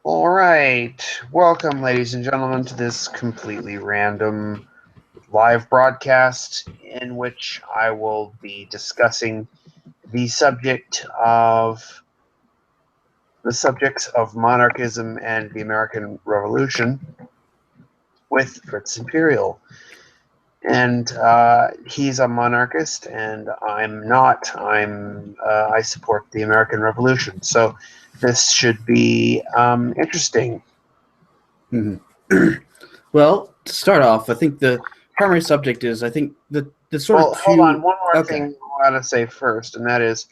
All right. Welcome, ladies and gentlemen, to this completely random live broadcast in which I will be discussing the subjects of monarchism and the American Revolution with Fritz Imperial. And he's a monarchist, and I'm not. I support the American Revolution. So this should be interesting. Well, to start off, I think the primary subject is, I think, the sort Well, of hold on. two... One more Okay. thing I want to say first, and that is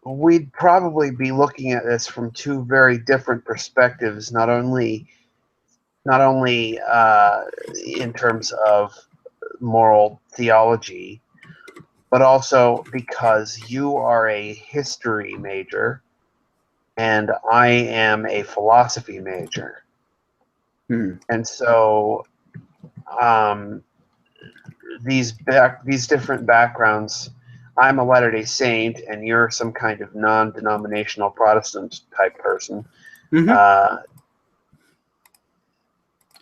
we'd probably be looking at this from two very different perspectives. Not only in terms of moral theology, but also because you are a history major and I am a philosophy major, and so um, these different backgrounds. I'm a Latter-day Saint, and you're some kind of non-denominational Protestant type person.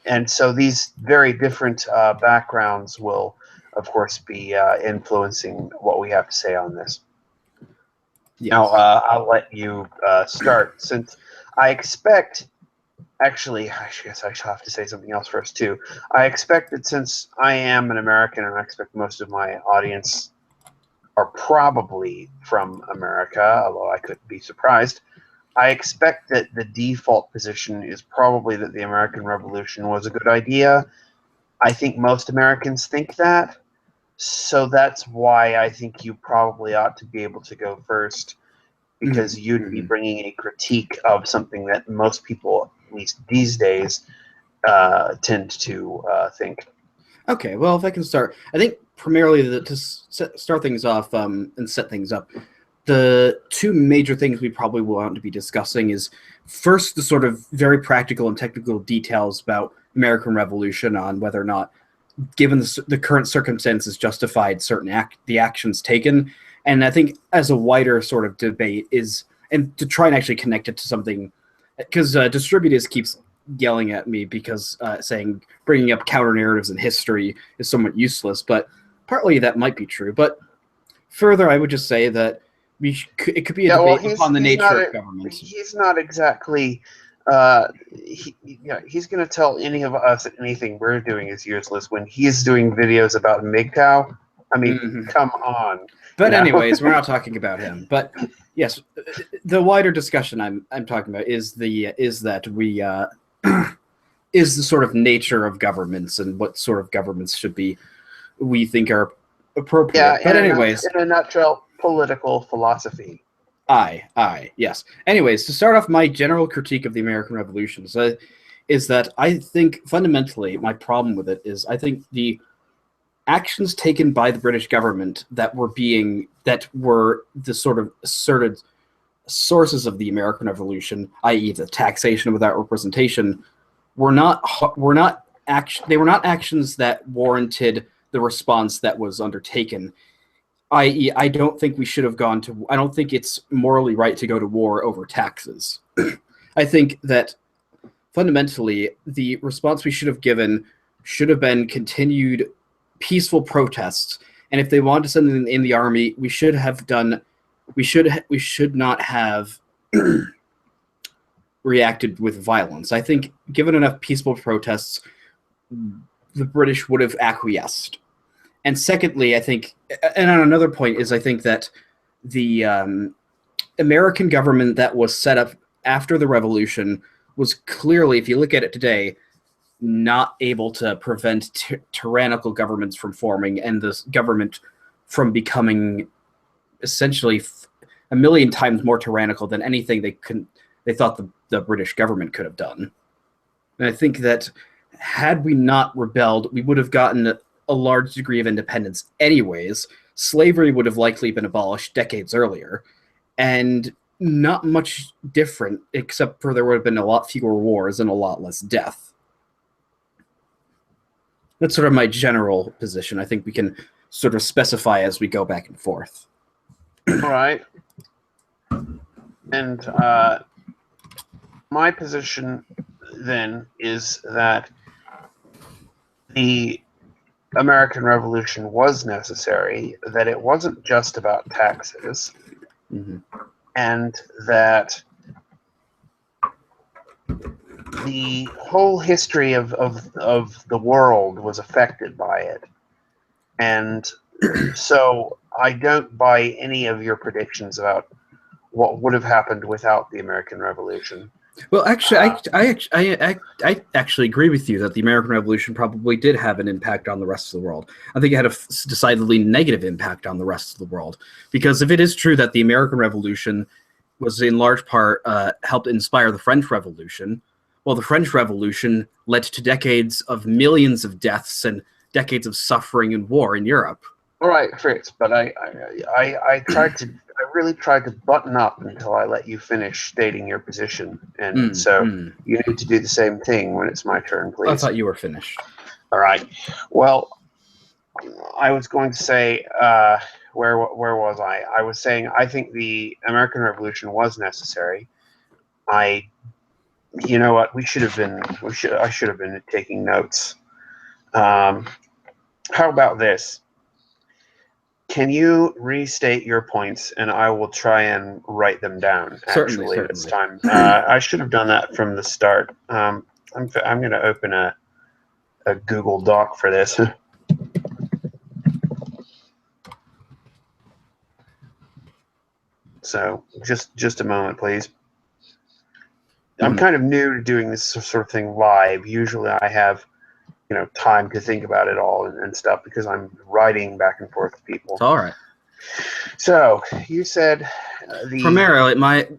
And so these very different backgrounds will, of course, be influencing what we have to say on this. Yes. Now, I'll let you start, since I expect... Actually, I guess I shall have to say something else first, too. I expect that since I am an American, and I expect most of my audience are probably from America, although I could be surprised, I expect that the default position is probably that the American Revolution was a good idea. I think most Americans think that, so that's why I think you probably ought to be able to go first, because you'd be bringing a critique of something that most people, at least these days, tend to think. Okay, well, if I can start, I think primarily to start things off and set things up, the two major things we probably will want to be discussing is first the sort of very practical and technical details about American Revolution, on whether or not, given the current circumstances, justified the actions taken. And I think as a wider sort of debate is, and to try and actually connect it to something, because Distributors keeps yelling at me because saying bringing up counter narratives in history is somewhat useless, but partly that might be true. But further, I would just say that it could be a debate upon the nature of government. He's not exactly... he's going to tell any of us that anything we're doing is useless when he's doing videos about MGTOW. I mean, come on. But anyways, we're not talking about him. But yes, the wider discussion I'm talking about is the sort of nature of governments and what sort of governments should be, we think, are appropriate. Yeah, but anyways, in a nutshell, political philosophy. Yes. Anyways, to start off, my general critique of the American Revolution is that I think fundamentally my problem with it is I think the actions taken by the British government that were the sort of asserted sources of the American Revolution, i.e., the taxation without representation, were not actions that warranted the response that was undertaken. I.e., I don't think we should have gone to... I don't think it's morally right to go to war over taxes. I think that fundamentally the response we should have given should have been continued peaceful protests, and if they wanted to send them in the army, we should not have reacted with violence. I think given enough peaceful protests, the British would have acquiesced. And secondly, I think, and on another point, is I think that the American government that was set up after the Revolution was clearly, if you look at it today, not able to prevent tyrannical governments from forming, and this government from becoming essentially a million times more tyrannical than anything they thought the British government could have done. And I think that had we not rebelled, we would have gotten a large degree of independence anyways. Slavery would have likely been abolished decades earlier, and not much different, except for there would have been a lot fewer wars and a lot less death. That's sort of my general position. I think we can sort of specify as we go back and forth. All right. And my position then is that the American Revolution was necessary, that it wasn't just about taxes, Mm-hmm. and that the whole history of the world was affected by it. And so I don't buy any of your predictions about what would have happened without the American Revolution. Well, actually, I actually agree with you that the American Revolution probably did have an impact on the rest of the world. I think it had a decidedly negative impact on the rest of the world, because if it is true that the American Revolution was in large part helped inspire the French Revolution, well, the French Revolution led to decades of millions of deaths and decades of suffering and war in Europe. All right, Fritz, but I really tried to button up until I let you finish stating your position, and you need to do the same thing when it's my turn, please. I thought you were finished. All right. Well, I was going to say, where was I? I was saying I think the American Revolution was necessary. You know what? I should have been taking notes. How about this? Can you restate your points, and I will try and write them down. Actually, Certainly. this time, I should have done that from the start. I'm going to open a Google Doc for this. So just a moment, please. I'm kind of new to doing this sort of thing live. Usually, I have time to think about it all and stuff because I'm writing back and forth with people. It's all right. So you said primarily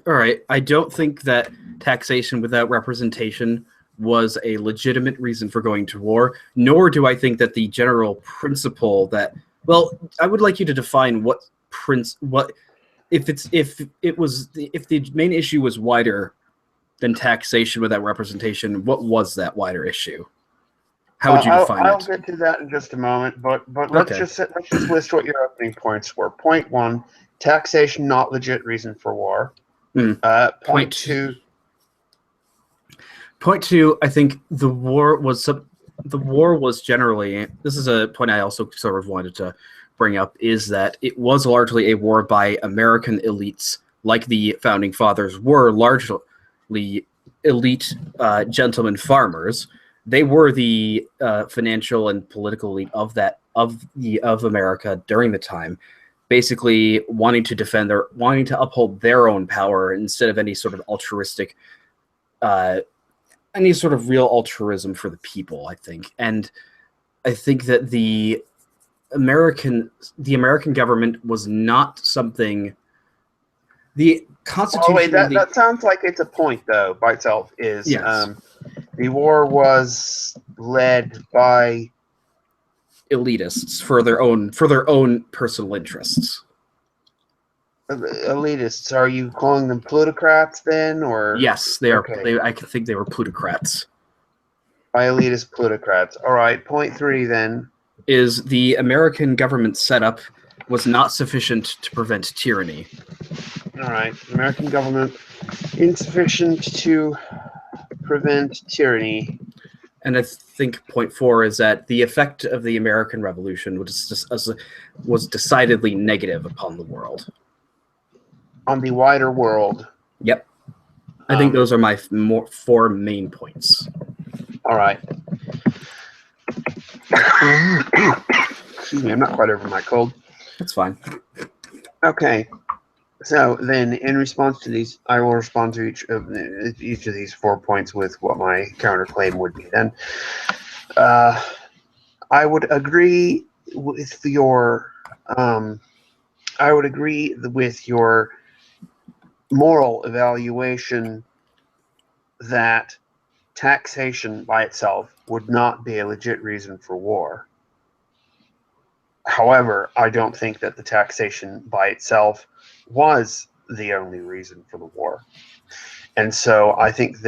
all right. I don't think that taxation without representation was a legitimate reason for going to war, nor do I think that the general principle that, well, I would like you to define if the main issue was wider than taxation without representation, what was that wider issue? How would you define it? I'll get to that in just a moment, but let's just list what your opening points were. Point 1, taxation not legit reason for war. Point 2. Point 2, I think the war was generally, this is a point I also sort of wanted to bring up, is that it was largely a war by American elites, like the founding fathers were largely elite gentlemen farmers. They were the financial and political elite of America during the time, basically wanting to uphold their own power instead of any sort of altruistic, any sort of real altruism for the people, I think. And I think that the American government was not something. The Constitution. Oh wait, that sounds like it's a point though by itself. Is yes. The war was led by elitists for their own personal interests. Elitists? Are you calling them plutocrats then, or? Yes, they are. Okay. I think they were plutocrats. By elitist plutocrats. All right. Point 3 then is the American government setup was not sufficient to prevent tyranny. All right. American government insufficient to prevent tyranny. And I think point 4 is that the effect of the American Revolution was decidedly negative upon the world. On the wider world. Yep. I think those are my 4 main points. All right. Excuse me, I'm not quite over my cold. That's fine. Okay. So then, in response to these, I will respond to each of these 4 points with what my counterclaim would be. Then, I would agree with your. I would agree with your moral evaluation that taxation by itself would not be a legit reason for war. However, I don't think that the taxation by itself was the only reason for the war, and so I think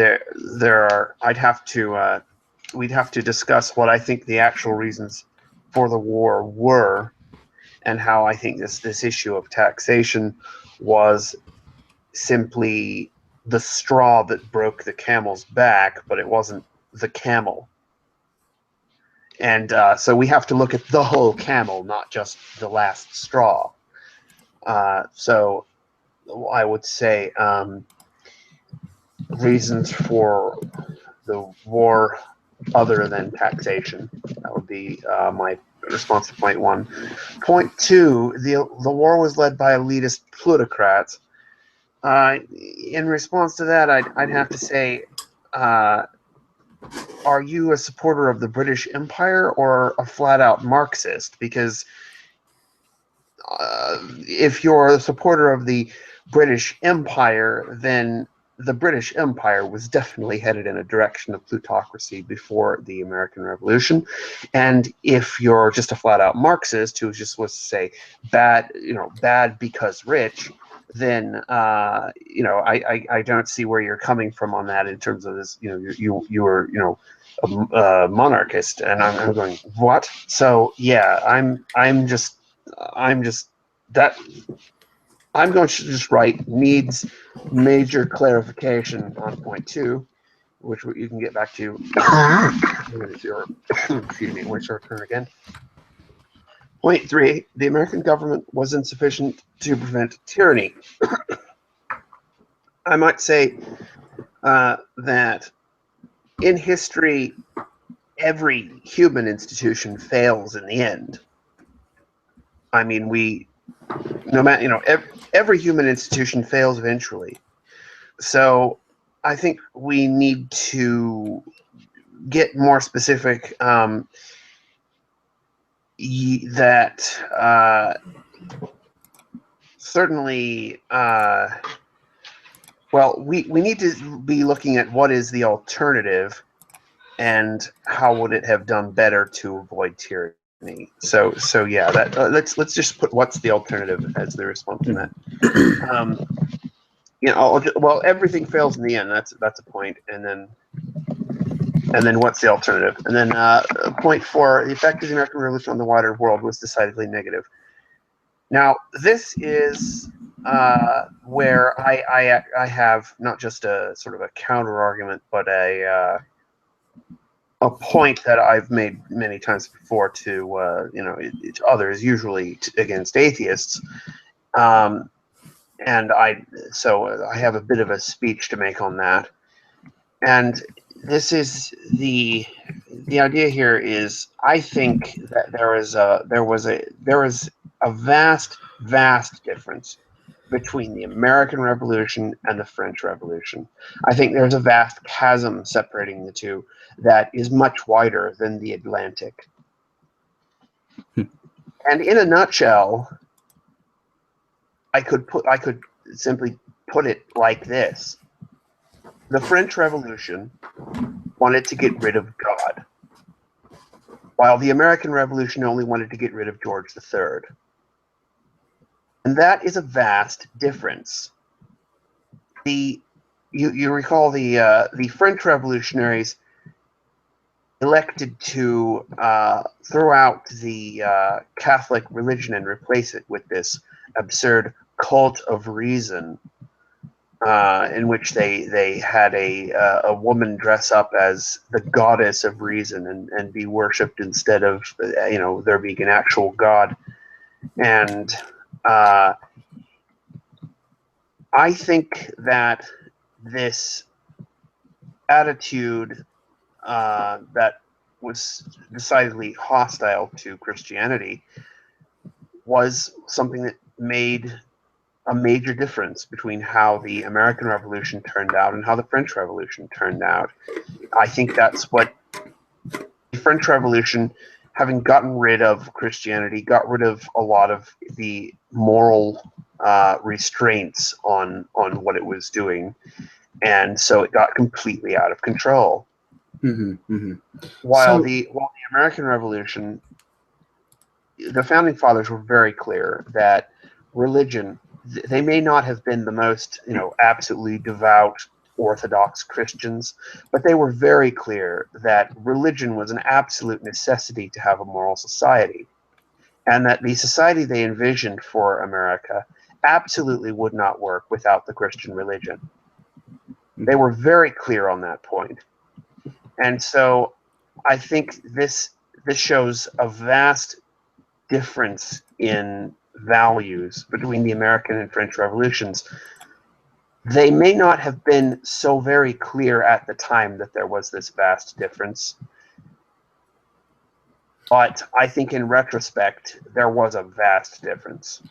we'd have to discuss what I think the actual reasons for the war were, and how I think this issue of taxation was simply the straw that broke the camel's back, but it wasn't the camel. And so we have to look at the whole camel, not just the last straw. So I would say reasons for the war other than taxation. That would be my response to point one. Point two, the war was led by elitist plutocrats. In response to that, I'd have to say, are you a supporter of the British Empire or a flat-out Marxist? Because if you're a supporter of the British Empire, then the British Empire was definitely headed in a direction of plutocracy before the American Revolution. And if you're just a flat-out Marxist who just was to say bad because rich, then I don't see where you're coming from on that in terms of this. You were a monarchist, and I'm going, what? So yeah, I'm just that. I'm going to just write needs major clarification on point two, which you can get back to. Excuse me, wait, your turn again. Point three, the American government was insufficient to prevent tyranny. I might say that in history, every human institution fails in the end. I mean, every human institution fails eventually. So I think we need to get more specific that certainly, we need to be looking at what is the alternative and how would it have done better to avoid tyranny. So yeah, that let's just put what's the alternative as the response to that. Everything fails in the end. That's a point, and then what's the alternative? And then point four, the effect of the American Revolution on the wider world was decidedly negative. Now, this is where I have not just a sort of a counter argument, but a point that I've made many times before to others, usually against atheists, and I have a bit of a speech to make on that. And this is the idea here is, I think that there is a vast difference between the American Revolution and the French Revolution. I think there's a vast chasm separating the two that is much wider than the Atlantic. And in a nutshell, I could simply put it like this. The French Revolution wanted to get rid of God, while the American Revolution only wanted to get rid of George III. And that is a vast difference. You recall the French revolutionaries elected to throw out the Catholic religion and replace it with this absurd cult of reason, in which they had a woman dress up as the goddess of reason and be worshipped instead of there being an actual God. And I think that this attitude that was decidedly hostile to Christianity was something that made a major difference between how the American Revolution turned out and how the French Revolution turned out. I think that's what the French Revolution, having gotten rid of Christianity, got rid of a lot of the moral restraints on what it was doing, and so it got completely out of control. While the American Revolution, the founding fathers were very clear that religion, they may not have been the most absolutely devout Orthodox Christians, but they were very clear that religion was an absolute necessity to have a moral society, and that the society they envisioned for America absolutely would not work without the Christian religion. They were very clear on that point. And so I think this shows a vast difference in values between the American and French revolutions. They may not have been so very clear at the time that there was this vast difference, but I think in retrospect there was a vast difference.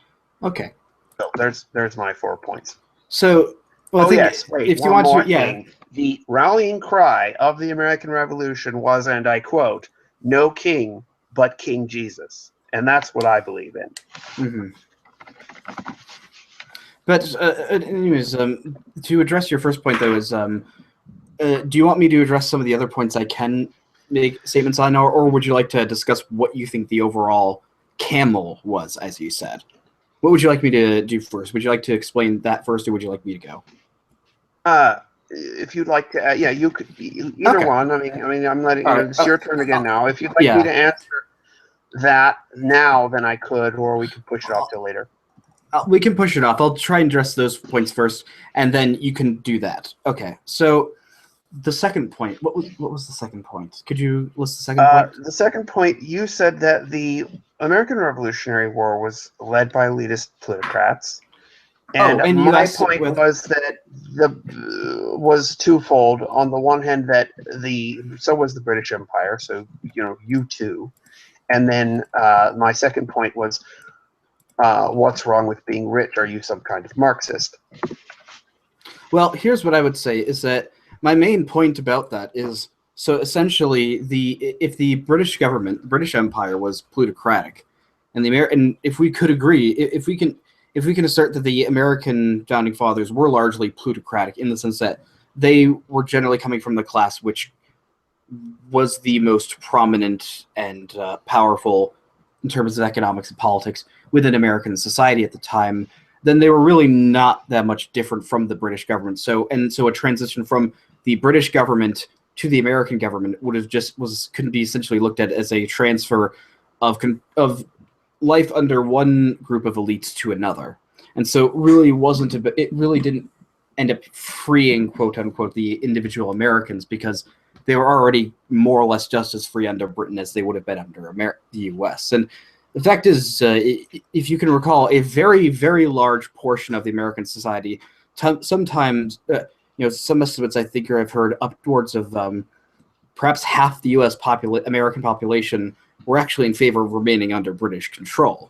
Okay. So there's my 4 points. So, well, I think wait, if you want to, yeah. thing. The rallying cry of the American Revolution was, and I quote, "No king but King Jesus," and that's what I believe in. Mm-hmm. But anyways, to address your first point, though, is do you want me to address some of the other points I can make statements on, or would you like to discuss what you think the overall camel was, as you said? What would you like me to do first? Would you like to explain that first, or would you like me to go? If you'd like to, yeah, you could either one. I mean, I'm letting you know, it's your turn again now. If you'd like me to answer that now, then I could, or we could push it off till later. We can push it off. I'll try and address those points first, and then you can do that. Okay. So the second point. What was the second point? Could you list the second point? The second point, you said that the American Revolutionary War was led by elitist plutocrats. And my point was that was twofold. On the one hand, that so was the British Empire, so you too. And then my second point was, what's wrong with being rich? Are you some kind of Marxist? Well, here's what I would say is that my main point about that is, so essentially, if the British government, British Empire, was plutocratic, and if we could agree, if we can assert that the American founding fathers were largely plutocratic in the sense that they were generally coming from the class which was the most prominent and powerful in terms of economics and politics within American society at the time, then they were really not that much different from the British government. So a transition from the British government to the American government couldn't be essentially looked at as a transfer of life under one group of elites to another. And so it really didn't end up freeing, quote unquote, the individual Americans, because they were already more or less just as free under Britain as they would have been under the US. And the fact is, if you can recall, a very, very large portion of the American society, sometimes, some estimates I think I've heard upwards of perhaps half the US American population were actually in favor of remaining under British control.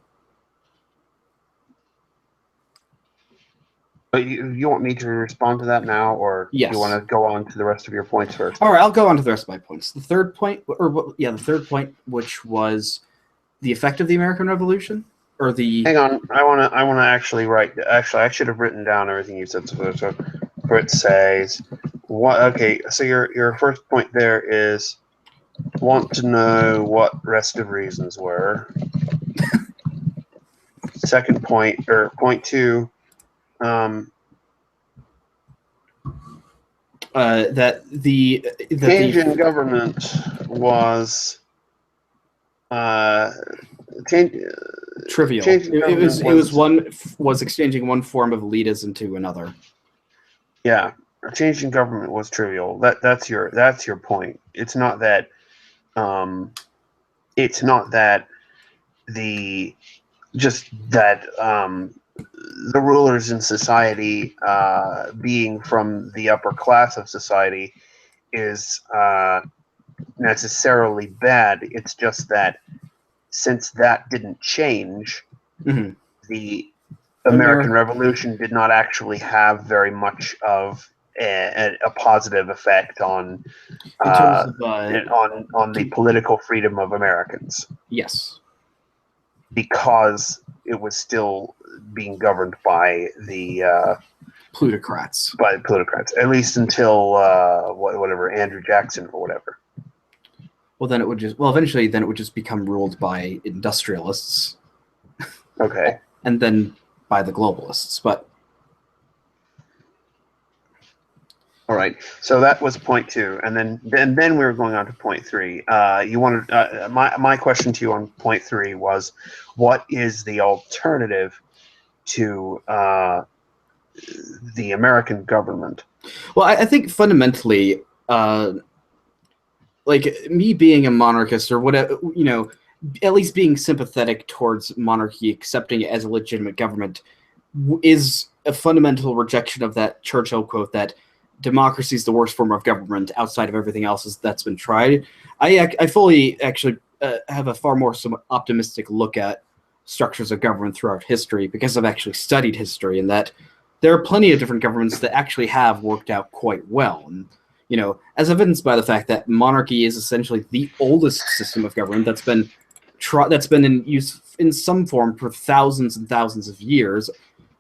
But you want me to respond to that now, or yes, you want to go on to the rest of your points first? All right, I'll go on to the rest of my points. The third point, the third point, which was the effect of the American Revolution, or the. Hang on, I want to actually write. Actually, I should have written down everything you said. So Fritz says, what? Okay, so your first point there is want to know what restive reasons were. Second point, or point two. That the change in government was trivial. It was exchanging one form of elitism to another. Yeah, change in government was trivial. That's your point. It's not that the rulers in society being from the upper class of society is necessarily bad. It's just that since that didn't change, mm-hmm. the American Revolution did not actually have very much of a positive effect on the political freedom of Americans. Yes, because it was still being governed by the plutocrats. By the plutocrats, at least until whatever Andrew Jackson or whatever. Well, then eventually it would just become ruled by industrialists. Okay. And then by the globalists, but. All right. So that was point two, and then we were going on to point three. You wanted my question to you on point three was, what is the alternative to the American government? Well, I think fundamentally, like me being a monarchist or whatever, at least being sympathetic towards monarchy, accepting it as a legitimate government, is a fundamental rejection of that Churchill quote that democracy is the worst form of government outside of everything else that's been tried. I fully actually have a far more optimistic look at structures of government throughout history because I've actually studied history, and that there are plenty of different governments that actually have worked out quite well. And as evidenced by the fact that monarchy is essentially the oldest system of government that's been in use in some form for thousands and thousands of years,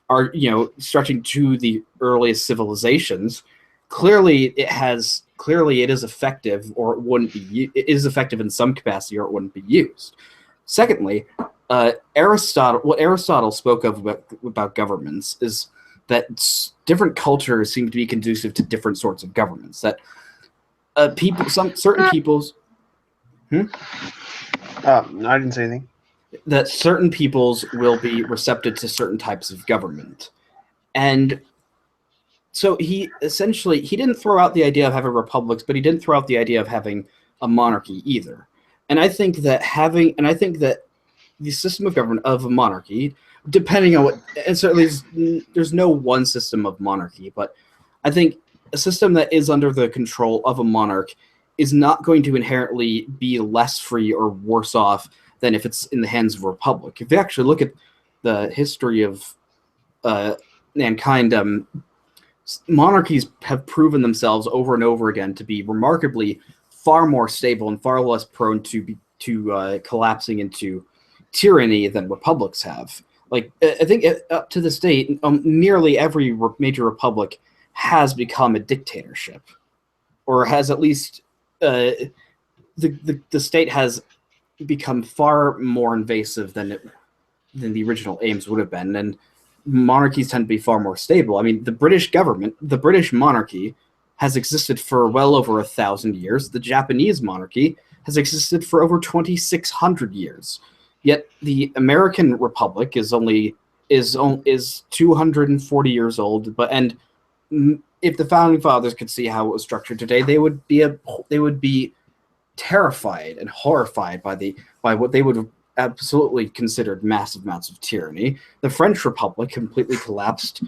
are stretching to the earliest civilizations. Clearly it is effective, or it wouldn't be. It is effective in some capacity, or it wouldn't be used. Secondly, what Aristotle spoke of about governments is that different cultures seem to be conducive to different sorts of governments. That certain peoples. I didn't say anything. That certain peoples will be receptive to certain types of government, and so he didn't throw out the idea of having republics, but he didn't throw out the idea of having a monarchy either. And I think that the system of government of a monarchy, depending on what, and certainly there's no one system of monarchy, but I think a system that is under the control of a monarch is not going to inherently be less free or worse off than if it's in the hands of a republic. If you actually look at the history of mankind, monarchies have proven themselves over and over again to be remarkably far more stable and far less prone to collapsing into tyranny than republics have. Like, I think up to this date, nearly every major republic has become a dictatorship, or has at least the state has become far more invasive than the original aims would have been, and monarchies tend to be far more stable. I mean, the British monarchy has existed for well over 1,000 years. The Japanese monarchy has existed for over 2,600 years. Yet the American Republic is 240 years old. And if the founding fathers could see how it was structured today, they would be terrified and horrified by what they would have absolutely considered massive amounts of tyranny. The French Republic completely collapsed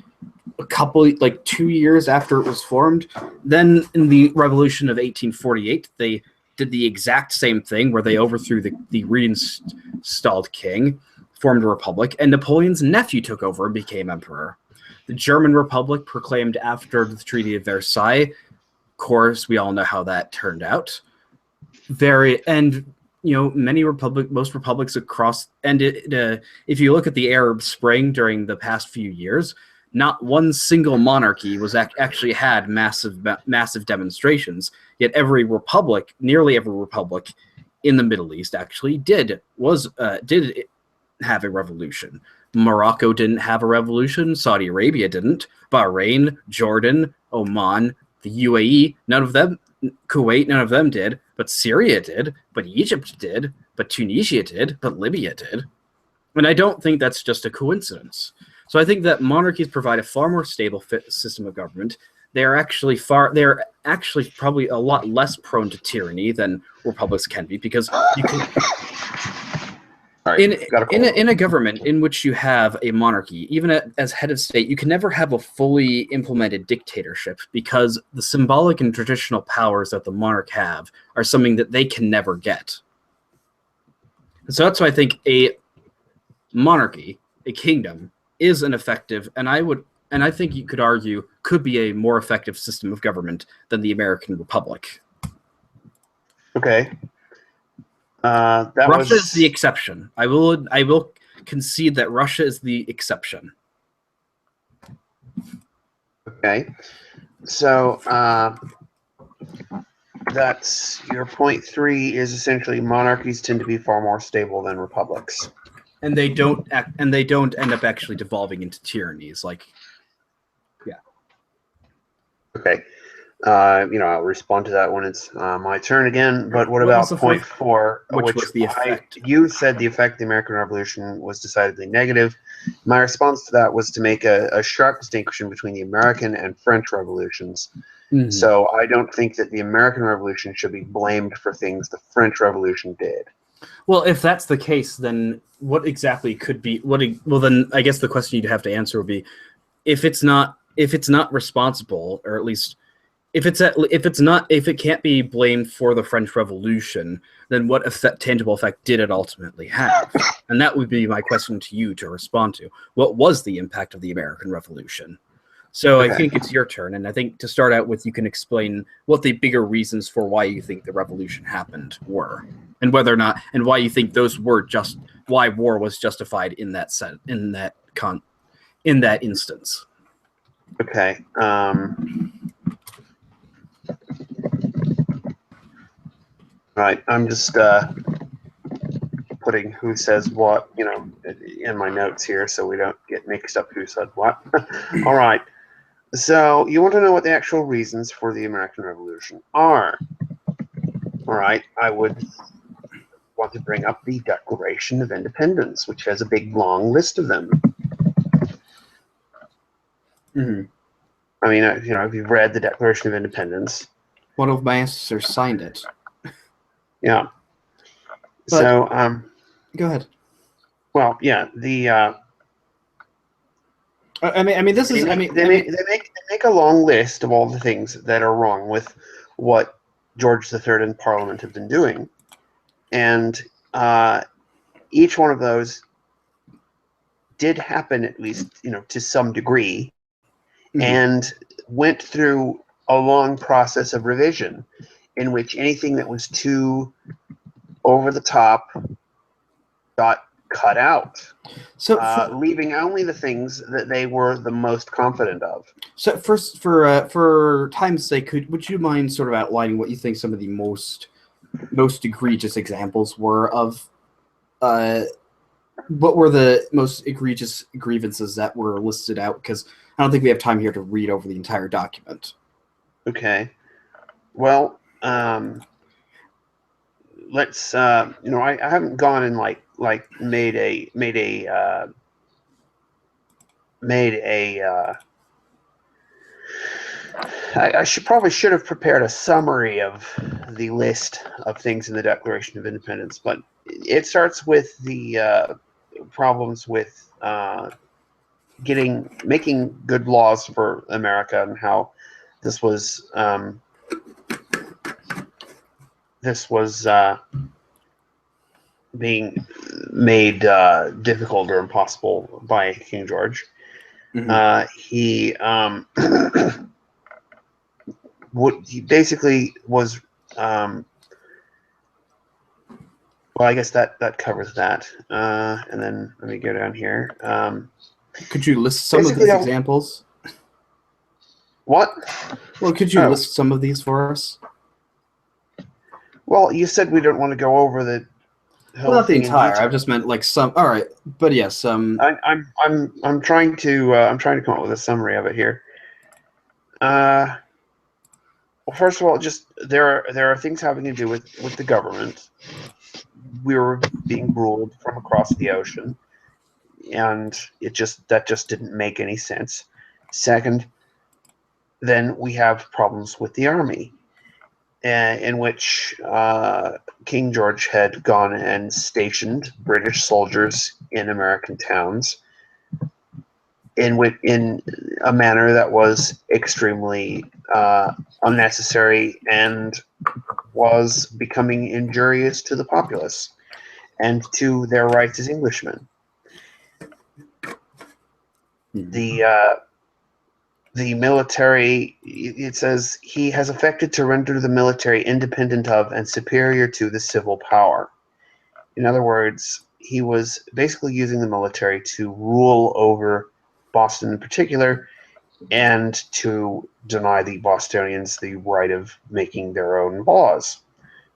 2 years after it was formed. Then in the Revolution of 1848, they did the exact same thing, where they overthrew the reinstalled king, formed a republic, and Napoleon's nephew took over and became emperor. The German Republic proclaimed after the Treaty of Versailles. Of course, we all know how that turned out. Most republics across, and if you look at the Arab Spring during the past few years, not one single monarchy was actually had massive demonstrations. Yet nearly every republic in the Middle East actually did have a revolution. Morocco didn't have a revolution. Saudi Arabia didn't. Bahrain, Jordan, Oman, the UAE, none of them. Kuwait, none of them did. But Syria did. But Egypt did. But Tunisia did. But Libya did. And I don't think that's just a coincidence. So I think that monarchies provide a far more stable system of government. They're actually probably a lot less prone to tyranny than republics can be, because you can. In a government in which you have a monarchy, even as head of state, you can never have a fully implemented dictatorship, because the symbolic and traditional powers that the monarch have are something that they can never get. So that's why I think a monarchy, a kingdom, is an effective, and I think you could argue could be a more effective system of government than the American Republic. Okay. Russia is the exception. I will concede that Russia is the exception. Okay. So that's your point 3 is essentially monarchies tend to be far more stable than republics. And they don't end up actually devolving into tyrannies. Okay. I'll respond to that when it's my turn again. But what What was about the point fourth? four, Which which was the effect? you said the effect of the American Revolution was decidedly negative. My response to that was to make a sharp distinction between the American and French revolutions. Mhm. So I don't think that the American Revolution should be blamed for things the French Revolution did. Well, if that's the case, then what exactly could be what? Well, then I guess the question you'd have to answer would be if it's not responsible, or at least if it can't be blamed for the French Revolution, then what tangible effect did it ultimately have? And that would be my question to you to respond to. What was the impact of the American Revolution? So Okay. I think it's your turn, and I think to start out with, you can explain what the bigger reasons for why you think the revolution happened were, and whether or not, and why you think those were why war was justified in that instance. Okay. Right. I'm just putting who says what, in my notes here, so we don't get mixed up who said what. All right. So you want to know what the actual reasons for the American Revolution are? All right. I would want to bring up the Declaration of Independence, which has a big, long list of them. Mm-hmm. I mean, if you've read the Declaration of Independence. One of my ancestors signed it. Yeah. But, so, go ahead. Well, yeah, the. I mean, this is. They make a long list of all the things that are wrong with what George III and Parliament have been doing, and each one of those did happen, at least to some degree, and went through a long process of revision, in which anything that was too over the top got cut out. So leaving only the things that they were the most confident of. So first, for time's sake, would you mind sort of outlining what you think some of the most egregious examples were of what were the most egregious grievances that were listed out? Because I don't think we have time here to read over the entire document. Okay. Well, let's I haven't gone and made a I should have prepared a summary of the list of things in the Declaration of Independence, but it starts with the problems with making good laws for America, and how this was being made difficult or impossible by King George. Mm-hmm. He basically was. Well, I guess that covers that. And then let me go down here. Could you list some of these examples? What? Well, could you list some of these for us? Well, you said we don't want to go over the whole not the thing entire. I've just meant like some. All right, but yes. I'm trying to come up with a summary of it here. Well, first of all, just there are things having to do with the government. We were being ruled from across the ocean, and that just didn't make any sense. Second, then we have problems with the army, in which King George had gone and stationed British soldiers in American towns in a manner that was extremely unnecessary and was becoming injurious to the populace and to their rights as Englishmen. The military, it says, he has affected to render the military independent of and superior to the civil power. In other words, he was basically using the military to rule over Boston in particular, and to deny the Bostonians the right of making their own laws,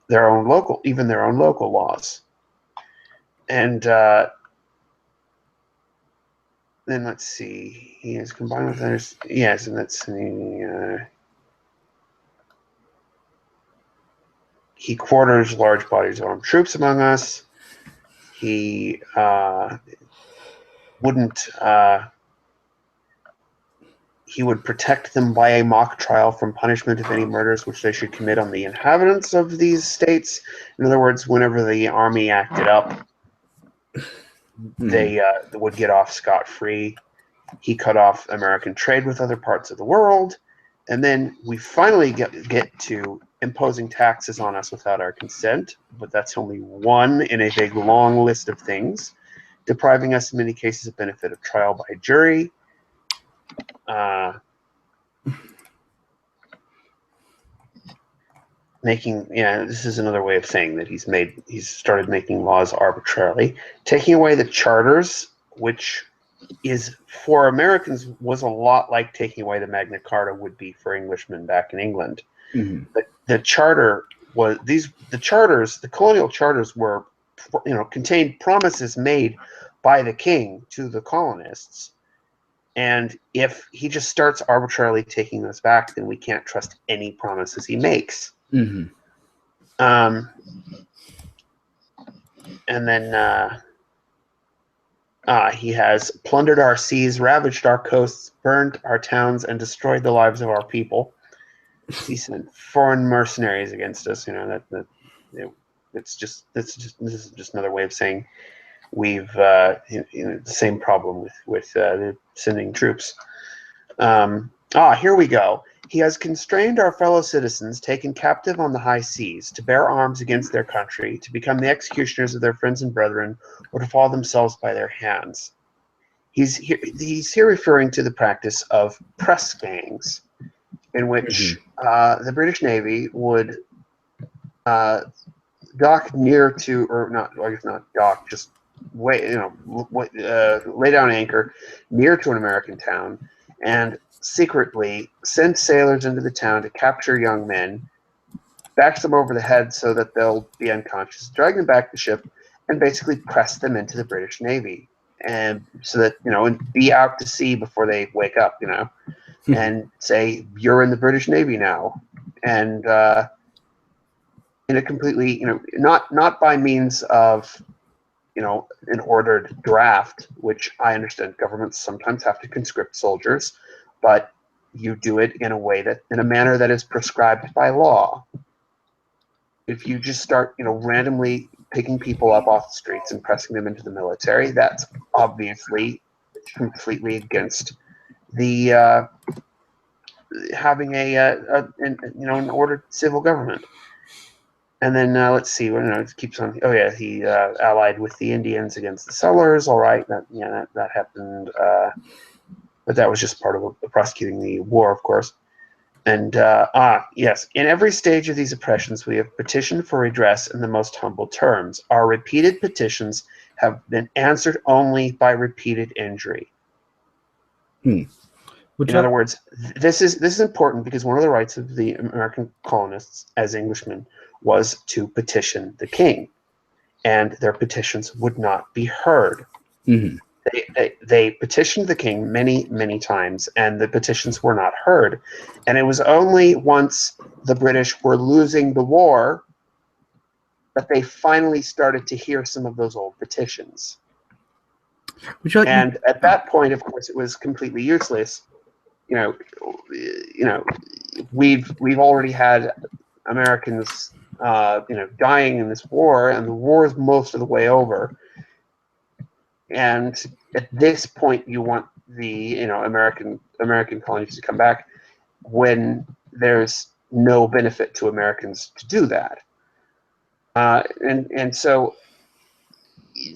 even their own local laws. And then let's see, he is combined with others. Yes, and let's see. he quarters large bodies of armed troops among us. He wouldn't. He would protect them by a mock trial from punishment of any murders which they should commit on the inhabitants of these states. In other words, whenever the army acted up, they would get off scot-free. He cut off American trade with other parts of the world. And then we finally get to imposing taxes on us without our consent, but that's only one in a big, long list of things. Depriving us in many cases of benefit of trial by jury. This is another way of saying that he's started making laws arbitrarily, taking away the charters, which is for Americans was a lot like taking away the Magna Carta would be for Englishmen back in England. Mm-hmm. The charter was the colonial charters were, contained promises made by the king to the colonists. And if he just starts arbitrarily taking those back, then we can't trust any promises he makes. Mm-hmm. And then he has plundered our seas, ravaged our coasts, burned our towns, and destroyed the lives of our people. He sent foreign mercenaries against us. This is just another way of saying we've the same problem with the sending troops. Here we go. He has constrained our fellow citizens, taken captive on the high seas, to bear arms against their country, to become the executioners of their friends and brethren, or to fall themselves by their hands. He's here referring to the practice of press gangs, in which the British Navy would dock near to, or not, I guess not dock, just lay down anchor near to an American town, and secretly send sailors into the town to capture young men, bash them over the head so that they'll be unconscious, drag them back to ship, and basically press them into the British Navy, and so that and be out to sea before they wake up, and say you're in the British Navy now, and in a completely not by means of an ordered draft, which I understand governments sometimes have to conscript soldiers, but you do it in a manner that is prescribed by law. If you just start, randomly picking people up off the streets and pressing them into the military, that's obviously completely against the having an ordered civil government. And then let's see, it keeps on. Oh yeah, he allied with the Indians against the settlers. All right, that happened, but that was just part of prosecuting the war, of course. And yes, in every stage of these oppressions, we have petitioned for redress in the most humble terms. Our repeated petitions have been answered only by repeated injury. In other words, this is important because one of the rights of the American colonists as Englishmen was to petition the king, and their petitions would not be heard. Mm-hmm. They petitioned the king many, many times, and the petitions were not heard. And it was only once the British were losing the war that they finally started to hear some of those old petitions. And at that point, of course, it was completely useless. We've already had Americans, dying in this war, and the war is most of the way over. And at this point, you want the American colonies to come back when there's no benefit to Americans to do that. And so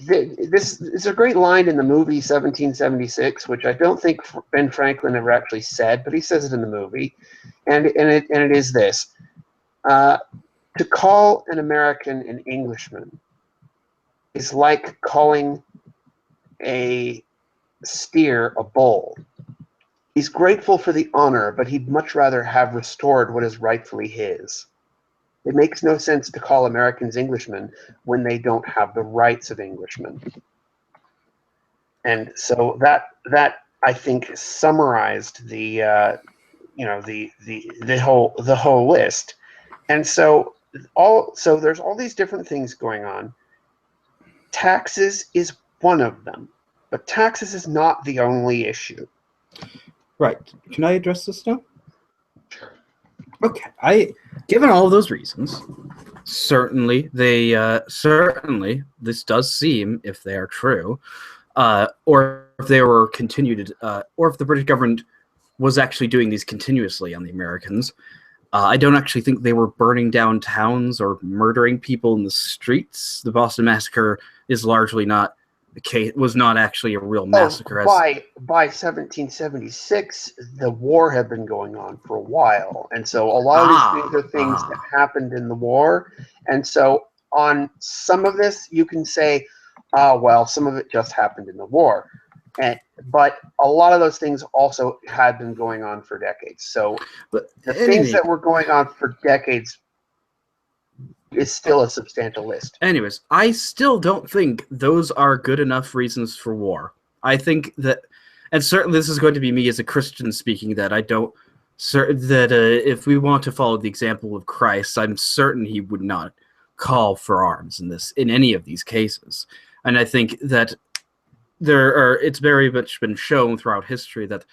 this is a great line in the movie 1776, which I don't think Ben Franklin ever actually said, but he says it in the movie, and it is this: to call an American an Englishman is like calling a steer a bull. He's grateful for the honor, but he'd much rather have restored what is rightfully his. It makes no sense to call Americans Englishmen when they don't have the rights of Englishmen. And so that I think summarized the whole list. And so there's all these different things going on. Taxes is one of them, but taxes is not the only issue. Right. Can I address this now? Sure. Okay. Given all of those reasons, certainly this does seem, if they are true, or if they were continued, or if the British government was actually doing these continuously on the Americans. I don't actually think they were burning down towns or murdering people in the streets. The Boston Massacre is largely not the case. Was not actually a real massacre. By 1776, the war had been going on for a while, and so a lot of these things are things that happened in the war. And so on some of this, you can say, well, some of it just happened in the war. But a lot of those things also had been going on for decades. So things that were going on for decades is still a substantial list. Anyways, I still don't think those are good enough reasons for war. I think that, and certainly this is going to be me as a Christian speaking, that I don't, if we want to follow the example of Christ, I'm certain he would not call for arms in any of these cases. And I think that it's very much been shown throughout history that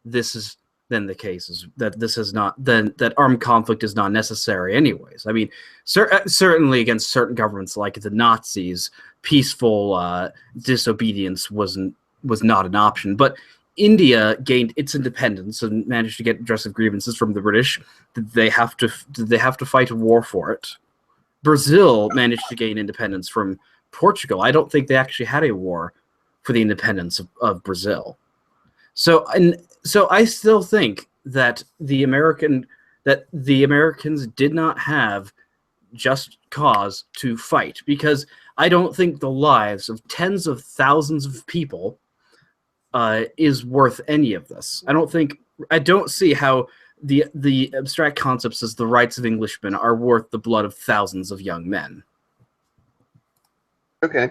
this is then the case, is that this is not, then that armed conflict is not necessary anyways. I mean, certainly against certain governments like the Nazis, peaceful disobedience was not an option. But India gained its independence and managed to get redressive grievances from the British. Did they have to fight a war for it? Brazil managed to gain independence from Portugal. I don't think they actually had a war for the independence of Brazil. So I still think that the Americans did not have just cause to fight, because I don't think the lives of tens of thousands of people is worth any of this. I don't see how the abstract concepts as the rights of Englishmen are worth the blood of thousands of young men. Okay.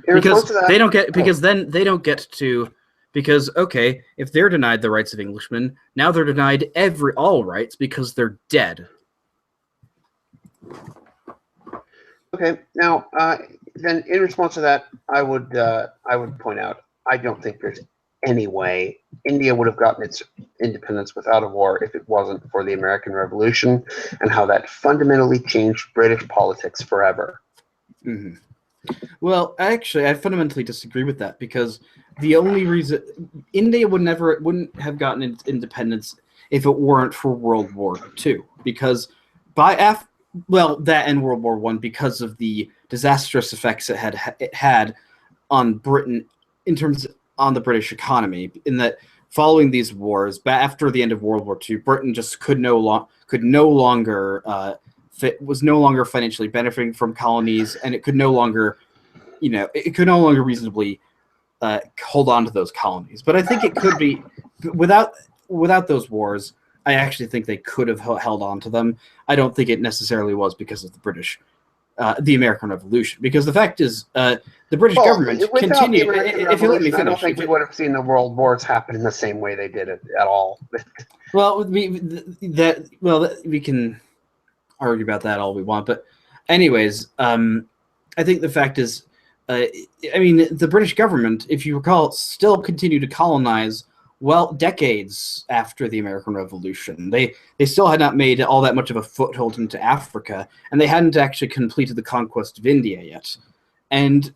Because they don't get, because then they don't get to, because okay, if they're denied the rights of Englishmen, now they're denied all rights because they're dead. Okay. Now, then in response to that, I would point out, I don't think there's any way India would have gotten its independence without a war if it wasn't for the American Revolution and how that fundamentally changed British politics forever. Mm-hmm. Well, actually, I fundamentally disagree with that, because the only reason India wouldn't have gotten its independence if it weren't for World War II, because that and World War I, because of the disastrous effects it had on Britain in terms on the British economy, in that following these wars, after the end of World War II, Britain just was no longer financially benefiting from colonies, and it could no longer reasonably hold on to those colonies. But I think it could be without those wars. I actually think they could have held on to them. I don't think it necessarily was because of the American Revolution, because the fact is, the British government continued. If you let me finish, I don't think we would have seen the world wars happen in the same way they did it at all. Well, we can argue about that all we want, but anyways, I think the fact is, the British government, if you recall, still continued to colonize decades after the American Revolution. They still had not made all that much of a foothold into Africa, and they hadn't actually completed the conquest of India yet. And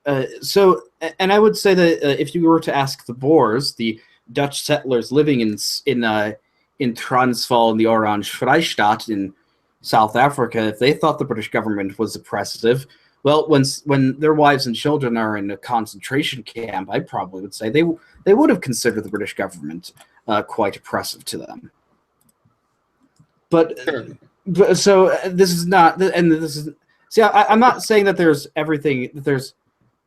I would say that if you were to ask the Boers, the Dutch settlers living in Transvaal and the Orange Vrystaat in South Africa, if they thought the British government was oppressive, well, when their wives and children are in a concentration camp, I probably would say they would have considered the British government quite oppressive to them. But so this is not, and this is, see, I'm not saying that there's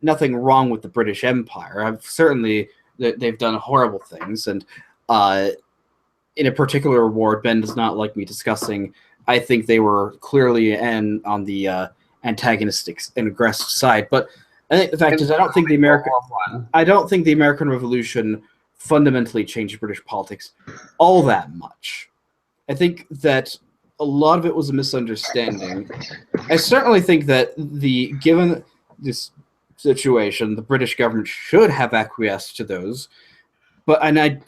nothing wrong with the British Empire. I've certainly, they've done horrible things, and in a particular war, Ben does not like me discussing. I think they were clearly on the antagonistic and aggressive side, but I think the fact is, I don't think the American Revolution fundamentally changed British politics all that much. I think that a lot of it was a misunderstanding. I certainly think that given this situation, the British government should have acquiesced to those, but I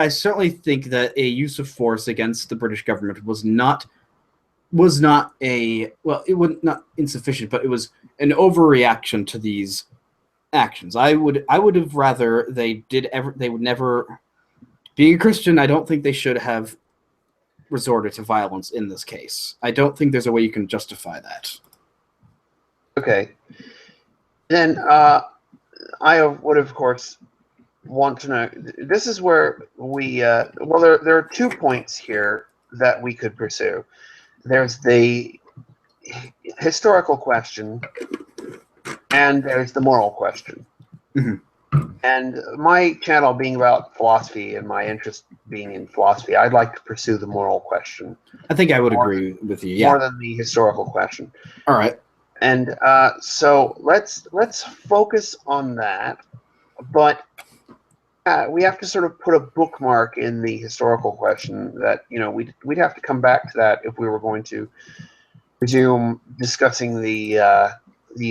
certainly think that a use of force against the British government was not it was not insufficient, but it was an overreaction to these actions. I would have rather they would never. Being a Christian, I don't think they should have resorted to violence in this case. I don't think there's a way you can justify that. Okay. Then I would, of course, want to know. This is where we. There are 2 points here that we could pursue. There's the historical question, and there's the moral question. Mm-hmm. And my channel being about philosophy and my interest being in philosophy, I'd like to pursue the moral question. I think I would agree with you. Yeah. More than the historical question. All right. And so let's focus on that. But we have to sort of put a bookmark in the historical question that, we'd have to come back to that if we were going to resume discussing the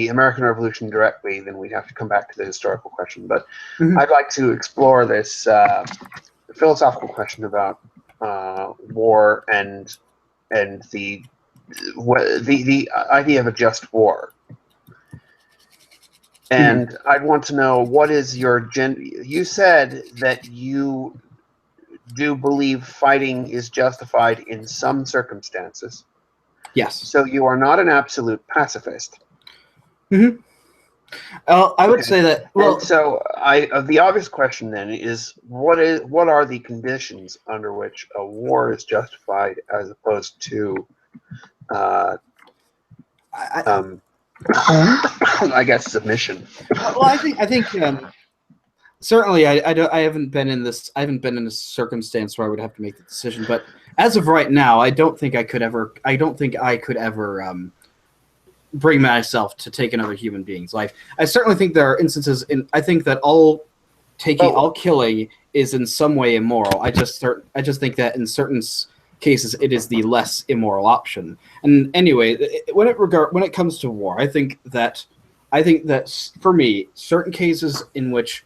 American Revolution directly. Then we'd have to come back to the historical question. But I'd like to explore this philosophical question about war and the idea of a just war. And I'd want to know, what is your you said that you do believe fighting is justified in some circumstances. Yes. So you are not an absolute pacifist. Mm-hmm. I would say that. Well, and so the obvious question then is, what are the conditions under which a war is justified as opposed to I guess submission. Well, I think certainly I haven't been in this. I haven't been in a circumstance where I would have to make the decision. But as of right now, I don't think I could ever bring myself to take another human being's life. I certainly think there are instances I think that all killing is in some way immoral. I just think that in certain cases it is the less immoral option. And anyway, when it comes to war, I think that for me, certain cases in which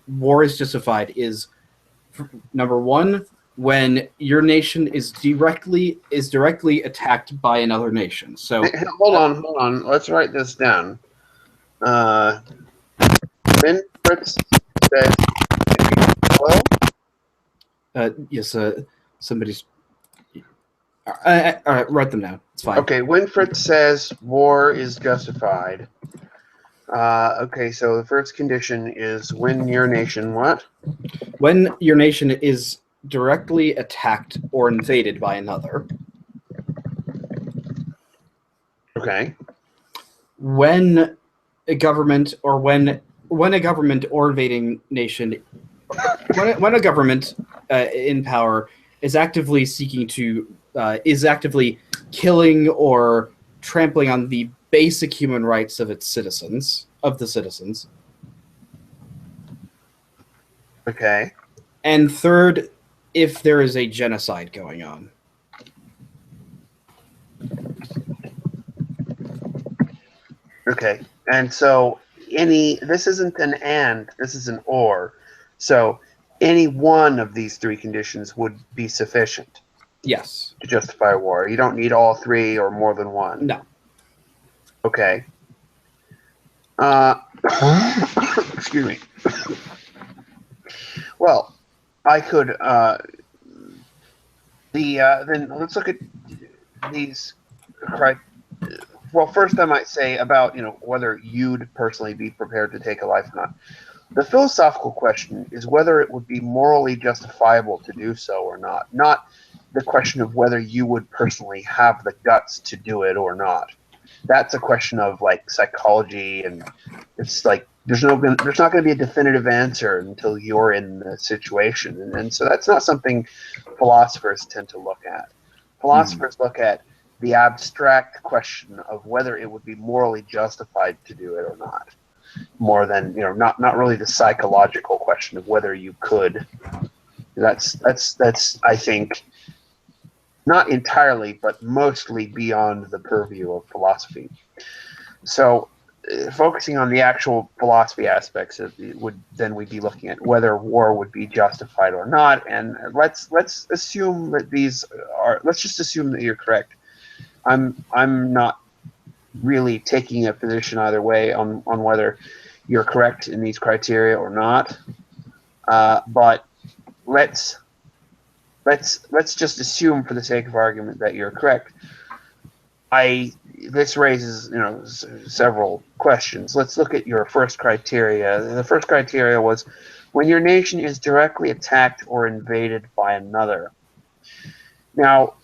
war is justified is, number one, when your nation is directly attacked by another nation. So hold on. Let's write this down. When Fritz says, hello? Yes. Somebody's. All right, write them down. It's fine. Okay. When Fritz says war is justified. Okay. So the first condition is when your nation what? When your nation is directly attacked or invaded by another. Okay. When a government or invading nation, when a government in power is actively seeking to actively killing or trampling on the basic human rights of the citizens. Okay. And third, if there is a genocide going on. Okay. And so this isn't an and, this is an or. So any one of these 3 conditions would be sufficient. Yes. To justify war. You don't need all 3 or more than one. No. Okay. Excuse me. Well, I could then let's look at these. Well, first I might say about whether you'd personally be prepared to take a life or not. The philosophical question is whether it would be morally justifiable to do so or not. Not the question of whether you would personally have the guts to do it or not. That's a question of psychology, and it's there's not going to be a definitive answer until you're in the situation, and so that's not something philosophers tend to look at. Philosophers look at the abstract question of whether it would be morally justified to do it or not, more than not really the psychological question of whether you could. That's I think not entirely, but mostly beyond the purview of philosophy. So, focusing on the actual philosophy aspects, we'd be looking at whether war would be justified or not. And let's assume that let's just assume that you're correct. I'm not really taking a position either way on whether you're correct in these criteria or not. But let's just assume, for the sake of argument, that you're correct. This raises, several questions. Let's look at your first criteria. The first criteria was when your nation is directly attacked or invaded by another. Now,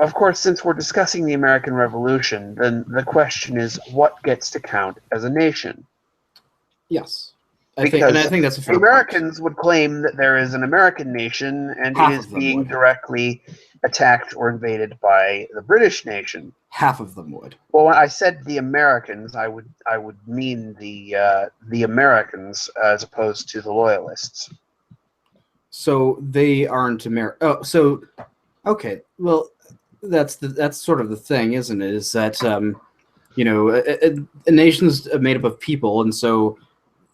of course, since we're discussing the American Revolution, then the question is, what gets to count as a nation? Yes. I think that's a fair point. Americans would claim that there is an American nation and it is being directly attacked or invaded by the British nation. Half of them would. Well, when I said the Americans, I would mean the Americans as opposed to the Loyalists. So they aren't American. Oh, so okay. Well, that's sort of the thing, isn't it? Is that a nation's made up of people, and so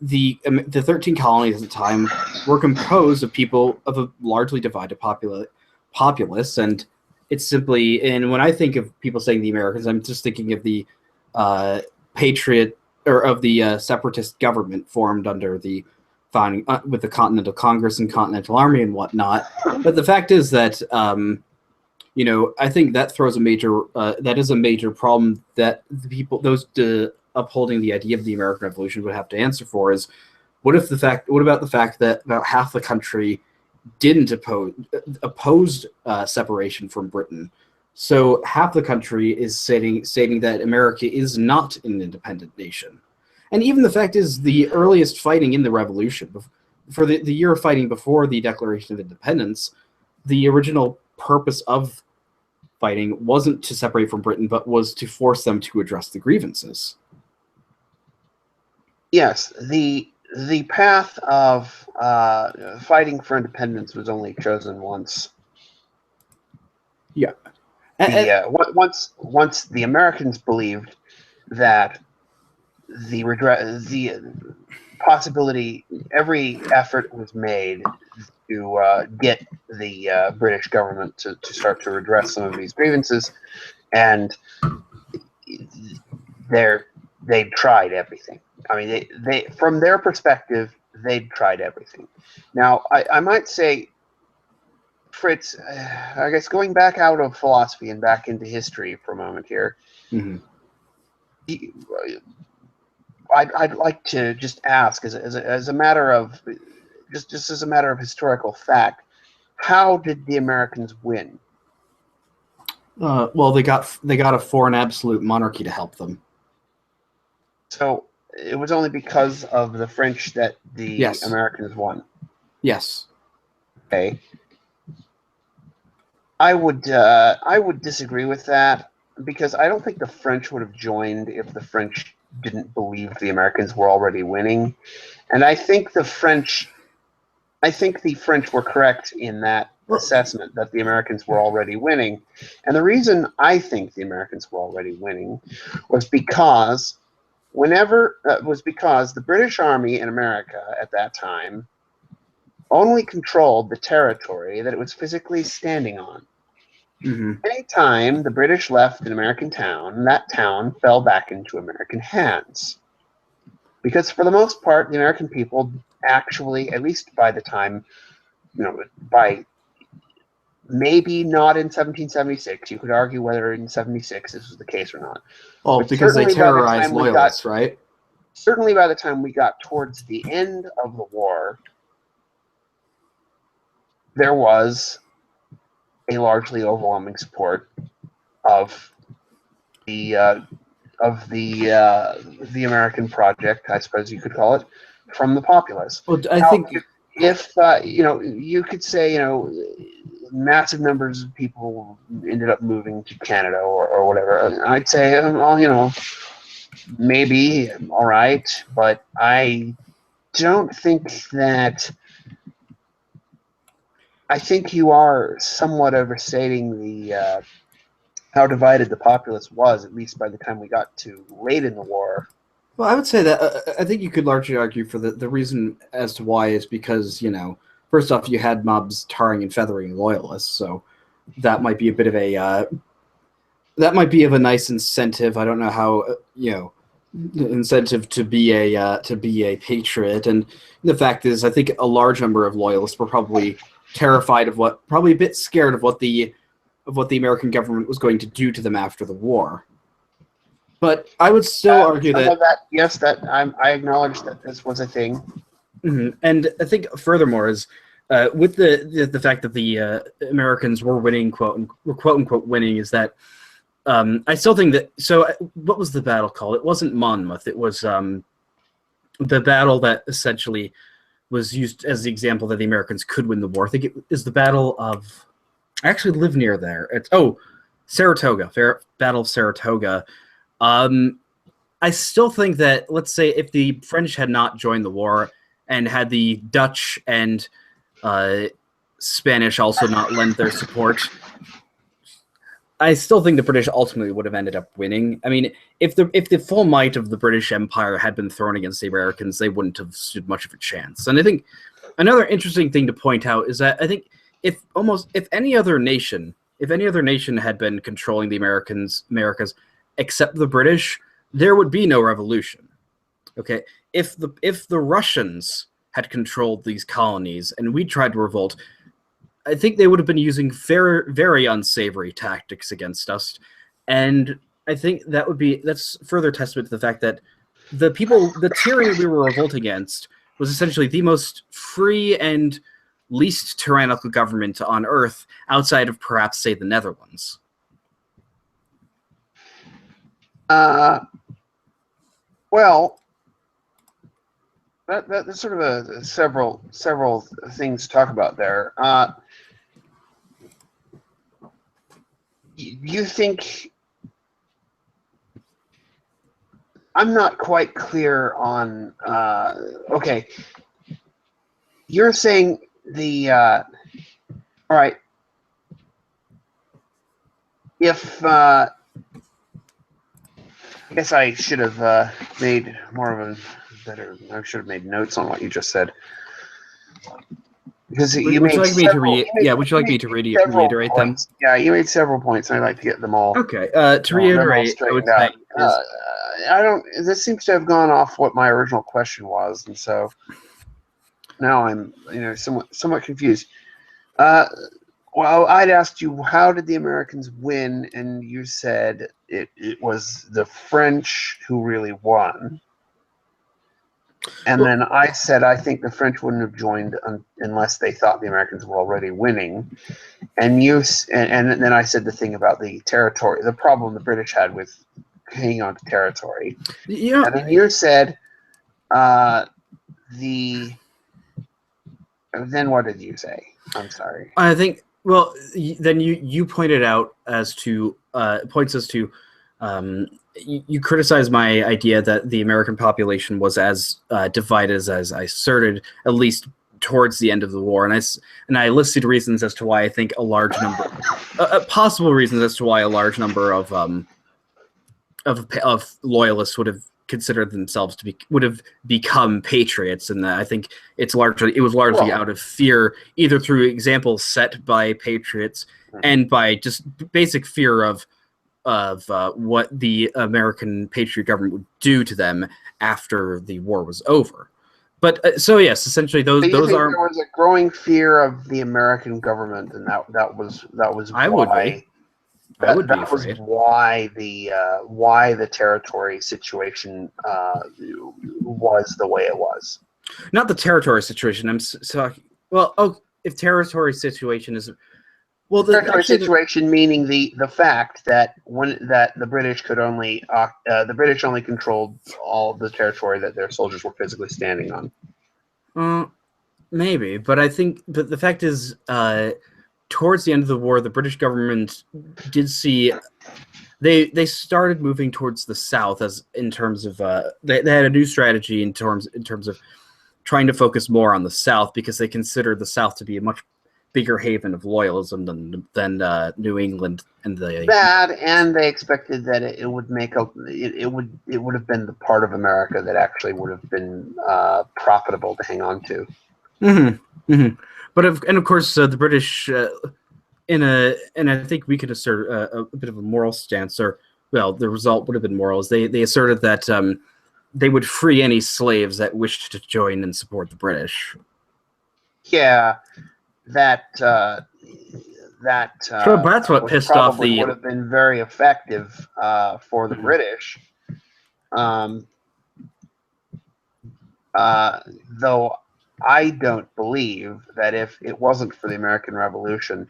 the 13 colonies at the time were composed of people of a largely divided populace, and it's simply, and when I think of people saying the Americans, I'm just thinking of the patriot or of the separatist government formed under the founding with the Continental Congress and Continental Army and whatnot. But the fact is that I think that throws that is a major problem that the people, those upholding the idea of the American Revolution, would have to answer for is what about the fact that about half the country didn't opposed separation from Britain. So half the country is stating that America is not an independent nation. And even the fact is the earliest fighting in the Revolution, for the year of fighting before the Declaration of Independence, the original purpose of fighting wasn't to separate from Britain, but was to force them to address the grievances. Yes, the path of fighting for independence was only chosen once. Yeah. Once the Americans believed that the possibility, every effort was made to get the British government to start to redress some of these grievances, and they tried everything. I mean, they from their perspective, they'd tried everything. Now, I might say, Fritz, I guess going back out of philosophy and back into history for a moment here, mm-hmm. I'd like to just ask, as a matter of just as a matter of historical fact, how did the Americans win? Well, they got a foreign absolute monarchy to help them. So it was only because of the French that the Americans won. Yes. Okay. I would disagree with that, because I don't think the French would have joined if the French didn't believe the Americans were already winning. And I think the French were correct in that assessment that the Americans were already winning. And the reason I think the Americans were already winning was because the British Army in America at that time only controlled the territory that it was physically standing on. Mm-hmm. Anytime the British left an American town, that town fell back into American hands. Because for the most part, the American people actually, at least by the time, by maybe not in 1776, you could argue whether in 76 this was the case or not. Well, but because they terrorized loyalists, right? Certainly by the time we got towards the end of the war, there was a largely overwhelming support of the American project, I suppose you could call it, from the populace. Well, I think if you could say massive numbers of people ended up moving to Canada or whatever, I'd say maybe all right, but I don't think that I think you are somewhat overstating the how divided the populace was, at least by the time we got to late in the war. Well, I would say that I think you could largely argue for the reason as to why is because, first off, you had mobs tarring and feathering loyalists, so that might be a bit of a that might be of a nice incentive. I don't know how incentive to be a patriot, and the fact is, I think a large number of loyalists were probably terrified of probably a bit scared of what the American government was going to do to them after the war. But I would still argue that yes, I acknowledge that this was a thing. Mm-hmm. And I think furthermore is with the fact that the Americans were winning, quote unquote winning, is that I still think that. So what was the battle called? It wasn't Monmouth. It was the battle that essentially was used as the example that the Americans could win the war. I think it is the Battle of. I actually live near there. It's Saratoga, Battle of Saratoga. I still think that, let's say, if the French had not joined the war and had the Dutch and Spanish also not lend their support, I still think the British ultimately would have ended up winning. I mean, if the full might of the British Empire had been thrown against the Americans, they wouldn't have stood much of a chance. And I think another interesting thing to point out is that I think if any other nation had been controlling the Americas except the British, there would be no revolution. Okay, if the Russians had controlled these colonies and we tried to revolt, I think they would have been using very, very unsavory tactics against us, and I think that's further testament to the fact that the tyranny we were revolting against was essentially the most free and least tyrannical government on earth, outside of perhaps, say, the Netherlands. Well, that's sort of several things to talk about there. You think I'm not quite clear on? Okay, you're saying all right. If I guess I should have made more of a better. I should have made notes on what you just said. Because would you like me to reiterate them? Yeah, you made several points, and I'd like to get them all. Okay. To reiterate, I would say I don't. This seems to have gone off what my original question was, and so now I'm somewhat confused. Well, I'd asked you, how did the Americans win, and you said it was the French who really won. And then I said I think the French wouldn't have joined unless they thought the Americans were already winning. And then I said the thing about the territory, the problem the British had with hanging on to territory. Yeah. And then you said then what did you say? I'm sorry. I think. Well, then you pointed out you criticized my idea that the American population was as divided as I asserted, at least towards the end of the war, and I listed reasons as to why I think a large number, possible reasons as to why a large number of loyalists would have considered themselves would have become patriots, and I think it was largely out of fear, either through examples set by patriots and by just basic fear of what the American patriot government would do to them after the war was over. But so yes, essentially those are. There was a growing fear of the American government, and that was I would be. That was why the territory situation was the way it was. Not the territory situation. If territory situation is. Well, the territory situation meaning the fact that the British could only controlled all the territory that their soldiers were physically standing on. Maybe, but I think the fact is, towards the end of the war, the British government did see they started moving towards the south in terms of they had a new strategy in terms of trying to focus more on the south, because they considered the south to be a much bigger haven of loyalism than New England and that, and they expected that it would would have been the part of America that actually would have been profitable to hang on to. Mm-hmm, mm-hmm. But of course the British, and I think we could assert a bit of a moral stance, or well, the result would have been moral. Is they asserted that they would free any slaves that wished to join and support the British. Yeah, that So that's what pissed off the. Would have been very effective for the Mhm. British. Though I don't believe that if it wasn't for the American Revolution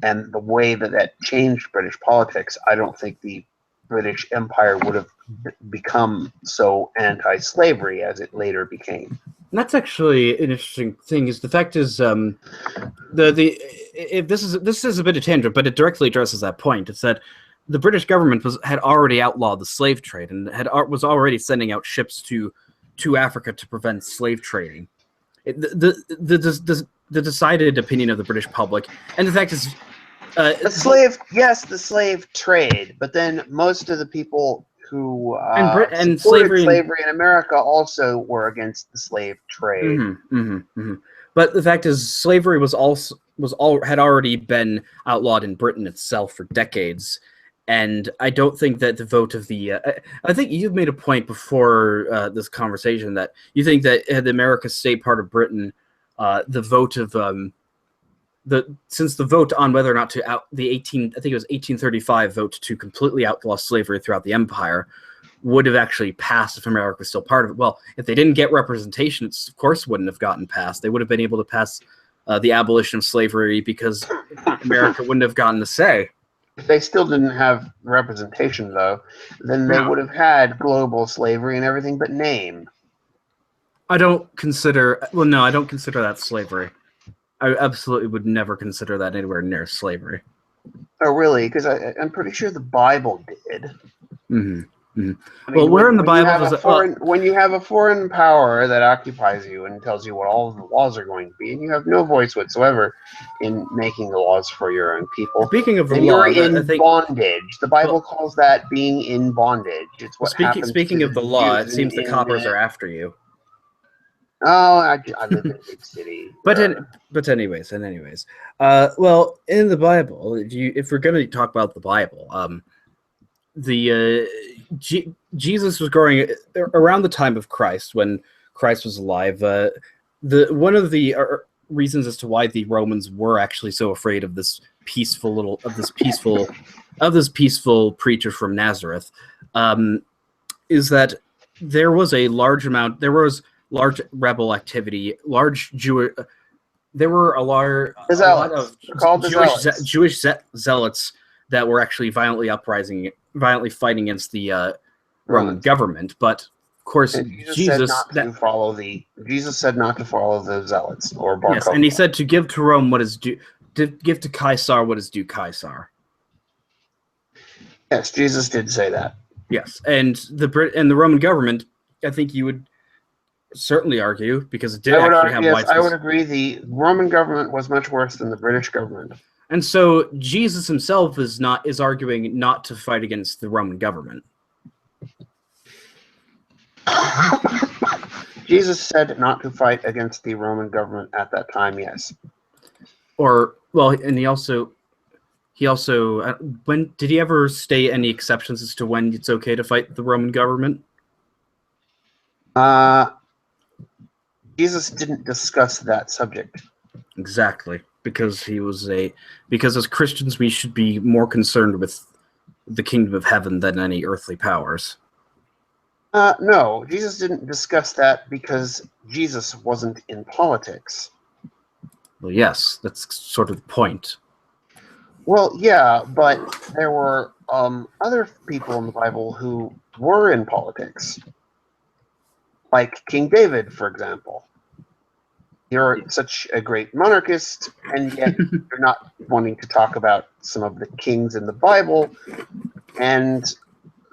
and the way that changed British politics, I don't think the British Empire would have become so anti-slavery as it later became. And that's actually an interesting thing. Is the fact is if this is a bit of tangent, but it directly addresses that point. It's that the British government had already outlawed the slave trade and was already sending out ships to Africa to prevent slave trading. The decided opinion of the British public, and the fact is, the slave trade, but then most of the people who and slavery in America also were against the slave trade. Mm-hmm, mm-hmm, mm-hmm. But the fact is, slavery had already been outlawed in Britain itself for decades, and I don't think that the vote of the I think you've made a point before this conversation that you think that had America stayed part of Britain, the vote of since the vote on whether or not to I think it was 1835 vote to completely outlaw slavery throughout the empire would have actually passed if America was still part of it. Well, if they didn't get representation, it of course wouldn't have gotten passed. They would have been able to pass the abolition of slavery because America wouldn't have gotten the say. If they still didn't have representation, though, then they would have had global slavery and everything but name. I don't consider that slavery. I absolutely would never consider that anywhere near slavery. Oh, really? Because I'm pretty sure the Bible did. Mm-hmm. Mm-hmm. I mean, where in the Bible when you have a foreign power that occupies you and tells you what all of the laws are going to be, and you have no voice whatsoever in making the laws for your own people. Speaking of the law, you're in bondage. The Bible calls that being in bondage. It's what happens. Speaking of the law, it seems the coppers are after you. Oh, I live in a big city. But anyways, well, in the Bible, if we're going to talk about the Bible, Jesus was growing around the time of Christ, when Christ was alive. One of the reasons as to why the Romans were actually so afraid of this peaceful preacher from Nazareth is that there was large rebel activity, there were a lot of Jewish zealots that were actually violently fighting against the Roman government. But of course, Jesus said not to follow the zealots or Bar yes, and he said to give to Rome what is due, to give to Caesar what is due Caesar. Yes, Jesus did say that. Yes, and the Roman government, I think you would certainly argue, because it did have widespread. I would agree. The Roman government was much worse than the British government. And so Jesus himself is arguing not to fight against the Roman government. Jesus said not to fight against the Roman government at that time, yes. And he also when did he ever state any exceptions as to when it's okay to fight the Roman government? Jesus didn't discuss that subject. Exactly, because as Christians we should be more concerned with the kingdom of heaven than any earthly powers. No, Jesus didn't discuss that because Jesus wasn't in politics. Well, yes, that's sort of the point. Well, yeah, but there were other people in the Bible who were in politics. Like King David, for example. You're such a great monarchist, and yet you're not wanting to talk about some of the kings in the Bible and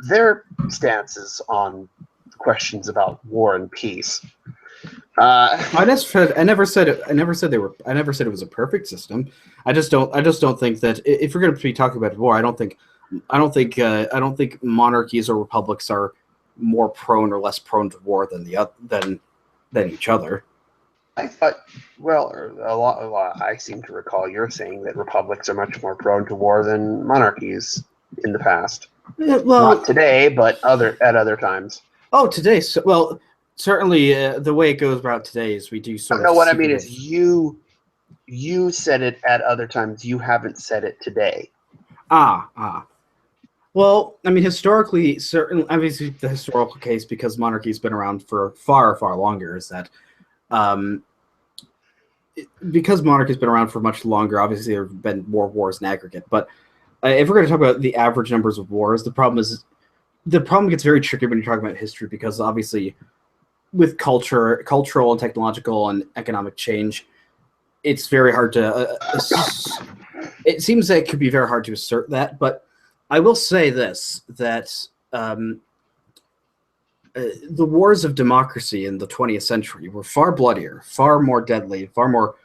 their stances on questions about war and peace. I never said it was a perfect system. I just don't think that if we're going to be talking about war, I don't think monarchies or republics are more prone or less prone to war than each other. I thought, well, I seem to recall you're saying that republics are much more prone to war than monarchies in the past. Well, not today, but at other times. Oh, today. Well, certainly the way it goes about today is we do sort of. No, what I mean is you said it at other times. You haven't said it today. Well, I mean, historically, obviously, the historical case, because monarchy's been around for far, far longer, is that because monarchy's been around for much longer, obviously there have been more wars in aggregate. But if we're going to talk about the average numbers of wars, the problem gets very tricky when you're talking about history, because obviously with cultural and technological and economic change, it's very hard to it seems that it could be very hard to assert that. But I will say this, that the wars of democracy in the 20th century were far bloodier, far more deadly, far more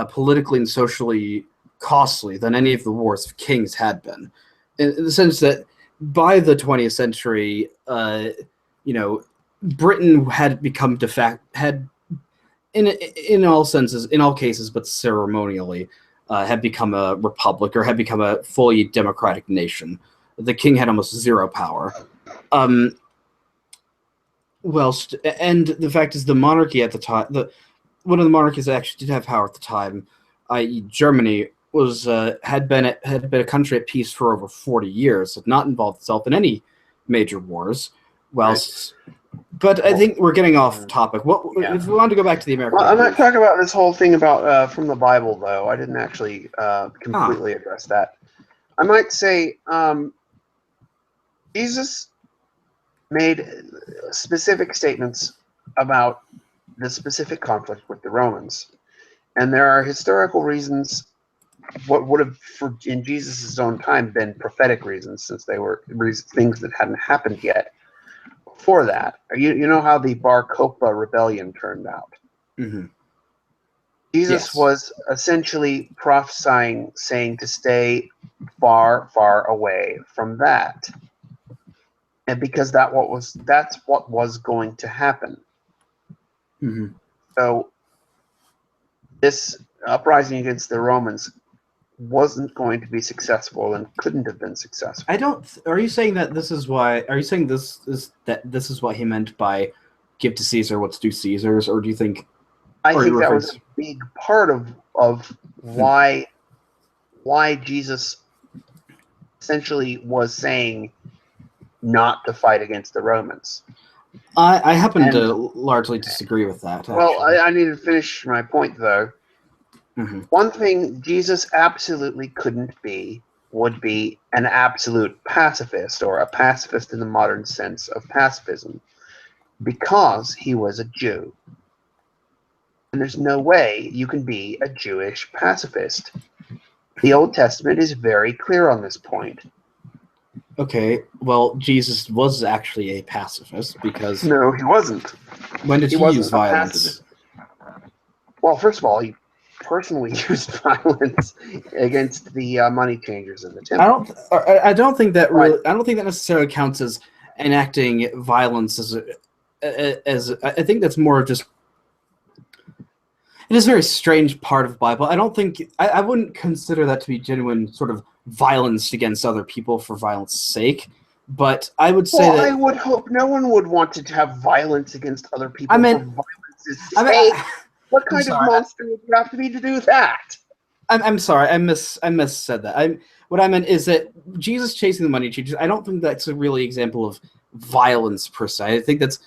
politically and socially costly than any of the wars of kings had been, in the sense that by the 20th century, Britain had become in all cases, but ceremonially, had become a republic or had become a fully democratic nation. The king had almost zero power. And the fact is, the monarchy at the time, one of the monarchies that actually did have power at the time, i.e., Germany, had been a country at peace for over 40 years, had not involved itself in any major wars. But I think we're getting off topic. If we want to go back to the American? Well, I'm not talking about this whole thing about from the Bible, though. I didn't actually completely address that. I might say Jesus made specific statements about the specific conflict with the Romans, and there are historical reasons. What would have, in Jesus' own time, been prophetic reasons, since they were things that hadn't happened yet. Before that, you know how the Bar Kokhba rebellion turned out. Mm-hmm. Jesus was essentially prophesying, saying to stay far, far away from that, and because that's what was going to happen. Mm-hmm. So this uprising against the Romans wasn't going to be successful and couldn't have been successful. Are you saying that this is why? Are you saying this is what he meant by "give to Caesar what's due Caesar's"? Or do you think? I think that was a big part of why Jesus essentially was saying not to fight against the Romans. I happen to largely disagree with that. Actually. Well, I need to finish my point, though. Mm-hmm. One thing Jesus absolutely would be an absolute pacifist, or a pacifist in the modern sense of pacifism, because he was a Jew. And there's no way you can be a Jewish pacifist. The Old Testament is very clear on this point. Okay, well, Jesus was actually a pacifist, because... No, he wasn't. When did he use violence? Well, first of all, he personally used violence against the money changers in the temple. I don't think that necessarily counts as enacting violence as I think that's more of just... It is a very strange part of the Bible. I don't think... I wouldn't consider that to be genuine sort of violence against other people for violence sake, but I would say that... I would hope no one would want to have violence against other people for violence's sake. What kind of monster would you have to be to do that? I'm sorry, I missaid that. What I meant is that Jesus chasing the money changers, I don't think that's a really example of violence per se. I think that's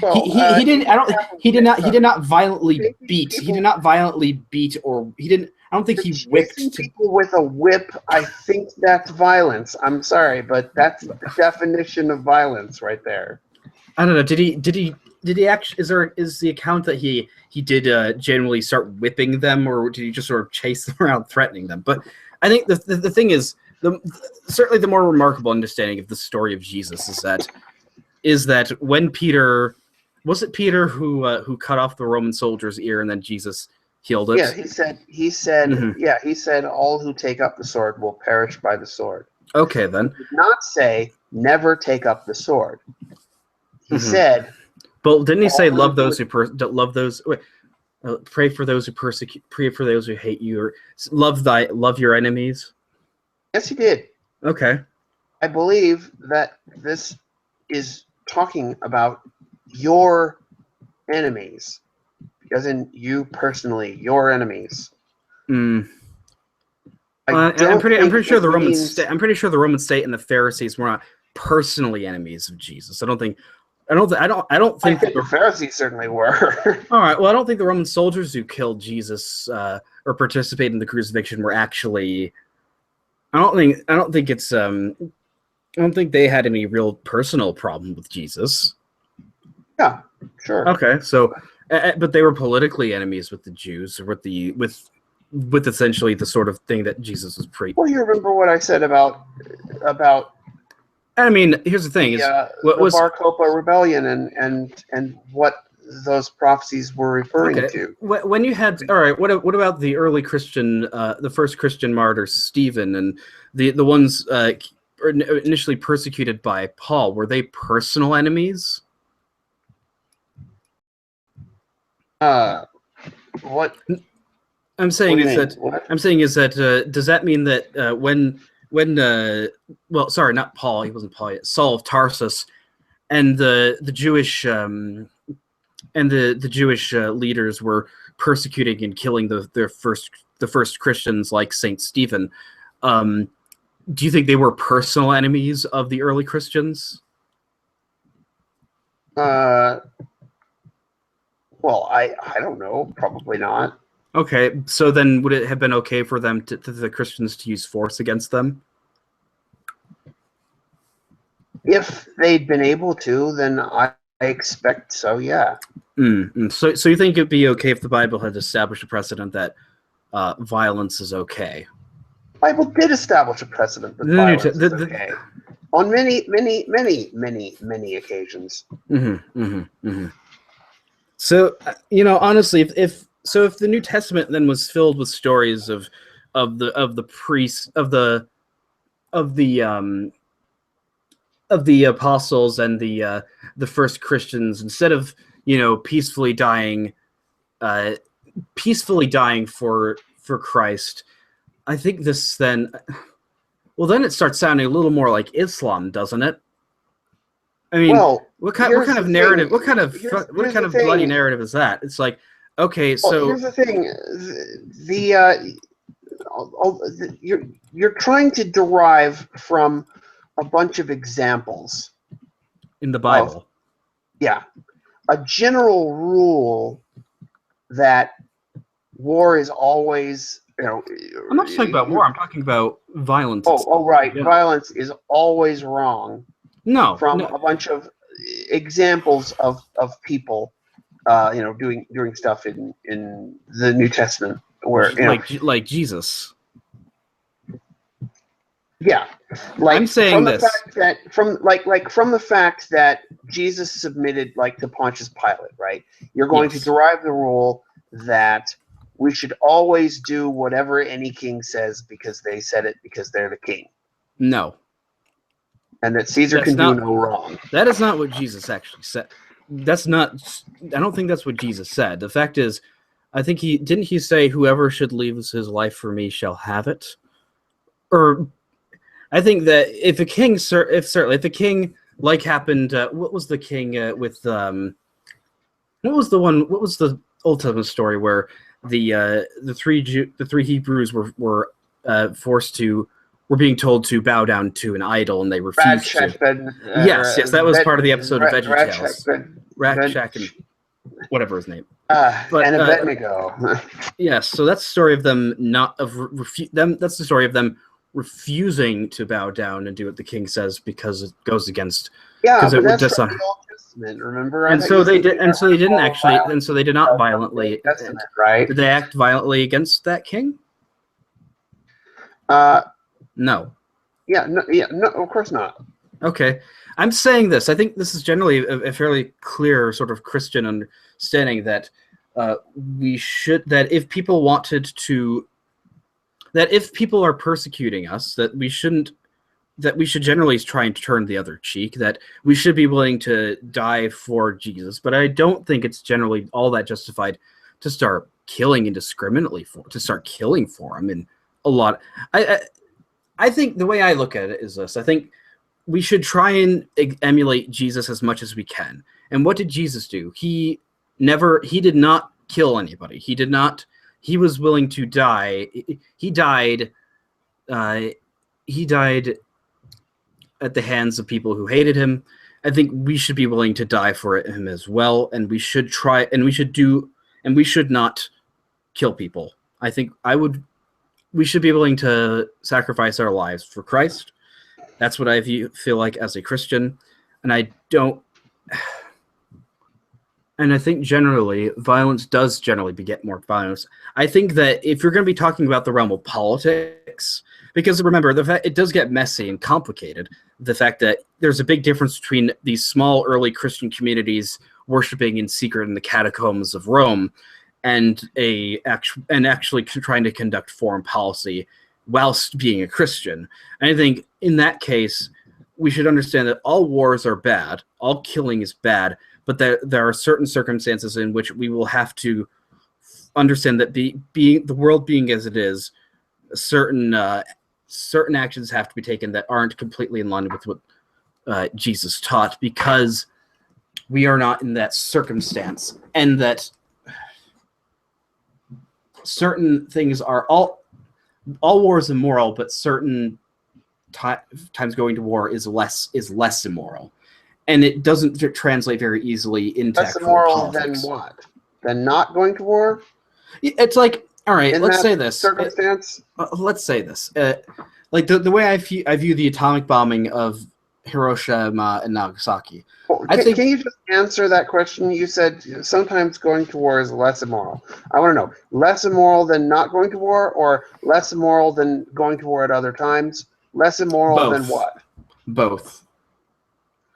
well, he did not violently beat. He did not violently beat, or he didn't. I don't think he whipped people with a whip. I think that's violence. I'm sorry, but that's the definition of violence right there. I don't know. Did he actually? Is the account that he did generally start whipping them, or did he just sort of chase them around, threatening them? But I think the thing is, certainly the more remarkable understanding of the story of Jesus is that when Peter Was it Peter who cut off the Roman soldier's ear and then Jesus healed it? Yeah, he said, all who take up the sword will perish by the sword. Okay, then. He did not say never take up the sword. He said, but didn't he say all love those who love those? Wait, pray for those who persecute. Pray for those who hate you. Or love your enemies. Yes, he did. Okay. I believe that this is talking about your enemies, as in you personally, your enemies. I'm pretty sure the Roman state and the Pharisees were not personally enemies of Jesus. I don't think the Pharisees certainly were. All right. Well, I don't think the Roman soldiers who killed Jesus or participated in the crucifixion were actually. I don't think they had any real personal problem with Jesus. Yeah, sure. Okay, so, but they were politically enemies with the Jews, or with essentially the sort of thing that Jesus was preaching. Well, you remember what I said about. I mean, here's the thing: the Bar Kokhba rebellion and what those prophecies were referring to. When you had what about the early Christian, the first Christian martyr Stephen, and the ones initially persecuted by Paul? Were they personal enemies? What I'm saying is that does that mean that when sorry, not Paul, he wasn't Paul yet, Saul of Tarsus, and the Jewish leaders were persecuting and killing the first Christians like Saint Stephen, do you think they were personal enemies of the early Christians? Well, I don't know. Probably not. Okay, so then would it have been okay for them the Christians to use force against them? If they'd been able to, then I expect so, yeah. So you think it'd be okay if the Bible had established a precedent that violence is okay? The Bible did establish a precedent that violence is okay. On many occasions. So, honestly, if the New Testament then was filled with stories of the priests of the apostles and the first Christians, instead of peacefully dying for Christ, I think this then it starts sounding a little more like Islam, doesn't it? I mean, what kind of narrative? What kind of bloody narrative is that? It's like, okay, so here's the thing: you're trying to derive from a bunch of examples in the Bible. A general rule that war is always. I'm not just talking about war. I'm talking about violence. Right. Yeah. Violence is always wrong. No. A bunch of examples of people, doing stuff in the New Testament where like Jesus. Yeah, I'm saying this from the fact that Jesus submitted to Pontius Pilate, right? You're going to derive the rule that we should always do whatever any king says because they said it because they're the king. No. And that Caesar can do no wrong. That is not what Jesus actually said. I don't think that's what Jesus said. The fact is, I think didn't he say whoever should leave his life for me shall have it? Or I think that if a king like happened, what was the king what was the Old Testament story where the three Hebrews were being told to bow down to an idol and they refused to. Yes, that was part of the episode of VeggieTales. Ratchak and whatever his name. And Abednego. Yes, so that's the story of them that's the story of them refusing to bow down and do what the king says because it goes against. Yeah, but that's from the Old Testament, remember? And so they did not violently. Testament, right? Did they act violently against that king? No. No. No, of course not. Okay. I'm saying this. I think this is generally a fairly clear sort of Christian understanding that we should, that if people wanted to, that if people are persecuting us, that we shouldn't, that we should generally try and turn the other cheek, that we should be willing to die for Jesus. But I don't think it's generally all that justified to start killing indiscriminately to start killing for him. And a lot, I think the way I look at it is this. I think we should try and emulate Jesus as much as we can. And what did Jesus do? He did not kill anybody. He was willing to die. He died at the hands of people who hated him. I think we should be willing to die for him as well. And we should we should not kill people. I think we should be willing to sacrifice our lives for Christ. That's what I feel like as a Christian. And I think generally, violence does generally beget more violence. I think that if you're going to be talking about the realm of politics, because remember, it does get messy and complicated, the fact that there's a big difference between these small early Christian communities worshiping in secret in the catacombs of Rome and actually trying to conduct foreign policy whilst being a Christian. And I think in that case, we should understand that all wars are bad, all killing is bad, but there are certain circumstances in which we will have to understand that the world being as it is, certain actions have to be taken that aren't completely in line with what Jesus taught, because we are not in that circumstance, and that certain things are all wars immoral, but certain times going to war is less immoral, and it doesn't translate very easily into less immoral than what? Than not going to war? It's like, all right, in let's say this circumstance. Let's say this. Like the way I view the atomic bombing of Hiroshima and Nagasaki. Can you just answer that question? You said sometimes going to war is less immoral. I want to know, less immoral than not going to war, or less immoral than going to war at other times? Less immoral Both. than what? Both.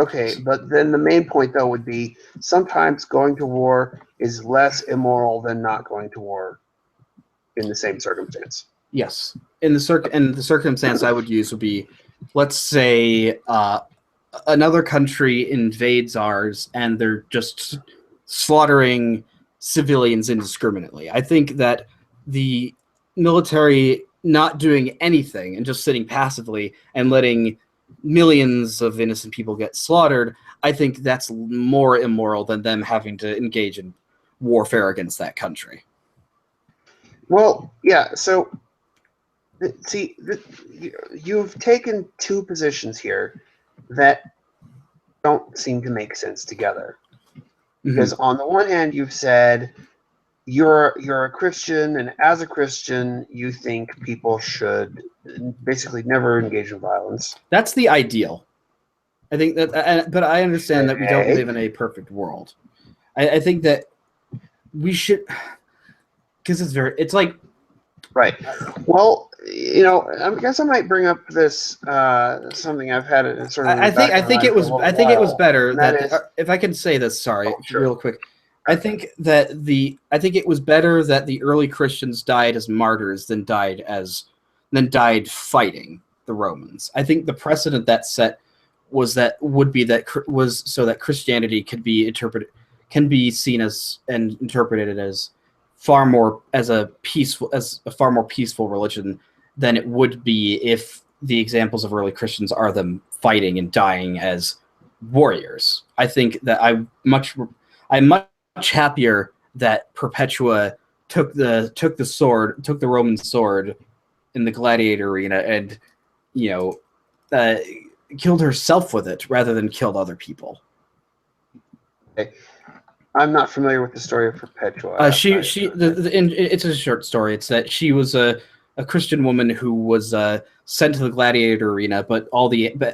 Okay, but then the main point, though, would be sometimes going to war is less immoral than not going to war in the same circumstance. Yes. In the circumstance I would use would be, let's say another country invades ours and they're just slaughtering civilians indiscriminately. I think that the military not doing anything and just sitting passively and letting millions of innocent people get slaughtered, I think that's more immoral than them having to engage in warfare against that country. Well, yeah, so see, you've taken two positions here that don't seem to make sense together. Because on the one hand, you've said you're a Christian, and as a Christian, you think people should basically never engage in violence. That's the ideal. I think that, but I understand that we don't live in a perfect world. I think that we should, because it's like, right. Well, I guess I might bring up this something I've had sort of. I think it was better that if I can say this, sorry, sure. Real quick. I think it was better that the early Christians died as martyrs than died fighting the Romans. I think the precedent that set was so that Christianity could be seen as and interpreted as far more peaceful religion than it would be if the examples of early Christians are them fighting and dying as warriors. I think that I'm much happier that Perpetua took the Roman sword in the gladiator arena and killed herself with it rather than killed other people. Okay. I'm not familiar with the story of Perpetua. It's a short story. It's that she was a Christian woman who was sent to the gladiator arena, but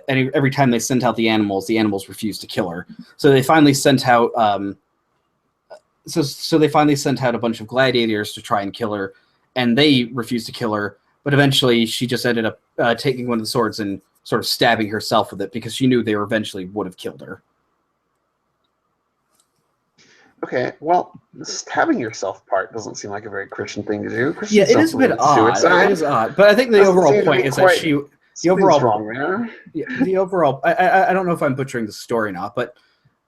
every time they sent out the animals refused to kill her. So they finally sent out they finally sent out a bunch of gladiators to try and kill her, and they refused to kill her. But eventually, she just ended up taking one of the swords and sort of stabbing herself with it because she knew they eventually would have killed her. Okay, well, the stabbing yourself part doesn't seem like a very Christian thing to do. Yeah, Christians it don't is a bit believe in odd. suicide. It is odd, but I think the Doesn't overall seem to point be is that quite- the Something's overall wrong there. yeah, the overall I don't know if I'm butchering the story now, but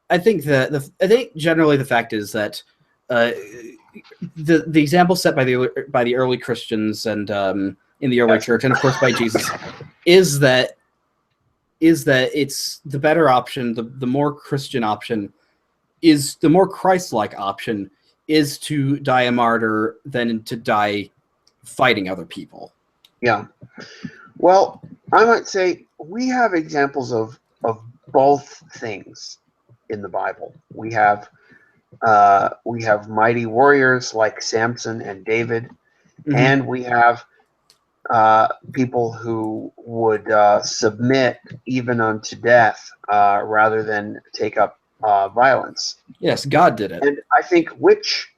I think that I think generally the fact is that the example set by the early Christians and in the early church, and of course by Jesus, is that it's the better option, the more Christian option, is the more Christ-like option, is to die a martyr than to die fighting other people. Yeah. Well, I might say we have examples of both things in the Bible. We have mighty warriors like Samson and David, and we have people who would submit even unto death rather than take up violence. Yes, God did it. And I think which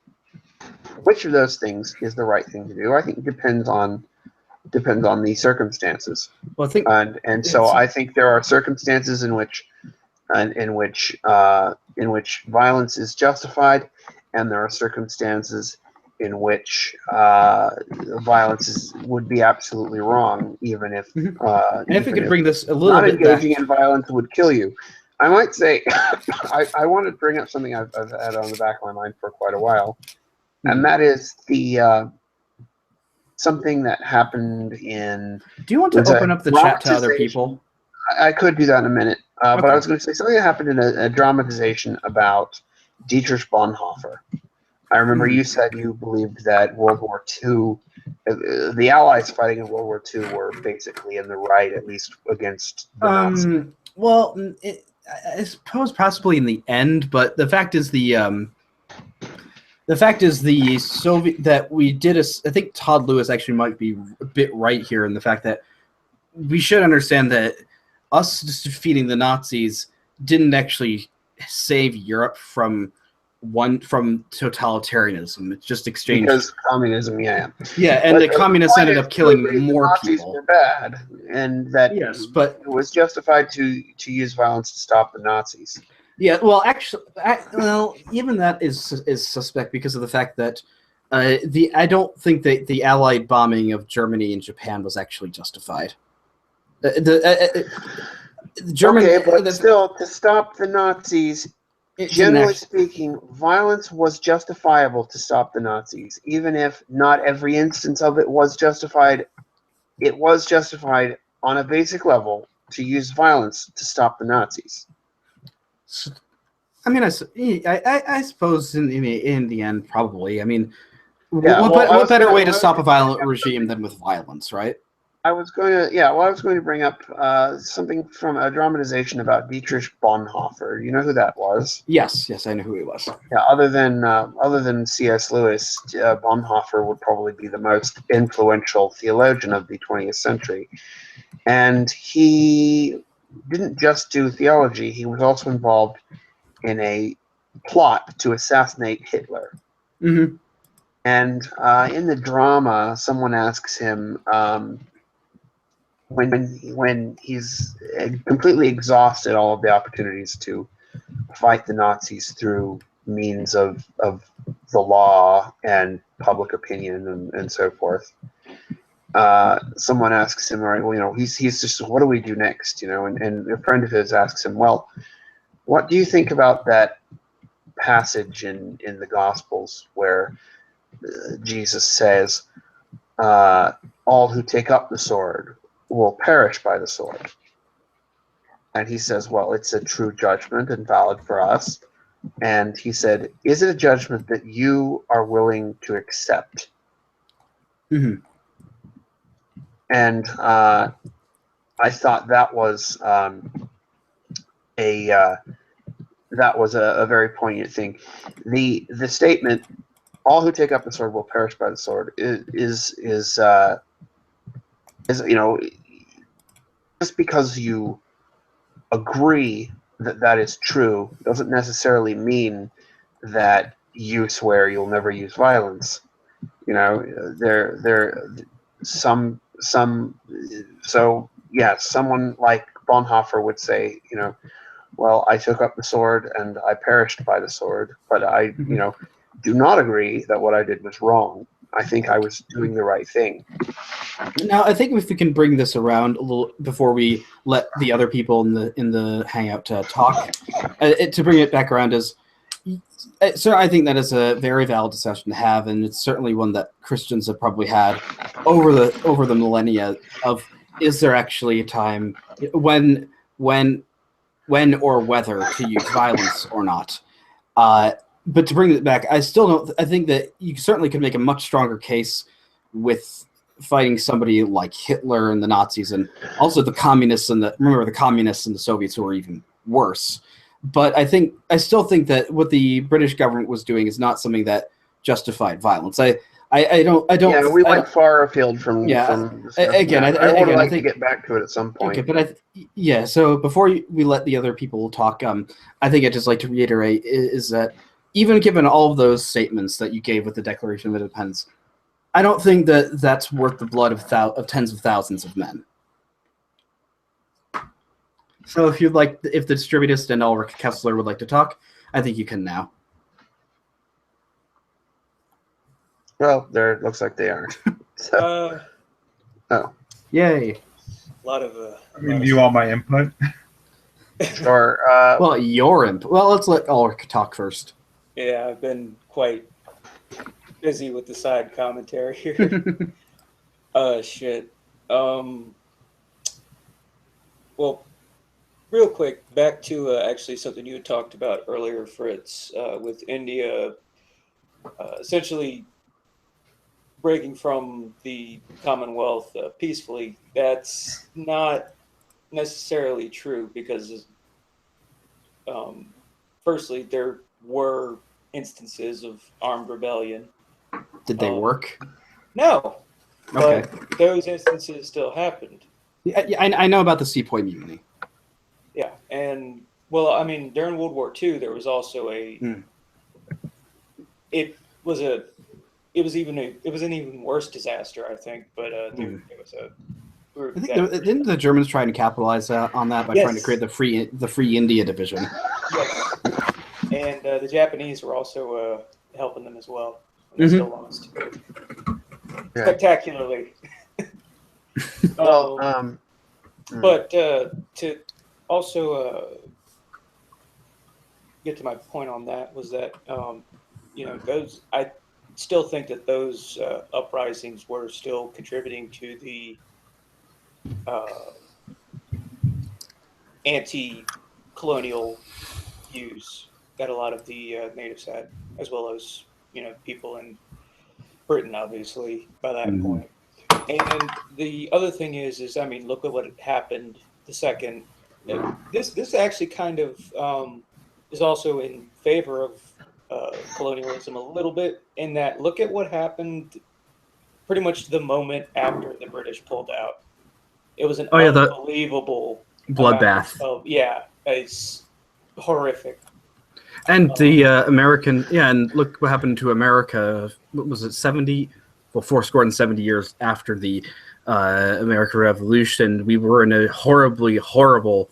of those things is the right thing to do, I think depends on the circumstances. Well, I think, and so I think there are circumstances in which violence is justified, and there are circumstances in which violence would be absolutely wrong, even if and if we could bring this a little not bit engaging back in violence would kill you. I might say I want to bring up something I've had on the back of my mind for quite a while, and that is the something that happened in. Do you want to open up the chat to other people? I could do that in a minute, but Okay. I was going to say something that happened in a dramatization about Dietrich Bonhoeffer. I remember you said you believed that World War II, the Allies fighting in World War II were basically in the right, at least against the Nazis. Well, I suppose possibly in the end, but the fact is the Soviet that we did. I think Todd Lewis actually might be a bit right here in the fact that we should understand that us defeating the Nazis didn't actually save Europe from totalitarianism. It's just exchanged because communism, yeah, and the communists ended up killing more Nazis people. were bad, and that Yes, but it was justified to use violence to stop the Nazis. Yeah, well, actually, even that is suspect because of the fact that I don't think that the Allied bombing of Germany and Japan was actually justified. Germany, okay, but still, to stop the Nazis, generally speaking, violence was justifiable to stop the Nazis, even if not every instance of it was justified. It was justified on a basic level to use violence to stop the Nazis. I mean, I suppose in the end, probably. I mean, yeah, what better way to stop a violent regime than with violence, right? I was going to bring up something from a dramatization about Dietrich Bonhoeffer. You know who that was? Yes, I know who he was. Yeah, other than C.S. Lewis, Bonhoeffer would probably be the most influential theologian of the 20th century. And he didn't just do theology; he was also involved in a plot to assassinate Hitler. Mm-hmm. And in the drama, someone asks him. When he's completely exhausted all of the opportunities to fight the Nazis through means of the law and public opinion and so forth, someone asks him, all right, well, he's just, what do we do next? And a friend of his asks him, well, what do you think about that passage in the Gospels where Jesus says, all who take up the sword will perish by the sword? And he says, well, it's a true judgment and valid for us. And he said, is it a judgment that you are willing to accept? Mm-hmm. And I thought that was a very poignant thing. The statement, all who take up the sword will perish by the sword, is just because you agree that is true doesn't necessarily mean that you swear you'll never use violence. So yes, someone like Bonhoeffer would say, well, I took up the sword and I perished by the sword, but I, do not agree that what I did was wrong. I think I was doing the right thing. Now, I think if we can bring this around a little before we let the other people in the hangout talk, to bring it back around is, so I think that is a very valid discussion to have, and it's certainly one that Christians have probably had over the millennia of, is there actually a time when or whether to use violence or not. But to bring it back, I still don't. I think that you certainly could make a much stronger case with fighting somebody like Hitler and the Nazis, and also the communists and the communists and the Soviets, who were even worse. But I still think that what the British government was doing is not something that justified violence. I don't. Yeah, we went far afield from. Yeah. From again, I would like to get back to it at some point. Okay, but so before we let the other people talk, I think I'd just like to reiterate is that even given all of those statements that you gave with the Declaration of Independence, I don't think that that's worth the blood of tens of thousands of men. So if the distributist and Ulrich Kessler would like to talk, I think you can now. Well, there looks like they aren't. So. Oh. Yay. A lot of. You want my input? Sure. Well, your input. Well, let's let Ulrich talk first. Yeah, I've been quite busy with the side commentary here. Shit. Well, real quick, back to actually something you had talked about earlier, Fritz, with India essentially breaking from the Commonwealth peacefully. That's not necessarily true because, firstly, there were instances of armed rebellion. Did they work? No. Okay. But those instances still happened. Yeah, I know about the Sepoy Mutiny. Yeah, and well, I mean, during World War II, there was also it was an even worse disaster, I think. But there was a. Didn't the Germans try to capitalize on that by trying to create the Free India Division? Yes, and the Japanese were also helping them as well. They still lost spectacularly. But to also get to my point on that was that those, I still think that those uprisings were still contributing to the anti-colonial views that a lot of the natives had, as well as people in Britain, obviously by that point. And the other thing is I mean, look at what happened the second. This actually kind of is also in favor of colonialism a little bit, in that look at what happened pretty much the moment after the British pulled out. It was an unbelievable bloodbath. It's horrific. And the American, and look what happened to America. What was it, 70? Well, 70 years after the American Revolution, we were in a horribly, horrible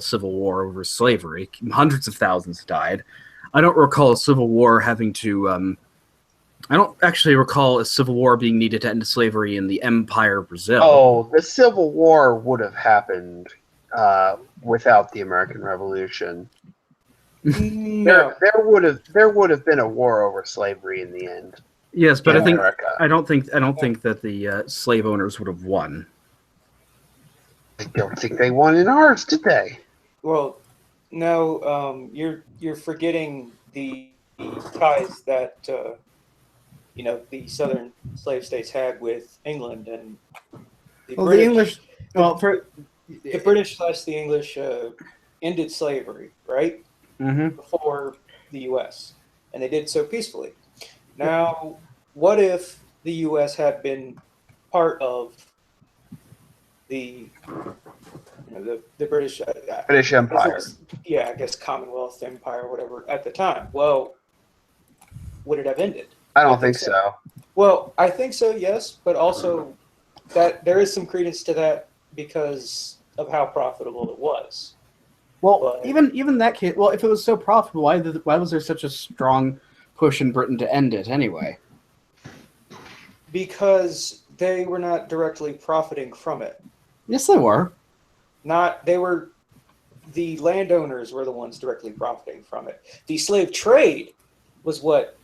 civil war over slavery. Hundreds of thousands died. I don't recall a civil war having to. I don't actually recall a civil war being needed to end slavery in the Empire of Brazil. Oh, the Civil War would have happened without the American Revolution. No. There would have been a war over slavery in the end. Yes, but America. I don't think that the slave owners would have won. I don't think they won in ours, did they? Well, no, you're forgetting the ties that the southern slave states had with England and the British. The British/the English ended slavery, right? Before the U.S., and they did so peacefully. Now, what if the U.S. had been part of the British Empire? I guess Commonwealth Empire or whatever at the time. Well, would it have ended? I don't think so. Well, I think so, yes, but also that there is some credence to that because of how profitable it was. Well, But- even that case, well, if it was so profitable, why was there such a strong push in Britain to end it anyway? Because they were not directly profiting from it. Yes, they were. The landowners were the ones directly profiting from it. The slave trade was what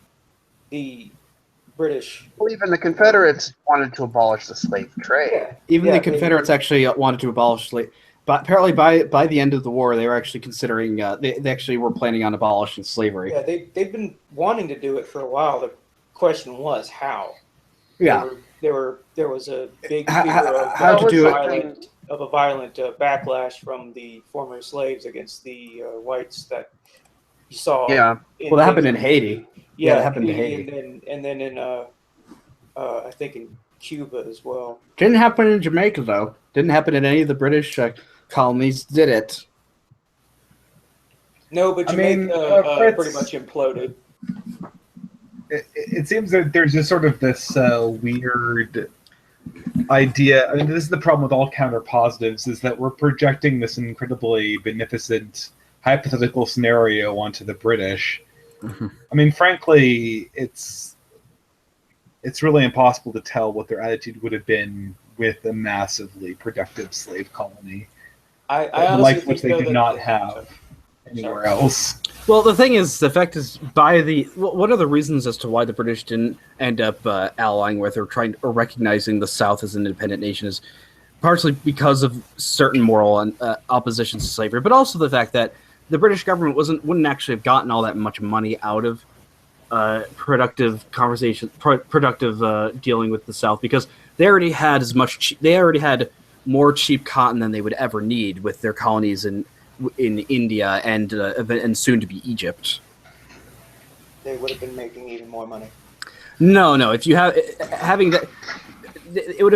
the British. Well, even the Confederates wanted to abolish the slave trade. Even Yeah, the Confederates actually wanted to abolish slave. But apparently, by the end of the war, they were actually considering. They actually were planning on abolishing slavery. Yeah, they've been wanting to do it for a while. The question was how. Yeah. There was a big How- fear how to do it. of a violent backlash from the former slaves against the whites that you saw. Yeah. Well, that happened in Haiti. Yeah, that happened in Haiti, and then in I think in Cuba as well. Didn't happen in Jamaica though. Didn't happen in any of the British colonies. Did it? No, but I mean, Jamaica Fritz- pretty much imploded. It seems that there's just sort of this weird idea. I mean, this is the problem with all counterpositives, is that we're projecting this incredibly beneficent hypothetical scenario onto the British. Mm-hmm. I mean, frankly, it's really impossible to tell what their attitude would have been with a massively productive slave colony, I honestly like think which they though did that- not have anywhere Sorry. else. Well, the thing is, the fact is, one of the reasons as to why the British didn't end up allying with or recognizing the South as an independent nation is partially because of certain moral oppositions to slavery, but also the fact that the British government wouldn't actually have gotten all that much money out of productive dealing with the South, because they already had more cheap cotton than they would ever need with their colonies in India and soon to be Egypt. They would have been making even more money. No. If you having that, it would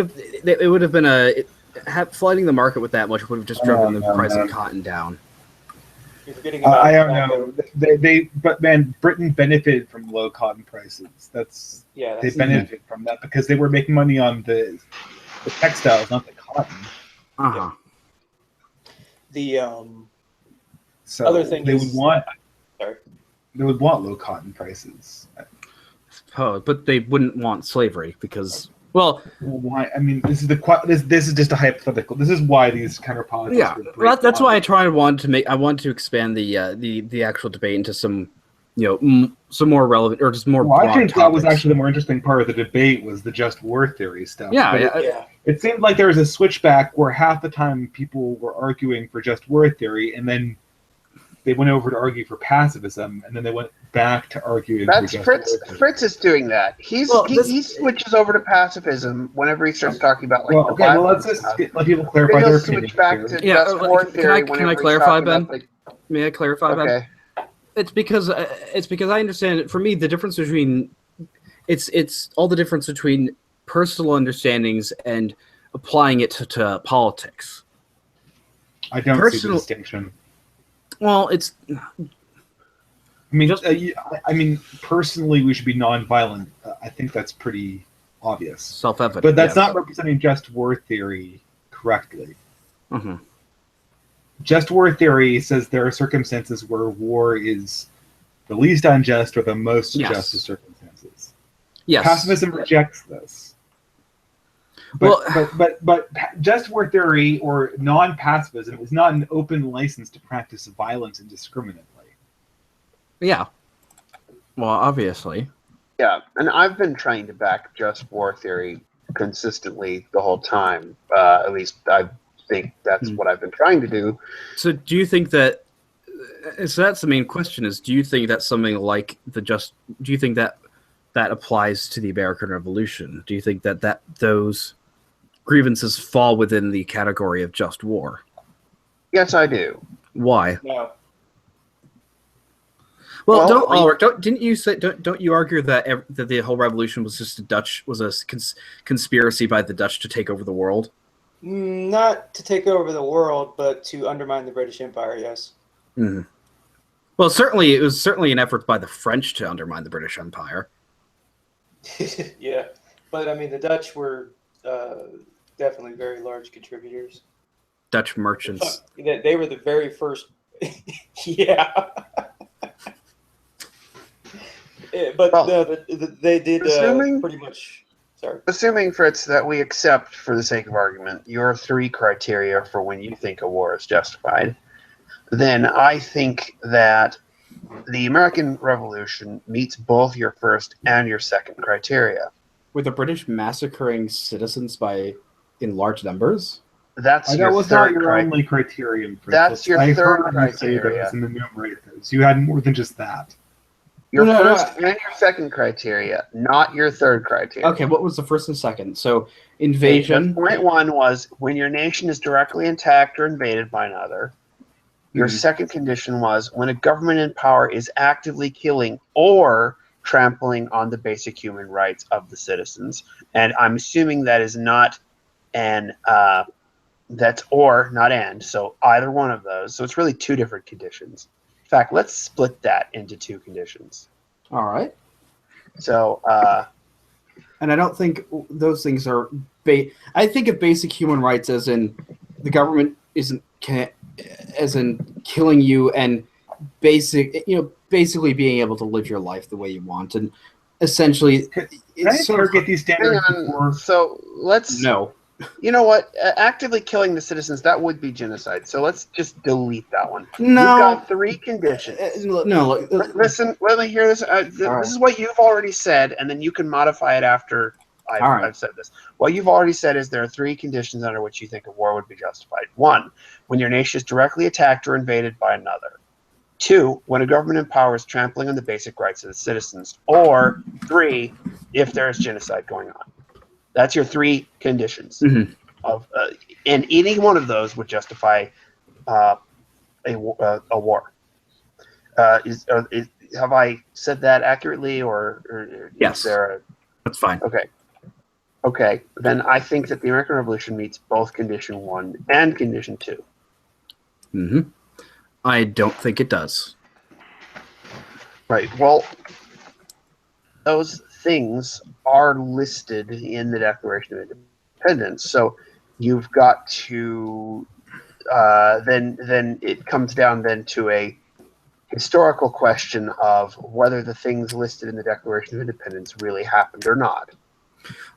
have been flooding the market with that much would have just driven the price of cotton down. You're forgetting about I don't know. But man, Britain benefited from low cotton prices. Yeah, They benefited from that because they were making money on the textiles, not the cotton. Uh-huh. the So Other thing they is- would want sorry. they would want low cotton prices. Oh, but they wouldn't want slavery because, well, Why? I mean, this is just a hypothetical. This is why these counterpositives. yeah, would break that's down. why I wanted to expand the actual debate into some, some more relevant or just more. Well, I broad think that was topics. actually the more interesting part of the debate was the just war theory stuff. Yeah, But yeah. it seemed like there was a switchback where half the time people were arguing for just war theory, and then they went over to argue for pacifism, and then they went back to arguing for That's just Fritz. war theory. Fritz is doing that. He switches over to pacifism whenever he starts talking about like Well, the okay, Bible well, let's and just stuff. let people Then clarify he'll their switch opinion. back to Yeah, just war can theory. I whenever he's clarify, talking Ben? about, May I clarify, Ben? okay. It's because I understand. For me, the difference between it's all the difference between personal understandings and applying it to politics. I don't see the Personal- distinction. Well, it's I mean, I mean, personally, we should be nonviolent. I think that's pretty obvious. self-evident. But that's yes. not representing just war theory correctly. Mhm. Just war theory says there are circumstances where war is the least unjust or the most Yes. just of circumstances. Yes. Pacifism rejects this. But, Well- but just war theory or non-pacifism is not an open license to practice violence indiscriminately. Yeah. Well, obviously. Yeah, and I've been trying to back just war theory consistently the whole time. At least I think that's what I've been trying to do. So, do you think that? So that's the main question: is do you think that something like do you think that applies to the American Revolution? Do you think that those grievances fall within the category of just war? Yes, I do. Why? No. Well, Well, didn't you say don't you argue that that the whole revolution was just a conspiracy by the Dutch to take over the world? Not to take over the world, but to undermine the British Empire, yes. Mm. Well, it was certainly an effort by the French to undermine the British Empire. Yeah. But, I mean, the Dutch were definitely very large contributors. Dutch merchants. They were the very first. Yeah. But Well, no, they did assuming- pretty much. Sorry. Assuming, Fritz, that we accept, for the sake of argument, your 3 criteria for when you think a war is justified, then I think that the American Revolution meets both your first and your second criteria. Were the British massacring citizens in large numbers? That's That your was not third your criteria. only criterion. For That's your I third heard you say criteria. those and enumerate those. You had more than just that. Your No, first and your second criteria, not your third criteria. Okay, what was the first and second? So invasion. Point 1 was when your nation is directly attacked or invaded by another. Your second condition was when a government in power is actively killing or trampling on the basic human rights of the citizens. And I'm assuming that is not that's or, not and. So either one of those. So it's really 2 different conditions. In fact, let's split that into 2 conditions. All right. So, And I don't think those things are. I think of basic human rights as in the government as in killing you and basically being able to live your life the way you want, and essentially. Can I interrogate these standards before? so let's. No. You know what? Actively killing the citizens, that would be genocide. So let's just delete that one. No. You've got 3 conditions. No. Listen, let me hear this. This is what you've already said, and then you can modify it after I've said this. What you've already said is there are 3 conditions under which you think a war would be justified. 1, when your nation is directly attacked or invaded by another. 2, when a government in power is trampling on the basic rights of the citizens. Or 3, if there is genocide going on. That's your 3 conditions. Mm-hmm. And any one of those would justify a war. Have I said that accurately, or Yes. is there a... That's fine. Okay. Then I think that the American Revolution meets both condition 1 and condition 2. Mm-hmm. I don't think it does. Right. Well, those things are listed in the Declaration of Independence. So you've got to then it comes down then to a historical question of whether the things listed in the Declaration of Independence really happened or not.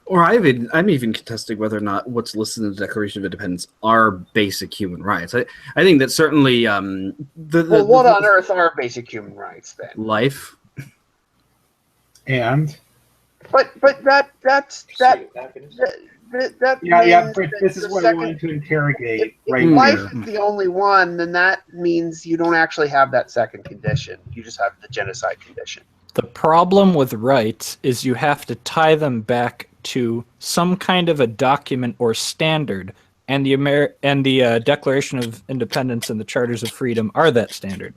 Or I'm even contesting whether or not what's listed in the Declaration of Independence are basic human rights. I think that certainly what on earth are basic human rights then? Life. And but that's Pursuit that. of happiness. That yeah, means but that this is the what second- I wanted to interrogate If right life here. is the only one, then that means you don't actually have that second condition. You just have the genocide condition. The problem with rights is you have to tie them back to some kind of a document or standard, and the Declaration of Independence and the Charters of Freedom are that standard.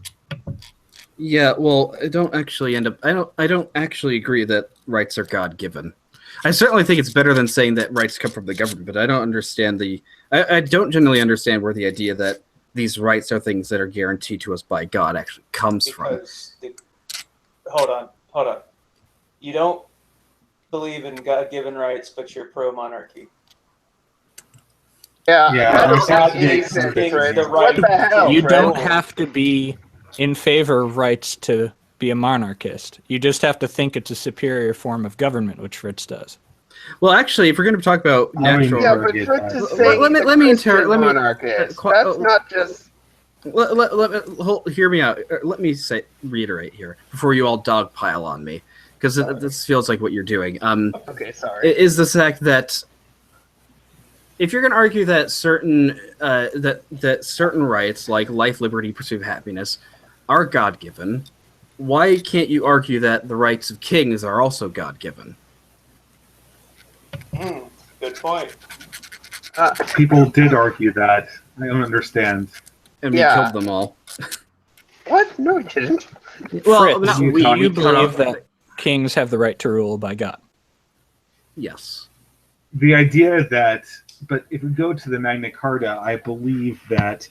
Yeah, well, I don't actually agree that rights are God-given. I certainly think it's better than saying that rights come from the government, but I don't understand I don't generally understand where the idea that these rights are things that are guaranteed to us by God actually comes from. Hold on. You don't believe in God-given rights, but you're pro-monarchy. Yeah, Yeah, that God makes makes sense, things Fred. the What right the hell, You Fred? don't have to be in favor of rights to be a monarchist. You just have to think it's a superior form of government, which Fritz does. Well, actually, if we're going to talk about I mean, natural... Yeah, but Interrogate Fritz that. is saying Let me- he's let a me Christian let me- monarchist. qu- That's not just... hear me out. Let me reiterate here before you all dogpile on me, because this feels like what you're doing. Okay, sorry. Is the fact that if you're going to argue that certain certain rights like life, liberty, pursuit of happiness are God-given, why can't you argue that the rights of kings are also God-given? Good point. People did argue that. I don't understand. And we Yeah. killed them all. What? No, he didn't. Well, Fritz, not you we. thought you we cut believe off- that kings have the right to rule by God. Yes. The idea that, but if we go to the Magna Carta, I believe that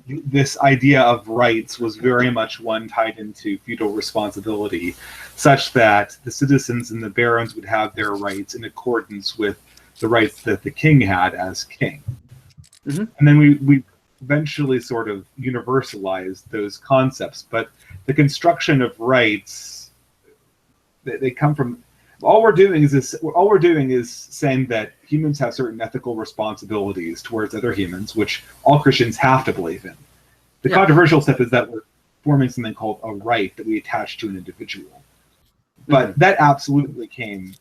this idea of rights was very much one tied into feudal responsibility, such that the citizens and the barons would have their rights in accordance with the rights that the king had as king. Mhm. And then we eventually sort of universalized those concepts. But the construction of rights, they come from all we're doing is saying that humans have certain ethical responsibilities towards other humans, which all Christians have to believe in. The controversial step is that we're forming something called a right that we attach to an individual. But that absolutely came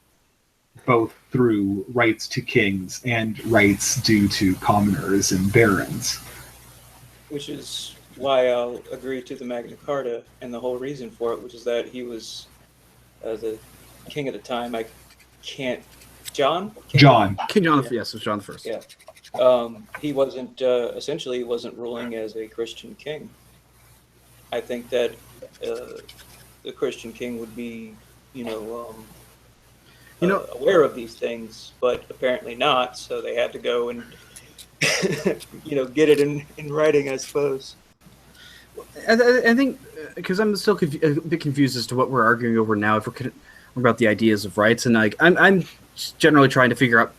both through rights to kings and rights due to commoners and barons. Which is why I'll agree to the Magna Carta and the whole reason for it, which is that he was the king at the time. I can't. John? John. King John, yes, it was John the First. Yeah. He wasn't, essentially, he wasn't ruling as a Christian king. I think that the Christian king would be, aware of these things, but apparently not, so they had to go and, get it in writing, I suppose. I think, because I'm still a bit confused as to what we're arguing over now, if we're about the ideas of rights, and I'm generally trying to figure out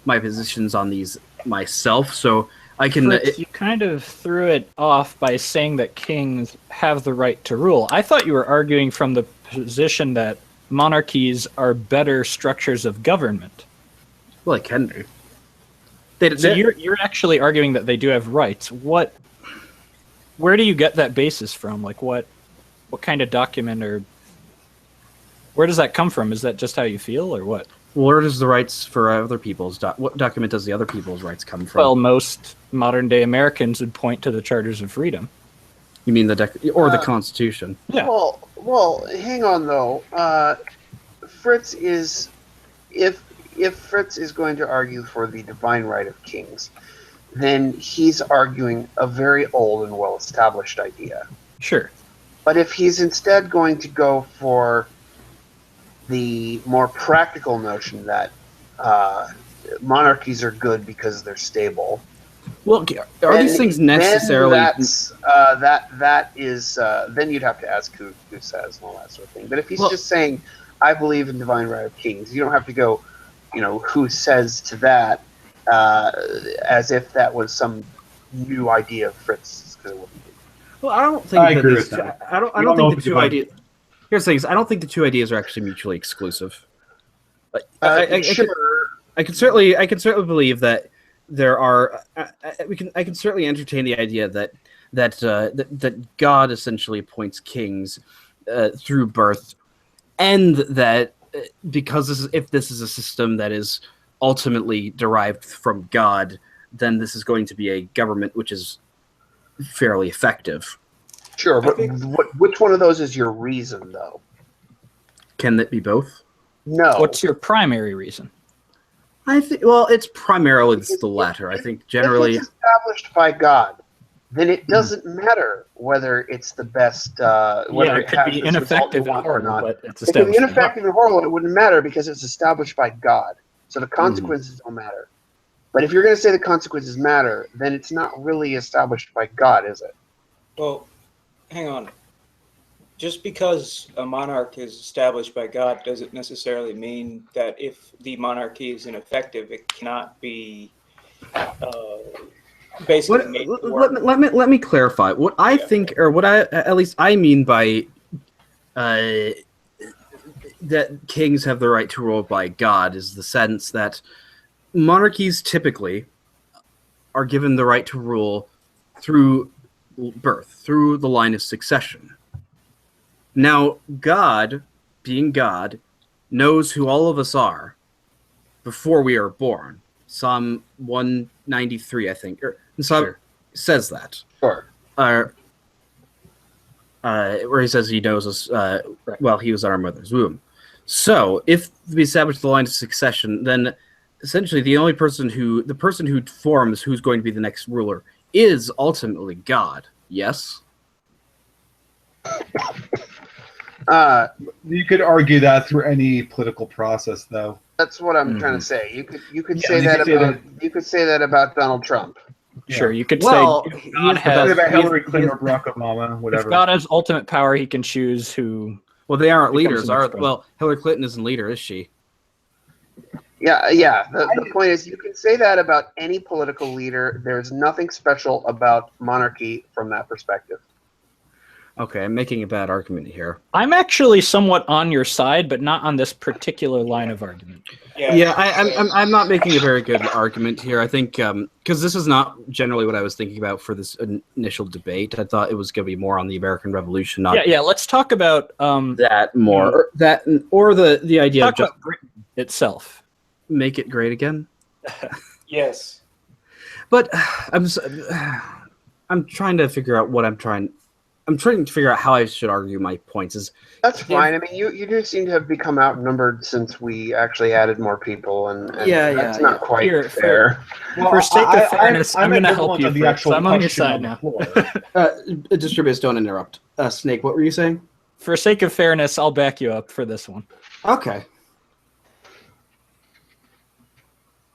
my positions on these myself, so I can... Fritz, you kind of threw it off by saying that kings have the right to rule. I thought you were arguing from the position that monarchies are better structures of government. Well, it can do. So you're actually arguing that they do have rights. Where do you get that basis from? Like what kind of document, or where does that come from? Is that just how you feel, or what? Where does the rights for other people's what document does the other people's rights come from? Well, most modern day Americans would point to the Charters of Freedom. You mean the Constitution? Yeah. Well, hang on though. Fritz is if Fritz is going to argue for the divine right of kings, then he's arguing a very old and well-established idea. Sure. But if he's instead going to go for the more practical notion that monarchies are good because they're stable. Well, are these things necessarily? That is. Then you'd have to ask who says and all that sort of thing. But if he's just saying, "I believe in divine right of kings," you don't have to go, who says to that, as if that was some new idea of Fritz's. Well, I don't think I agree with that. that. I don't think the two ideas. Here's the thing: I don't think the two ideas are actually mutually exclusive. I can certainly believe that there are. I can certainly entertain the idea that God essentially appoints kings through birth, and that because if this is a system that is ultimately derived from God, then this is going to be a government which is fairly effective. Sure, but which one of those is your reason, though? Can that be both? No. What's your primary reason? I think. Well, it's primarily the latter. I think generally if it's established by God, then it doesn't matter whether it's the best. Whether it could be ineffective and or not. but it's It could be established. ineffective and horrible. It wouldn't matter because it's established by God. So the consequences don't matter. But if you're going to say the consequences matter, then it's not really established by God, is it? Well, hang on. Just because a monarch is established by God doesn't necessarily mean that if the monarchy is ineffective, it cannot be basically made to work. Let me clarify. What I think, or what I mean by that kings have the right to rule by God is the sense that monarchies typically are given the right to rule through birth, through the line of succession. Now, God, being God, knows who all of us are before we are born. Psalm 193, I think, says that. Sure. Where he says he knows us while he was in our mother's womb. So, if we establish the line of succession, then essentially the person who forms who's going to be the next ruler is ultimately God. Yes? You could argue that through any political process, though. That's what I'm trying to say. You could say that about Donald Trump. Sure, you could say God about Hillary Clinton or Barack Obama, whatever. If God has ultimate power, he can choose who. Well, they aren't leaders. Well, Hillary Clinton isn't leader, is she? Yeah. The point is, you can say that about any political leader. There's nothing special about monarchy from that perspective. Okay, I'm making a bad argument here. I'm actually somewhat on your side, but not on this particular line of argument. Yeah, I'm not making a very good argument here. I think because this is not generally what I was thinking about for this initial debate. I thought it was going to be more on the American Revolution. Not Yeah. Let's talk about that more, or the idea of just about Britain itself. Make it great again. Yes. But I'm trying to figure out what I'm trying to figure out how I should argue my points. That's fine. I mean, you do seem to have become outnumbered since we actually added more people, and that's not quite fair. Well, for sake of fairness, I'm going to help you. So I'm on your side now. Distributors, don't interrupt. Snake, what were you saying? For sake of fairness, I'll back you up for this one. Okay.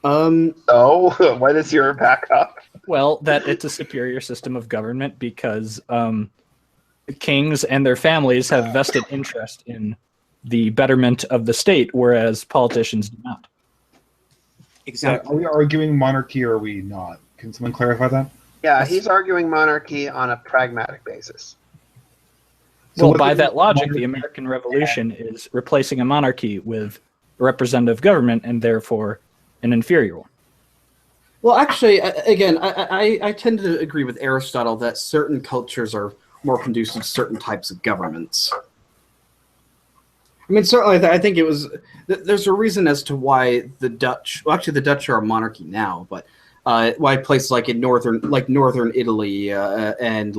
So, what is your backup? Well, that it's a superior system of government because kings and their families have vested interest in the betterment of the state, whereas politicians do not. Exactly. Are we arguing monarchy or are we not? Can someone clarify that? Yeah, he's arguing monarchy on a pragmatic basis. Well, by that logic, the American Revolution is replacing a monarchy with a representative government and therefore an inferior one. Well, actually, again, I tend to agree with Aristotle that certain cultures are more conducive to certain types of governments. I mean, certainly, I think it was. There's a reason as to why the Dutch. Well, actually, the Dutch are a monarchy now, but why places like in northern Italy and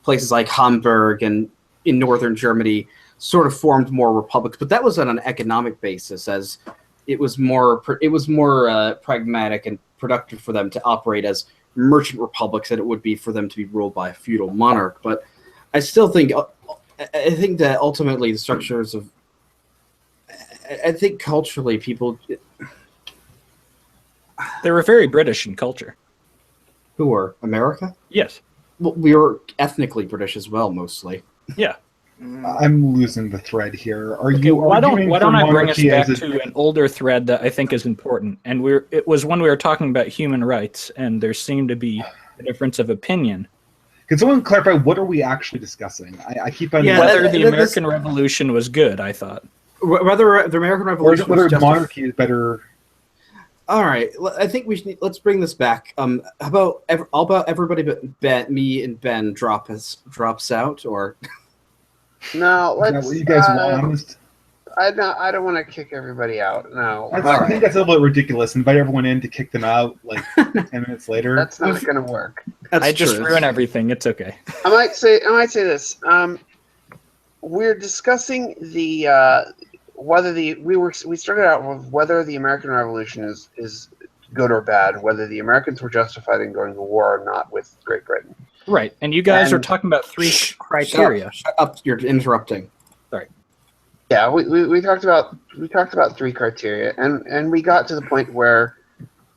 places like Hamburg and in northern Germany sort of formed more republics. But that was on an economic basis, as it was more pragmatic and productive for them to operate as merchant republics than it would be for them to be ruled by a feudal monarch. But I still think that ultimately the structures of, I think culturally people, they were very British in culture. Who were America? Yes. Well, we were ethnically British as well, mostly. Yeah. I'm losing the thread here. Why don't I bring us back to an older thread that I think is important? And it was when we were talking about human rights, and there seemed to be a difference of opinion. Can someone clarify what are we actually discussing? I keep on whether the American Revolution was good. I thought whether the American Revolution or whether monarchy is better. All right, I think let's bring this back. How about everybody but me and Ben drops out, or? No, let's. What you guys want? I don't want to kick everybody out. No, I think that's a little bit ridiculous. Invite everyone in to kick them out like 10 minutes later. That's not going to work. I just ruin everything. It's okay. I might say this. We're discussing the we started out with whether the American Revolution is good or bad, whether the Americans were justified in going to war or not with Great Britain. Right, and you guys are talking about three criteria. Shut up! You're interrupting. Sorry. Yeah, we talked about three criteria, and we got to the point where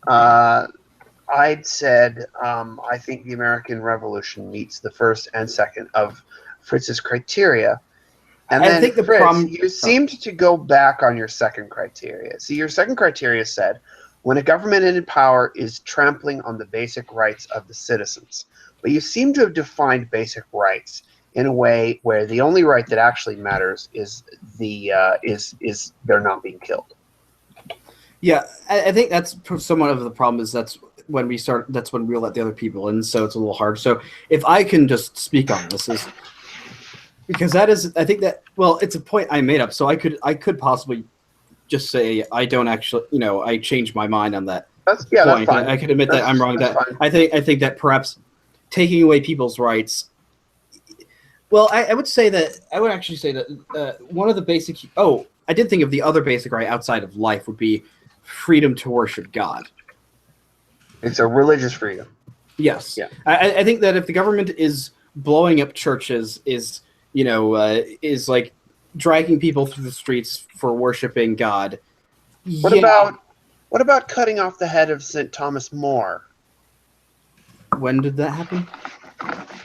I'd said I think the American Revolution meets the first and second of Fritz's criteria, and then I think you seemed to go back on your second criteria. See, your second criteria said when a government in power is trampling on the basic rights of the citizens. But you seem to have defined basic rights in a way where the only right that actually matters is they're not being killed. Yeah, I think that's somewhat of the problem. Is that's when we let the other people in, so it's a little hard. So if I can just speak on this, is because that is, I think that, well, it's a point I made up. So I could possibly just say I don't actually, I changed my mind on that. That's fine. I could admit that I'm wrong. I think that perhaps taking away people's rights. Well, I would actually say that one of the basic. Oh, I did think of the other basic right outside of life would be freedom to worship God. It's a religious freedom. Yes. Yeah. I think that if the government is blowing up churches, is like dragging people through the streets for worshiping God. What about cutting off the head of St. Thomas More? When did that happen?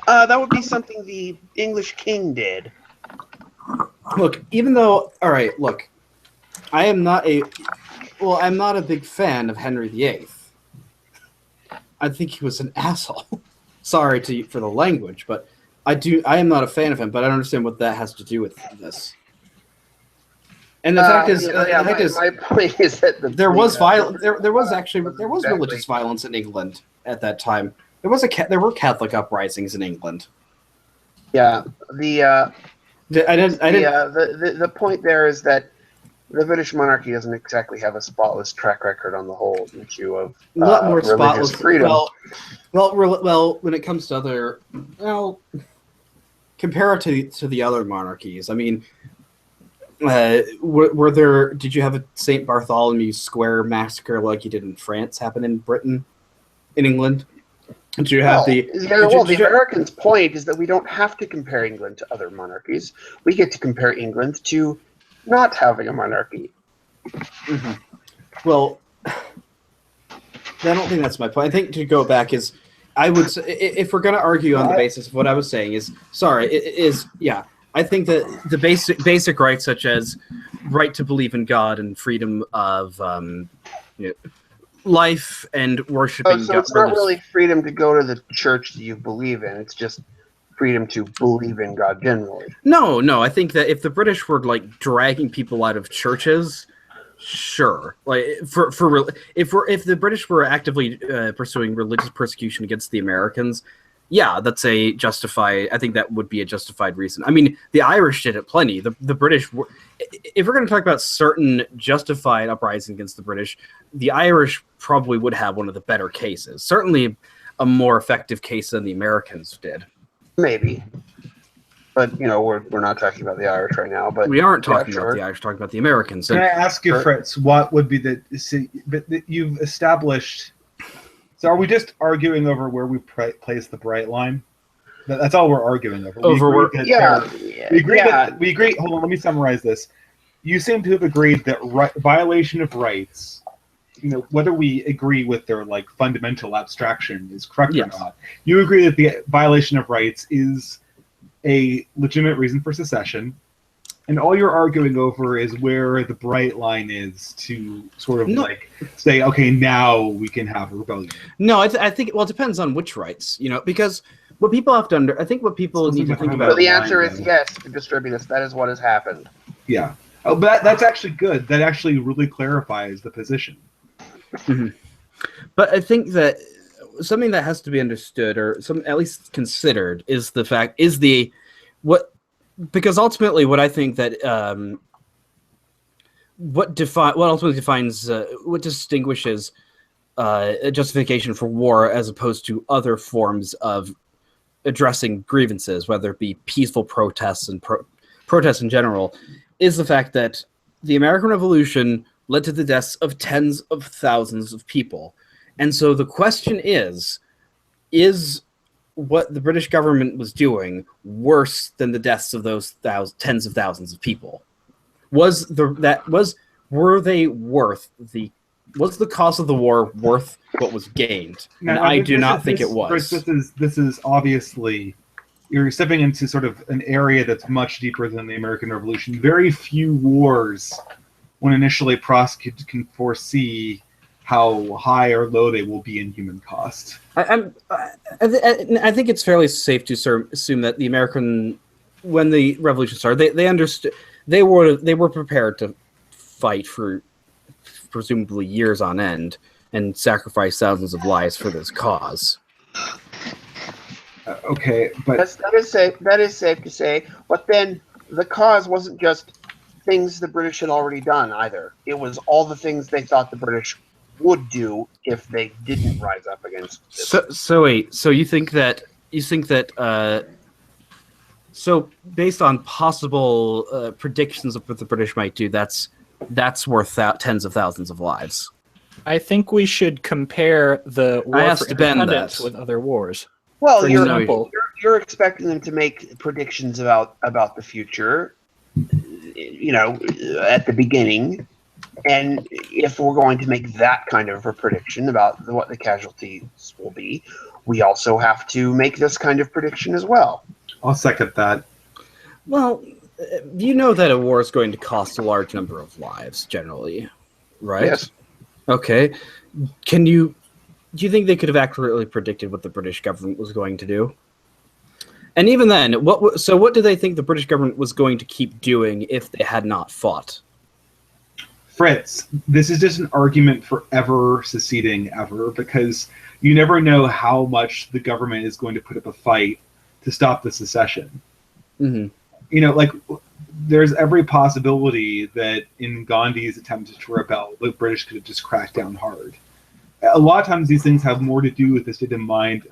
That would be something the English king did. Look, I am not a. Well, I'm not a big fan of Henry VIII. I think he was an asshole. Sorry for the language, but I am not a fan of him. But I don't understand what that has to do with this. And the fact is, my point is that there was religious violence in England at that time. There were Catholic uprisings in England. Yeah, the point there is that the British monarchy doesn't exactly have a spotless track record on the whole issue of not more religious spotless freedom. Well, when it comes to other, compare it to the other monarchies. I mean, did you have a St. Bartholomew Square massacre like you did in France happen in England? Did you have the Americans' point is that we don't have to compare England to other monarchies. We get to compare England to not having a monarchy. Mm-hmm. Well, I don't think that's my point. I think to go back is, I would say, if we're going to argue on the basis of what I was saying I think that the basic rights, such as right to believe in God and freedom of life and worshiping God. So it's not really freedom to go to the church that you believe in. It's just freedom to believe in God generally. No. I think that if the British were like dragging people out of churches, sure. Like if the British were actively pursuing religious persecution against the Americans, yeah, I think that would be a justified reason. I mean, the Irish did it plenty. The British were, if we're going to talk about certain justified uprisings against the British, the Irish probably would have one of the better cases. Certainly a more effective case than the Americans did. Maybe. But, we're not talking about the Irish right now. But we aren't talking about the Irish, talking about the Americans. Can I ask you, Fritz, what would be you've established... So are we just arguing over where we place the bright line? That's all we're arguing over. We agree. Hold on, let me summarize this. You seem to have agreed that violation of rights, whether we agree with their fundamental abstraction is correct or not, you agree that the violation of rights is a legitimate reason for secession, and all you're arguing over is where the bright line is to sort of say, okay, now we can have a rebellion. No, I think it depends on which rights, because what people have to I think what people need to think about. So the answer is yes, distributist. That is what has happened. Yeah. Oh, but that's actually good. That actually really clarifies the position. Mm-hmm. But I think that something that has to be understood, or at least considered, is the fact because ultimately what I think that what distinguishes a justification for war as opposed to other forms of addressing grievances, whether it be peaceful protests and protests in general, is the fact that the American Revolution led to the deaths of tens of thousands of people. And so the question is what the British government was doing worse than the deaths of those tens of thousands of people? Was the cost of the war worth what was gained? And I do not think it was. This is obviously, you're stepping into sort of an area that's much deeper than the American Revolution. Very few wars, when initially prosecuted, can foresee how high or low they will be in human cost. I think it's fairly safe to assume that when the revolution started, they understood, they were prepared to fight for presumably years on end and sacrifice thousands of lives for this cause. Okay, but that is safe to say. But then the cause wasn't just things the British had already done either. It was all the things they thought the British would do if they didn't rise up against this. So you think that so based on possible predictions of what the British might do, that's worth tens of thousands of lives. I think we should compare the war for independence with other wars. Well, you're expecting them to make predictions about the future, at the beginning. And if we're going to make that kind of a prediction about what the casualties will be, we also have to make this kind of prediction as well. I'll second that. Well, you know that a war is going to cost a large number of lives, generally. right? Yes. Okay. Do you think they could have accurately predicted what the British government was going to do? And even then, what do they think the British government was going to keep doing if they had not fought? Fritz, this is just an argument for ever seceding ever, because you never know how much the government is going to put up a fight to stop the secession. Mm-hmm. You know, like, there's every possibility that in Gandhi's attempt to rebel, the British could have just cracked down hard. A lot of times these things have more to do with the state of mind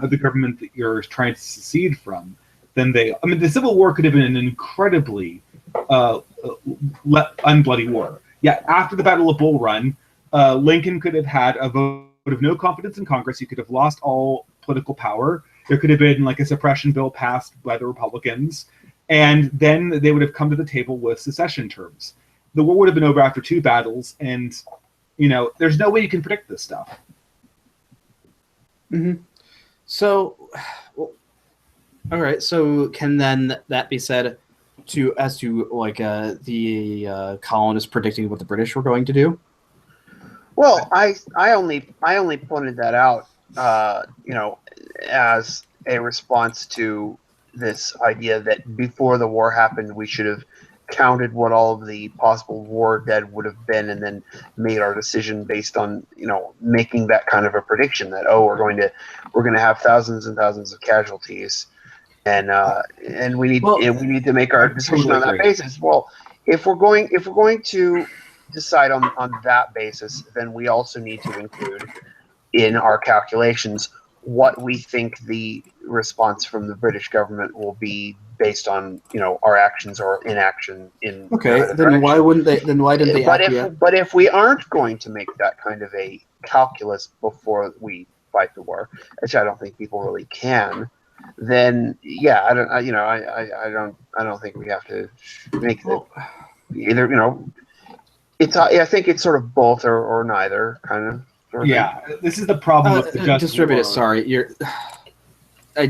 of the government that you're trying to secede from than they... I mean, the Civil War could have been an incredibly unbloody war. Yeah, after the Battle of Bull Run, Lincoln could have had a vote of no confidence in Congress. He could have lost all political power. There could have been like a suppression bill passed by the Republicans, and then they would have come to the table with secession terms. The war would have been over after 2 battles, and you know, there's no way you can predict this stuff. Mm-hmm. So, well, all right. So, can then that be said as to like the colonists predicting what the British were going to do? Well, I only pointed that out, as a response to this idea that before the war happened, we should have counted what all of the possible war dead would have been, and then made our decision based on making that kind of a prediction that we're going to have thousands and thousands of casualties, and we need to make our decision on that basis. Well, if we're going to decide on that basis, then we also need to include in our calculations what we think the response from the British government will be based on our actions or inaction in then why wouldn't they? Then why didn't they? But if we aren't going to make that kind of a calculus before we fight the war, which I don't think people really can, then yeah, I don't think we have to make it either. I think it's sort of both or neither kind of. Yeah, this is the problem with the just distributed. war. Sorry, I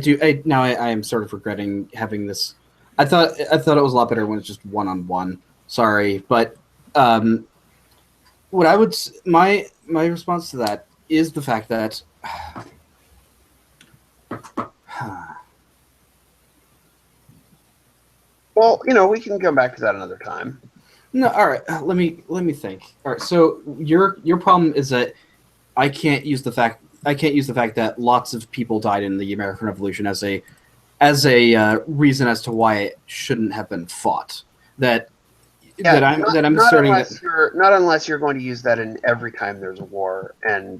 am sort of regretting having this. I thought it was a lot better when it's just one-on-one. Sorry, but what I would my response to that is the fact that well, we can come back to that another time. No, all right. Let me think. All right. So your problem is that I can't use the fact that lots of people died in the American Revolution as a reason as to why it shouldn't have been fought. Not unless you're going to use that in every time there's a war, and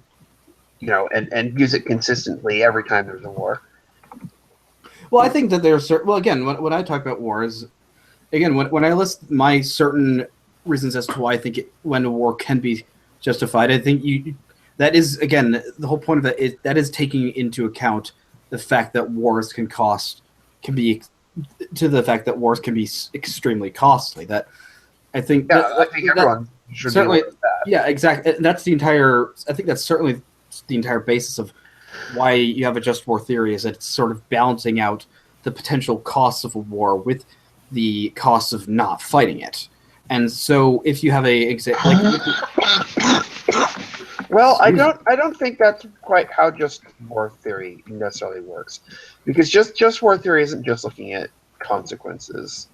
and use it consistently every time there's a war. Well, I think that there's again when I talk about wars, again when I list my certain reasons as to why I think when a war can be justified, I think that is, again, the whole point of that is that is taking into account the fact that wars can be extremely costly. That I think. Yeah, I think everyone should certainly. Be aware of that. Yeah, exactly. That's the entire. I think that's certainly the entire basis of why you have a just war theory, is that it's sort of balancing out the potential costs of a war with the costs of not fighting it. And so, if you have well, I don't think that's quite how just war theory necessarily works, because just war theory isn't just looking at consequences.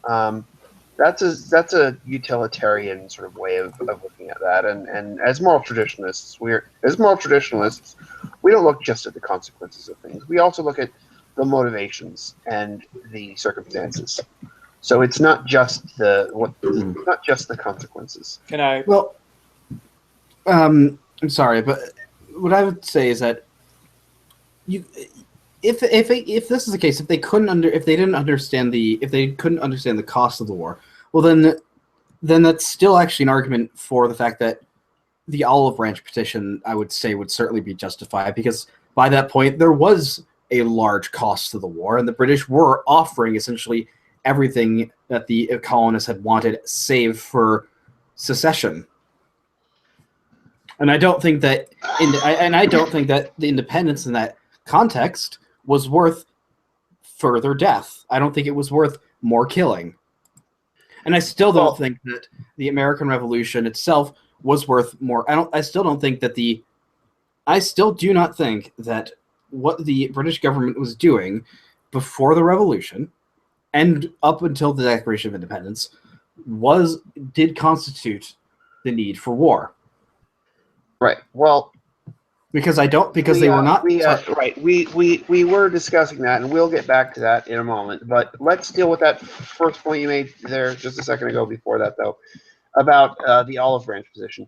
That's a utilitarian sort of way of looking at that. And as moral traditionalists, we don't look just at the consequences of things. We also look at the motivations and the circumstances. So it's not just not just the consequences. Can I? Well, I'm sorry, but what I would say is that if this is the case, if they couldn't understand the cost of the war, well then that's still actually an argument for the fact that the olive branch petition, I would say, would certainly be justified, because by that point there was a large cost to the war, and the British were offering essentially everything that the colonists had wanted, save for secession. And I don't think that the independence in that context was worth further death. I don't think it was worth more killing. And I still don't think that the American Revolution itself was worth more. I still do not think that what the British government was doing before the Revolution and up until the Declaration of Independence did constitute the need for war. Right. Well, because they were not. Right. We were discussing that, and we'll get back to that in a moment. But let's deal with that first point you made there just a second ago. Before that, though, about the olive branch position.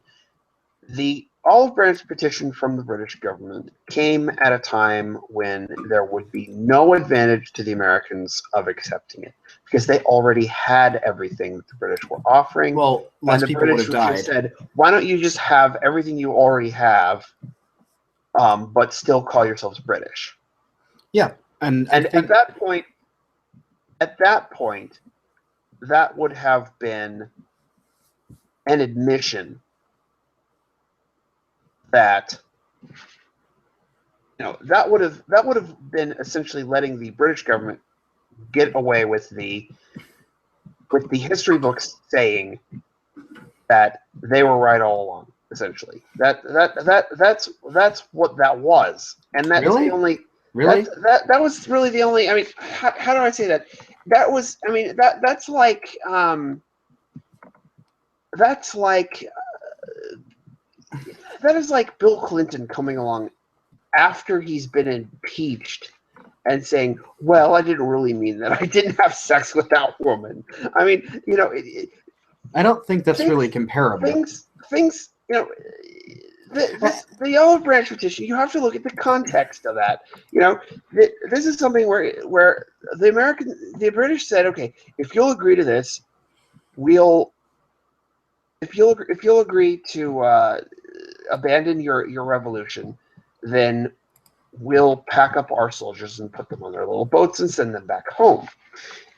The olive branch petition from the British government came at a time when there would be no advantage to the Americans of accepting it, because they already had everything that the British were offering. Well, less people would have died. Just said, why don't you just have everything you already have, but still call yourselves British? Yeah, and at that point, that would have been an admission that that would have been essentially letting the British government get away with the history books saying that they were right all along. Essentially, that's what that was, and that's really? the only. Really? That was really the only. I mean, how do I say that? That was. I mean, that's like. That's like. That is like Bill Clinton coming along after he's been impeached and saying, "Well, I didn't really mean that. I didn't have sex with that woman." I mean, I don't think that's really comparable. Things. The olive branch petition. You have to look at the context of that. This is something where the British said, "Okay, if you'll agree to this, if you'll agree to abandon your revolution, then we'll pack up our soldiers and put them on their little boats and send them back home."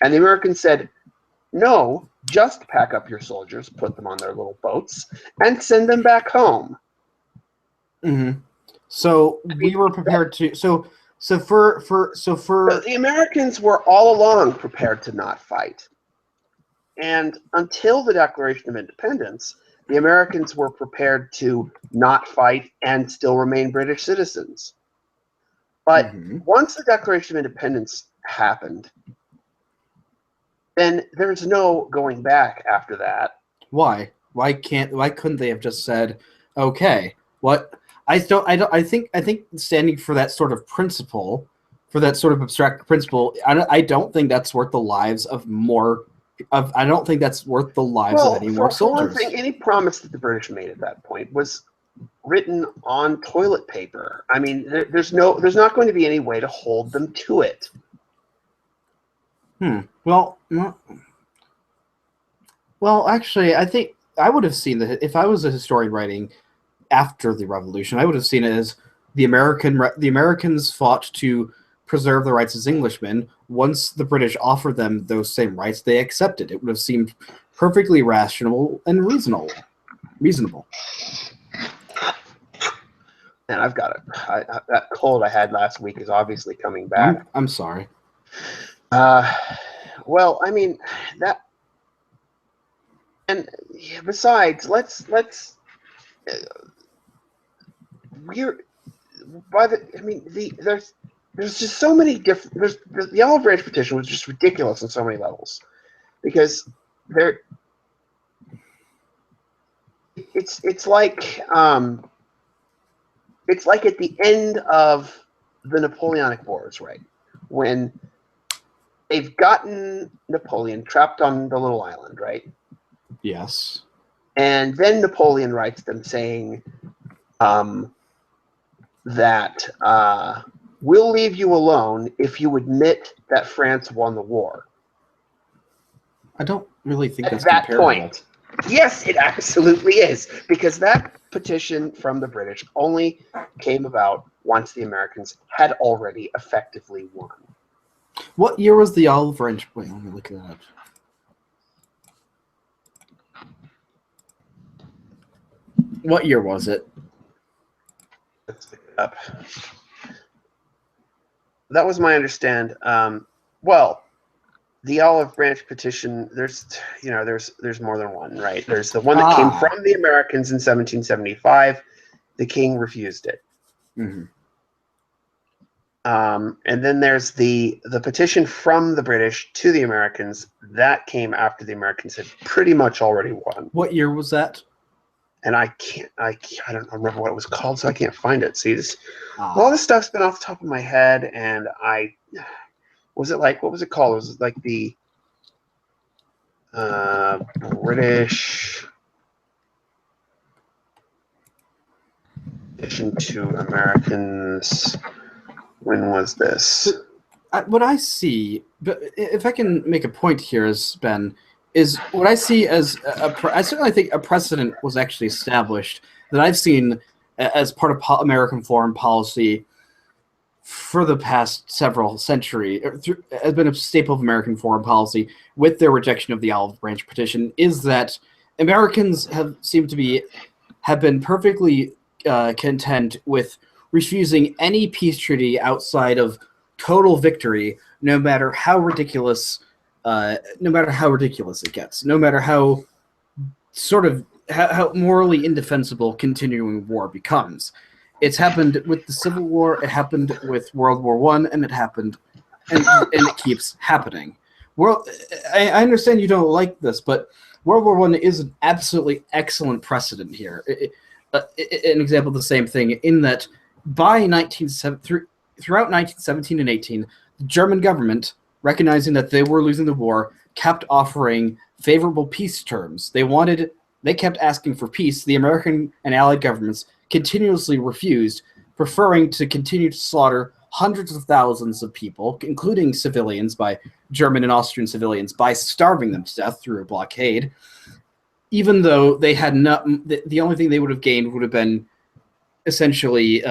And the Americans said, "No, just pack up your soldiers, put them on their little boats, and send them back home." Mm-hmm. So we were prepared to. So for the Americans were all along prepared to not fight, and until the Declaration of Independence, the Americans were prepared to not fight and still remain British citizens. But once the Declaration of Independence happened, then there's no going back after that. Why? Why couldn't they have just said, "Okay, what?" I think standing for that sort of principle, for that sort of abstract principle, I don't think that's worth the lives of more. I don't think that's worth the lives of any more soldiers. For one thing, any promise that the British made at that point was written on toilet paper. I mean, there's not going to be any way to hold them to it. Well, actually, I think I would have seen that if I was a historian writing after the Revolution, I would have seen it as the Americans fought to preserve the rights as Englishmen. Once the British offered them those same rights, they accepted. It would have seemed perfectly rational and reasonable. And I've got it. That cold I had last week is obviously coming back. I'm sorry. Well, I mean that, and besides, there's just so many different. The olive branch petition was just ridiculous on so many levels, because it's like at the end of the Napoleonic Wars, right, when they've gotten Napoleon trapped on the little island, right? Yes. And then Napoleon writes them saying that we'll leave you alone if you admit that France won the war. I don't really think that's at that comparable. Point. Yes, it absolutely is, because that petition from the British only came about once the Americans had already effectively won. What year was the olive branch? Wait, let me look that up. What year was it? Let's look it up. That was my understand. Well, the olive branch petition, there's more than one, right? There's the one that came from the Americans in 1775. The king refused it. Mhm. And then there's the petition from the British to the Americans that came after the Americans had pretty much already won. What year was that? And I don't remember what it was called, so I can't find it. See, all this stuff's been off the top of my head, and what was it called? Was it like the British petition to Americans? When was this? What I see, but if I can make a point here, is Ben, is what I see as I certainly think a precedent was actually established that I've seen as part of American foreign policy for the past several centuries, has been a staple of American foreign policy with their rejection of the olive branch petition, is that Americans have been perfectly content with refusing any peace treaty outside of total victory, no matter how ridiculous it gets, no matter how morally indefensible continuing war becomes. It's happened with the Civil War, it happened with World War I, and it happened, and it keeps happening. I understand you don't like this, but World War I is an absolutely excellent precedent here. An example of the same thing, in that throughout 1917 and 18, the German government, recognizing that they were losing the war, kept offering favorable peace terms. They kept asking for peace. The American and Allied governments continuously refused, preferring to continue to slaughter hundreds of thousands of people, including civilians, by German and Austrian civilians, by starving them to death through a blockade, even though they had the only thing they would have gained would have been essentially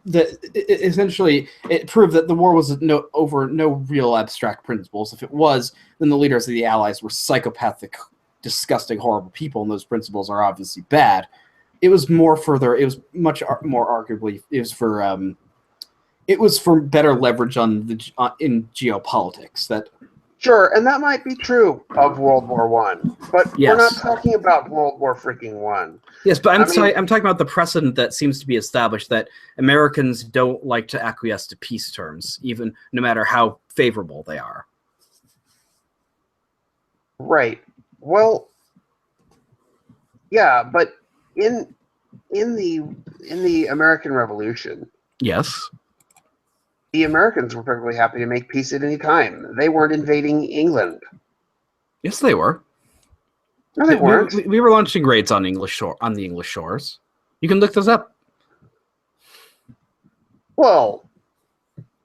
it proved that the war was over no real abstract principles. If it was, then the leaders of the Allies were psychopathic, disgusting, horrible people, and those principles are obviously bad. It was much more arguably, it was for better leverage in geopolitics. Sure, and that might be true of World War One, but Yes. We're not talking about World War freaking One. Yes, but I'm talking about the precedent that seems to be established that Americans don't like to acquiesce to peace terms, even no matter how favorable they are. Right. Well, yeah, but in the American Revolution, yes, the Americans were perfectly happy to make peace at any time. They weren't invading England. yes, they were. No, they weren't. We were launching raids on the English shores. You can look this up. Well,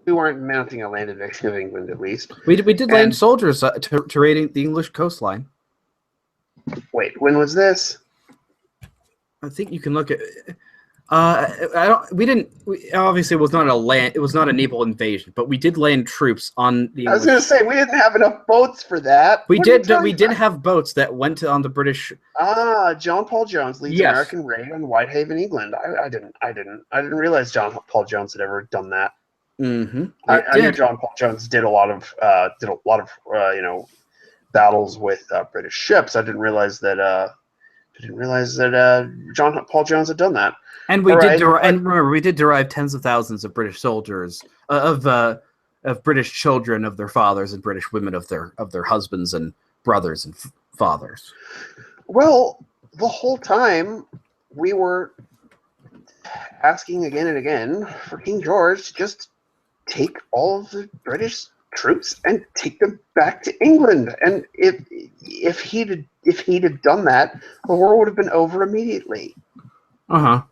we weren't mounting a land invasion of England, at least. We did land soldiers to raid the English coastline. Wait, when was this? I think you can look at. Obviously, it was not a naval invasion, but we did land troops on the. I was going to say we didn't have enough boats for that. We did have boats that went on the British. John Paul Jones leads American raid on Whitehaven, England. I didn't realize John Paul Jones had ever done that. Mm-hmm. I knew John Paul Jones did a lot of battles with British ships. I didn't realize that John Paul Jones had done that. And remember, we did derive tens of thousands of British soldiers, of British children of their fathers, and British women of their husbands and brothers and fathers. Well, the whole time we were asking again and again for King George to just take all of the British troops and take them back to England. And if he'd done that, the war would have been over immediately. Uh-huh.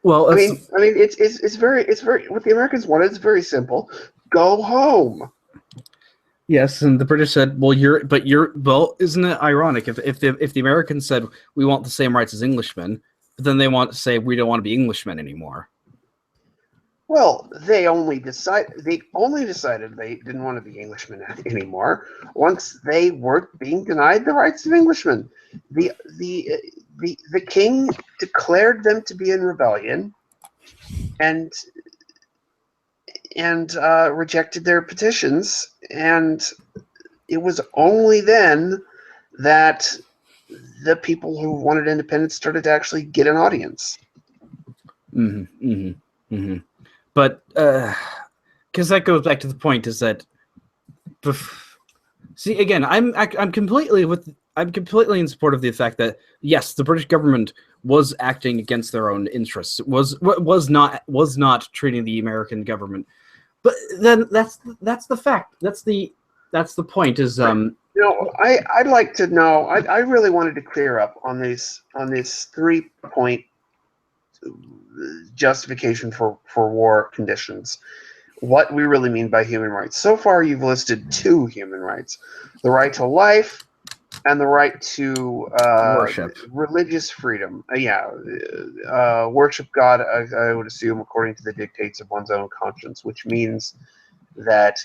Well, I mean, it's very what the Americans wanted is very simple: go home. Yes, and the British said, "Well, isn't it ironic if the Americans said we want the same rights as Englishmen, but then they want to say we don't want to be Englishmen anymore?" Well, they only decided they didn't want to be Englishmen anymore once they were being denied the rights of Englishmen. The king declared them to be in rebellion, and and rejected their petitions, and it was only then that the people who wanted independence started to actually get an audience. But because that goes back to the point is that, see, again, I'm completely in support of the fact that yes, the British government was acting against their own interests. Was not treating the American government, but then that's the fact. That's the point. Is I'd like to know. I really wanted to clear up on these 3-point justification for war conditions. What we really mean by human rights. So far, you've listed 2 human rights: the right to life and the right to worship, religious freedom. Worship God. I would assume according to the dictates of one's own conscience, which means that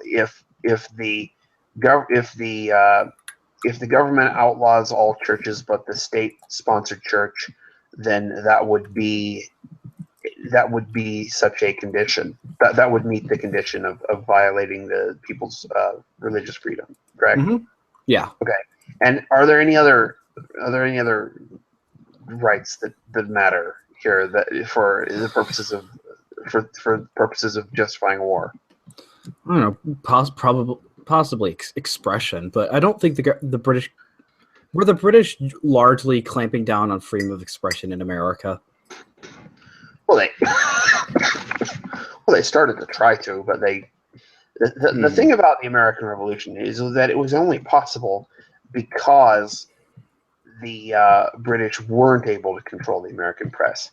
if the government outlaws all churches but the state-sponsored church, then that would be such a condition. That would meet the condition of violating the people's religious freedom. Correct? Mm-hmm. Yeah. Okay. And are there any other rights that matter here that for the purposes of purposes of justifying war? I don't know. Possibly expression, but I don't think the British were the British largely clamping down on freedom of expression in America. Well, they started to try to, but the thing about the American Revolution is that it was only possible because the British weren't able to control the American press.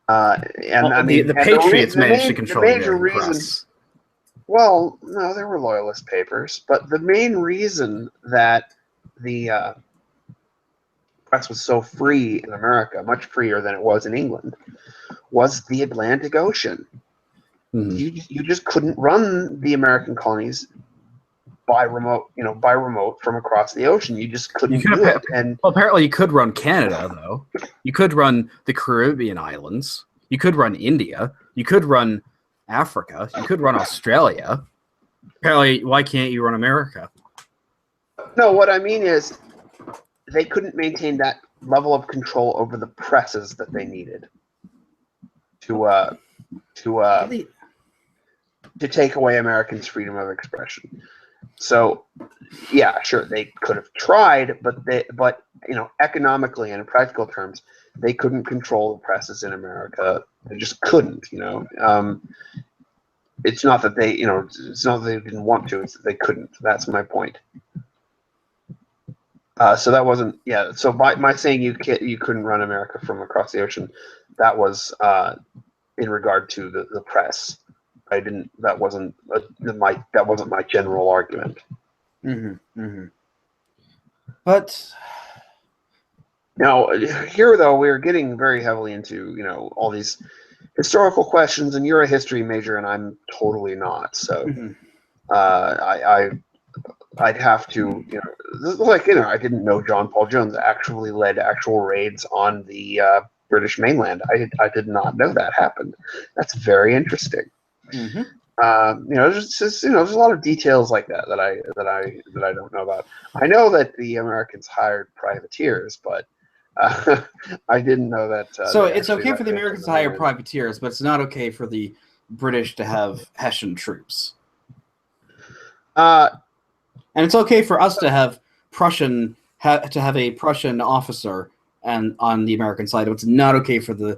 The Patriots managed to control the American press. Well, no, there were loyalist papers, but the main reason that the press was so free in America, much freer than it was in England, was the Atlantic Ocean. Mm-hmm. You just couldn't run the American colonies by remote from across the ocean. You just couldn't do it. And apparently, you could run Canada, though. You could run the Caribbean islands. You could run India. You could run Africa. You could run Australia. Apparently, why can't you run America? No, what I mean is they couldn't maintain that level of control over the presses that they needed to take away Americans' freedom of expression. So, yeah, sure, they could have tried, but economically and in practical terms, they couldn't control the presses in America. They just couldn't. It's not that they, it's not that they didn't want to. It's that they couldn't. That's my point. So that wasn't, yeah. So my saying you couldn't run America from across the ocean, that was in regard to the press. That wasn't my general argument. Mm-hmm. Mm-hmm. But now here, though, we're getting very heavily into all these historical questions, and you're a history major, and I'm totally not. So I'd have to, I didn't know John Paul Jones actually led actual raids on the British mainland. I did not know that happened. That's very interesting. Mm-hmm. There's a lot of details like that I don't know about. I know that the Americans hired privateers, but I didn't know that. So it's okay for the Americans to hire privateers, but it's not okay for the British to have Hessian troops. And it's okay for us to have a Prussian officer and on the American side. It's not okay for the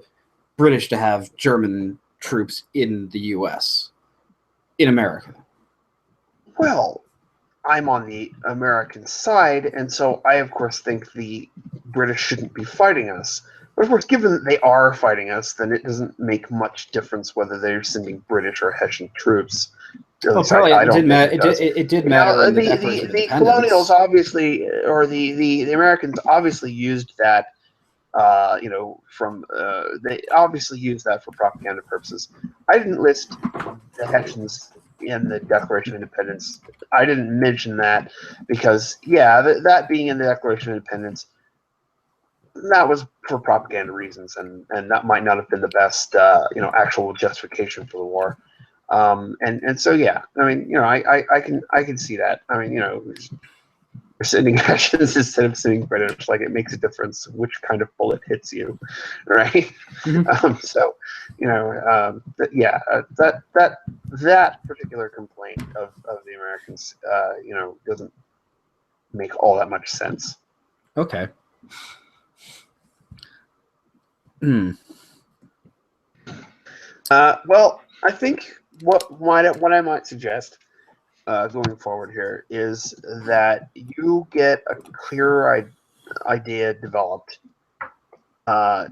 British to have German troops in the U.S. in America. Well, I'm on the American side, and so I, of course, think the British shouldn't be fighting us. But, of course, given that they are fighting us, then it doesn't make much difference whether they're sending British or Hessian troops. Well, apparently it did matter. The colonials obviously, or the Americans obviously used that, they obviously used that for propaganda purposes. I didn't list the Hessians in the Declaration of Independence. I didn't mention that because, that being in the Declaration of Independence, that was for propaganda reasons, and that might not have been the best, actual justification for the war. And so yeah, I mean, you know, I can see that. I mean, you know, we're sending ashes instead of sending British, like it makes a difference which kind of bullet hits you, right? So, you know, that particular complaint of the Americans, you know, doesn't make all that much sense. Okay. Well, I think what I might suggest going forward here is that you get a clearer idea developed about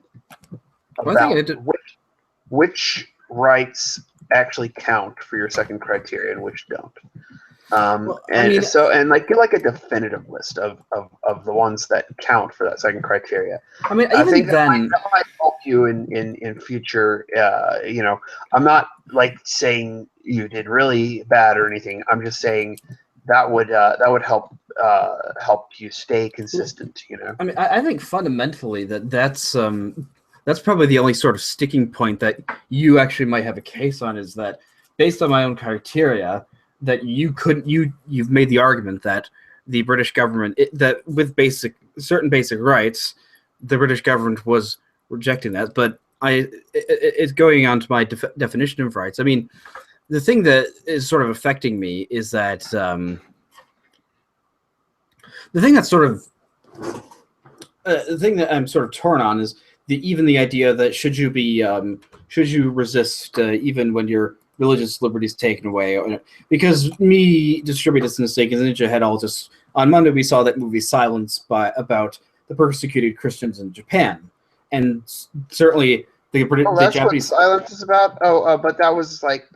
which rights actually count for your second criteria and which don't. And like get like a definitive list of the ones that count for that second criteria. I mean, I think that might help you in future. You know, I'm not like saying you did really bad or anything. I'm just saying that would help you stay consistent. You know. I mean, I think fundamentally that's probably the only sort of sticking point that you actually might have a case on, is that based on my own criteria, that you've made the argument that the British government, that with certain basic rights, the British government was rejecting that. But it's going on to my definition of rights. I mean, the thing that is sort of affecting me is that the thing that I'm sort of torn on is even the idea that should you resist even when your religious liberties taken away, because me distributed this mistake as Ninja had all just on Monday we saw that movie Silence about the persecuted Christians in Japan, and certainly the Japanese. What Silence is about. But that was like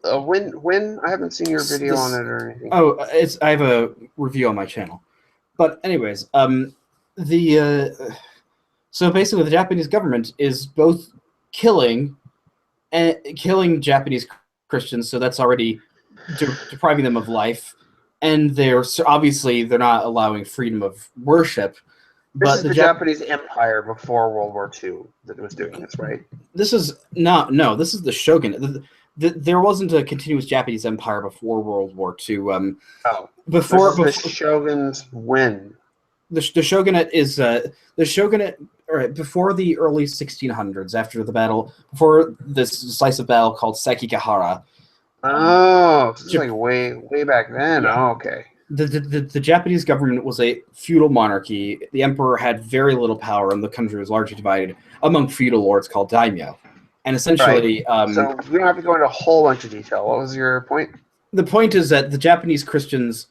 when I haven't seen your video on it or anything. I have a review on my channel, but anyways, so basically the Japanese government is both killing Japanese Christians, so that's already depriving them of life, and they're not allowing freedom of worship. This is the Japanese Empire before World War II that was doing this, right? This is this is the shogunate. There wasn't a continuous Japanese empire before World War II. Before the shoguns when? The shogunate is before the early 1600s, after the battle, before this decisive battle called Sekigahara. Oh, this is like way back then. Yeah. Oh, okay. The Japanese government was a feudal monarchy. The emperor had very little power, and the country was largely divided among feudal lords called daimyo. And essentially, so we don't have to go into a whole bunch of detail. What was your point? The point is that the Japanese Christians,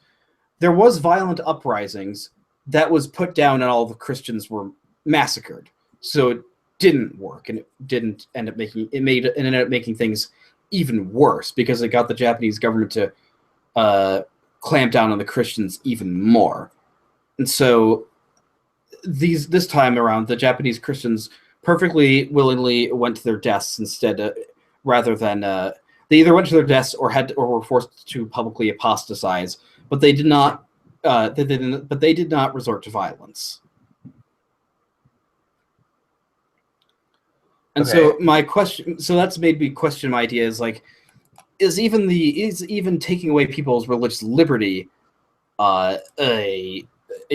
there was violent uprisings that was put down, and all the Christians were massacred. So it didn't work, and it didn't end up ended up making things even worse, because it got the Japanese government to clamp down on the Christians even more. And so this time around, the Japanese Christians perfectly willingly went to their deaths instead, rather than they either went to their deaths or were forced to publicly apostatize, but they did not. They did not resort to violence. And so my question, so that's made me question my idea, is like, is even taking away people's religious liberty a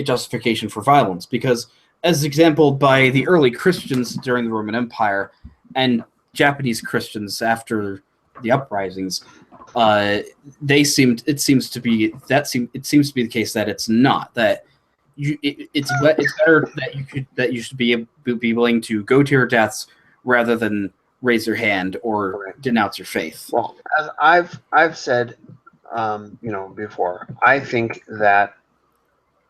justification for violence? Because as exampled by the early Christians during the Roman Empire and Japanese Christians after the uprisings, it seems to be the case that it's not, that it's better that you should be willing to go to your deaths rather than raise your hand or denounce your faith. Well, as I've said, before, I think that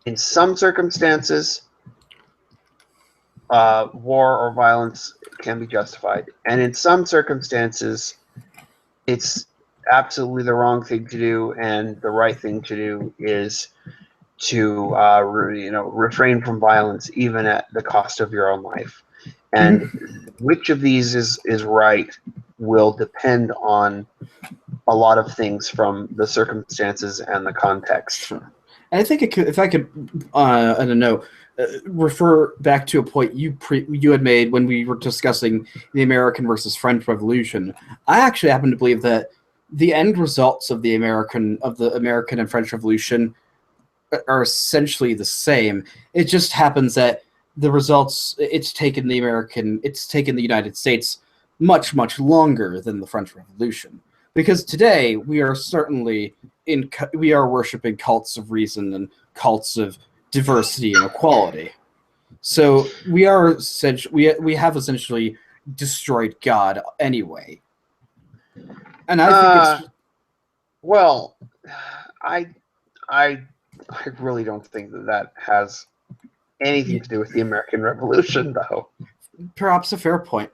in some circumstances, war or violence can be justified, and in some circumstances, it's absolutely the wrong thing to do, and the right thing to do is to refrain from violence, even at the cost of your own life. And which of these is right will depend on a lot of things, from the circumstances and the context. Sure. And I think if I could, I don't know, refer back to a point you had made when we were discussing the American versus French Revolution. I actually happen to believe that the end results of the American and French Revolution are essentially the same. It just happens that the results it's taken the United States much longer than the French Revolution, because today we are certainly we are worshiping cults of reason and cults of diversity and equality. So we have essentially destroyed God anyway. And I think well, I really don't think that has anything to do with the American Revolution, though. Perhaps a fair point.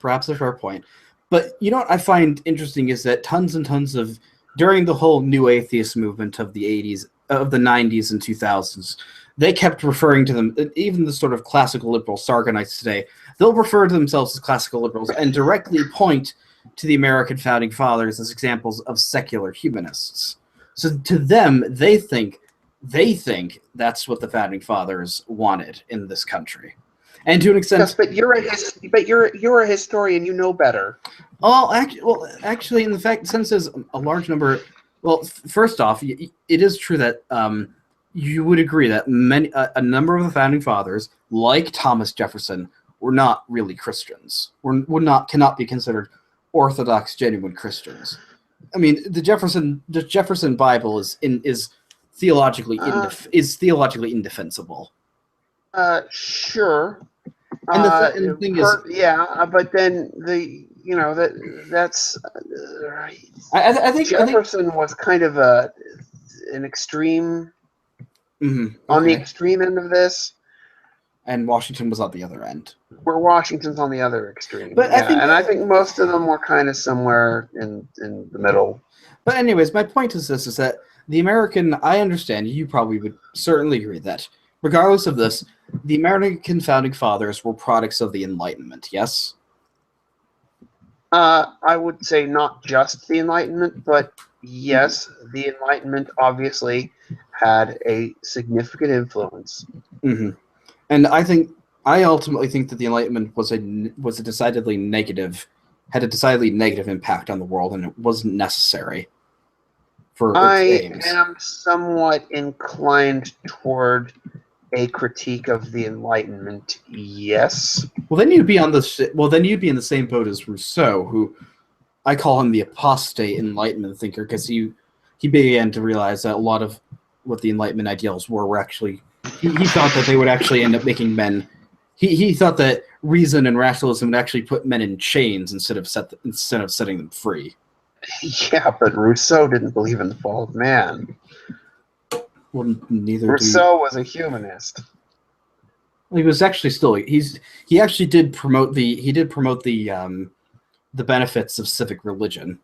But you know what I find interesting is that tons and tons of, during the whole new atheist movement of the 80s, of the 90s and 2000s, they kept referring to them, even the sort of classical liberal Sargonites today, they'll refer to themselves as classical liberals and directly point to the American founding fathers as examples of secular humanists. So to them, they think that's what the founding fathers wanted in this country. And to an extent, yes, but you're a historian. You know better. Actually, in the fact, since there's a large number. Well, first off, it is true that you would agree that a number of the founding fathers, like Thomas Jefferson, were not really Christians. Cannot be considered Orthodox, genuine Christians. I mean, the Jefferson Bible is theologically indefensible. Sure. And the thing is, but then that's. I think Jefferson was kind of an extreme on the extreme end of this, and Washington was on the other end. Where Washington's on the other extreme. But I think most of them were kind of somewhere in the middle. But anyways, my point is this: is that the American, I understand, you probably would certainly agree that, regardless of this, the American founding fathers were products of the Enlightenment, yes? I would say not just the Enlightenment, but yes, the Enlightenment obviously had a significant influence. Mm-hmm. And I ultimately think that the Enlightenment was a decidedly negative, had a decidedly negative impact on the world, and it wasn't necessary for its aims. I am somewhat inclined toward a critique of the Enlightenment. Yes. Well, then you'd be in the same boat as Rousseau, who I call him the apostate Enlightenment thinker, because he began to realize that a lot of what the Enlightenment ideals were actually he thought that they would actually end up making men. He thought that reason and rationalism would actually put men in chains instead of setting them free. Yeah, but Rousseau didn't believe in the fall of man. Well, neither Rousseau was a humanist. He was actually still he actually did promote the benefits of civic religion.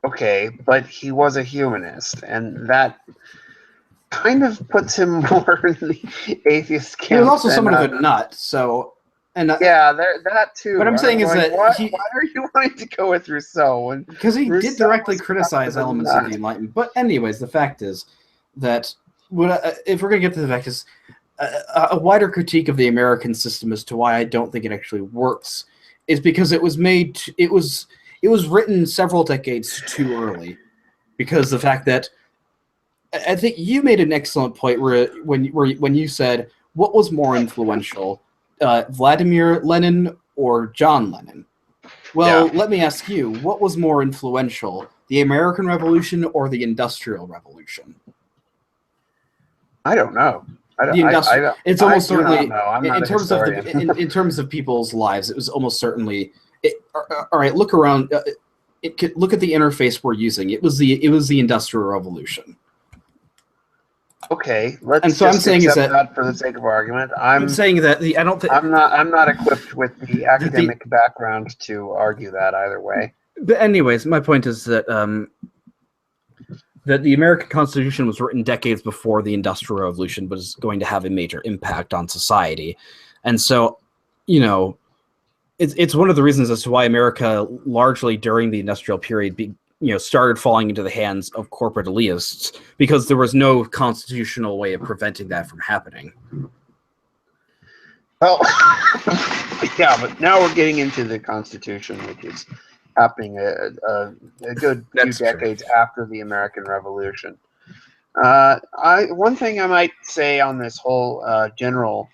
Okay, but he was a humanist, and that kind of puts him more in the atheist camp. He was also somewhat of a nut, so that too. What I'm saying is that why are you wanting to go with Rousseau? Because he did directly criticize elements of the Enlightenment. But anyways, the fact is that if we're going to get to the fact is a wider critique of the American system as to why I don't think it actually works is because it was written several decades too early. Because the fact that I think you made an excellent point when you said what was more influential, Vladimir Lenin or John Lennon? Well, Let me ask you, what was more influential, the American Revolution or the Industrial Revolution? I don't know. It's almost certainly in terms of people's lives. It was almost certainly. All right, look around. Look at the interface we're using. It was the Industrial Revolution. Okay, let's. And so I'm saying is that for the sake of argument, I'm saying that I'm not equipped with the academic background to argue that either way. But anyways, my point is that that the American Constitution was written decades before the Industrial Revolution was going to have a major impact on society, and so it's one of the reasons as to why America, largely during the industrial period, started falling into the hands of corporate elitists, because there was no constitutional way of preventing that from happening. Well, yeah, but now we're getting into the Constitution, which is happening a good few That's true. decades after the American Revolution. One thing I might say on this whole general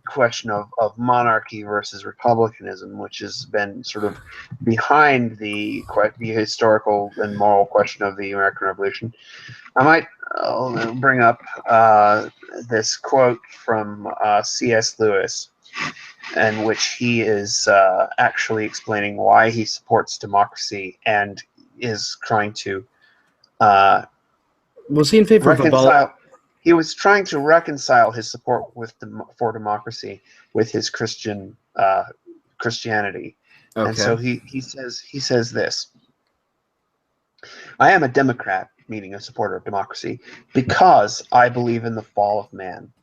question of monarchy versus republicanism, which has been sort of behind the historical and moral question of the American Revolution, I might bring up this quote from C.S. Lewis, in which he is actually explaining why he supports democracy and is trying to Was he in favor of reconcile. He was trying to reconcile his support for democracy with his Christianity, and so he says this: I am a Democrat, meaning a supporter of democracy, because I believe in the fall of man.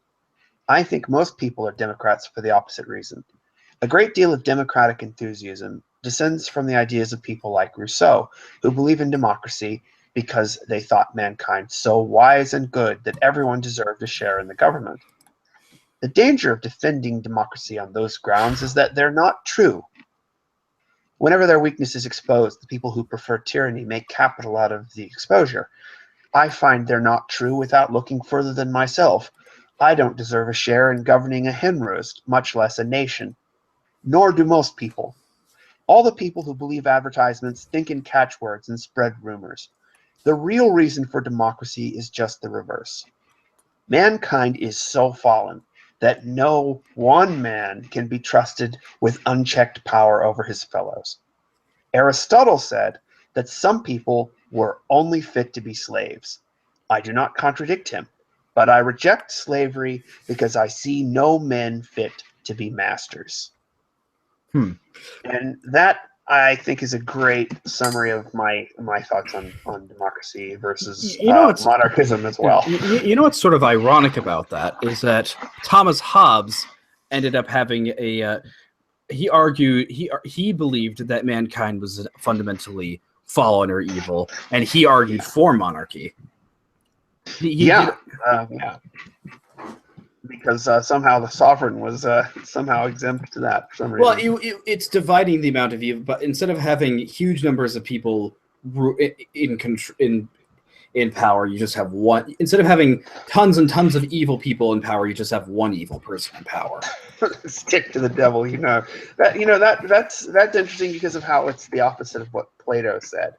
I think most people are Democrats for the opposite reason. A great deal of democratic enthusiasm descends from the ideas of people like Rousseau, who believe in democracy because they thought mankind so wise and good that everyone deserved a share in the government. The danger of defending democracy on those grounds is that they're not true. Whenever their weakness is exposed, the people who prefer tyranny make capital out of the exposure. I find they're not true without looking further than myself. I don't deserve a share in governing a hen roost, much less a nation. Nor do most people. All the people who believe advertisements think in catchwords and spread rumors. The real reason for democracy is just the reverse. Mankind is so fallen that no one man can be trusted with unchecked power over his fellows. Aristotle said that some people were only fit to be slaves. I do not contradict him, but I reject slavery because I see no men fit to be masters. And that, I think, is a great summary of my thoughts on democracy versus monarchism as well. You know what's sort of ironic about that is that Thomas Hobbes ended up having a he believed that mankind was fundamentally fallen or evil, and he argued for monarchy. Yeah. Because somehow the sovereign was somehow exempt to that for some reason. Well, it's dividing the amount of evil, but instead of having huge numbers of people in power, you just have one. Instead of having tons and tons of evil people in power, you just have one evil person in power. Stick to the devil, that's interesting because of how it's the opposite of what Plato said.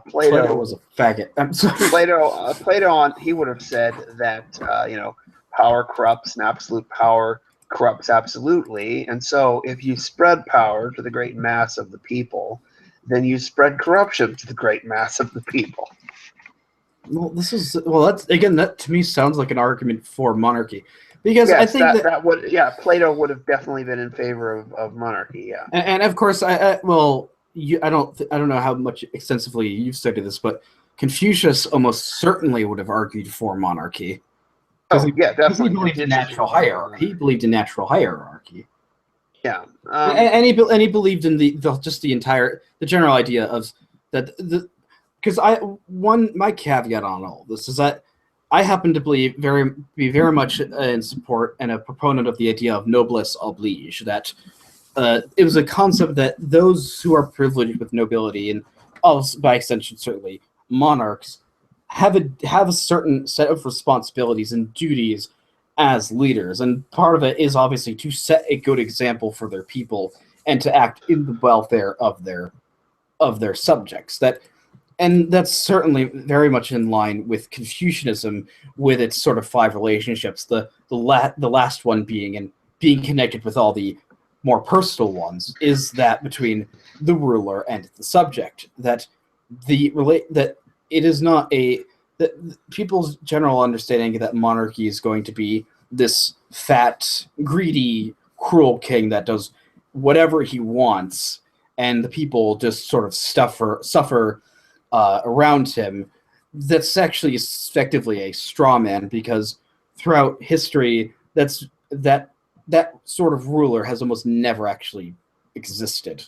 Plato was a faggot. I'm sorry. Plato he would have said that power corrupts and absolute power corrupts absolutely, and so if you spread power to the great mass of the people, then you spread corruption to the great mass of the people. Well, that to me sounds like an argument for monarchy, because yes, I think Plato would have definitely been in favor of monarchy. Yeah, and of course, I don't know how much extensively you've studied this, but Confucius almost certainly would have argued for monarchy. Definitely. He believed in natural hierarchy. Yeah, and he believed in the general idea of that. Because my caveat on all this is that I happen to be very much in support and a proponent of the idea of noblesse oblige. That it was a concept that those who are privileged with nobility, and by extension certainly monarchs, have a certain set of responsibilities and duties as leaders, and part of it is obviously to set a good example for their people and to act in the welfare of their subjects. And that's certainly very much in line with Confucianism, with its sort of 5 relationships. The last one being connected with all the more personal ones is that between the ruler and the subject. That it is not that people's general understanding that monarchy is going to be this fat, greedy, cruel king that does whatever he wants, and the people just sort of suffer around him. That's actually effectively a straw man, because throughout history, that sort of ruler has almost never actually existed.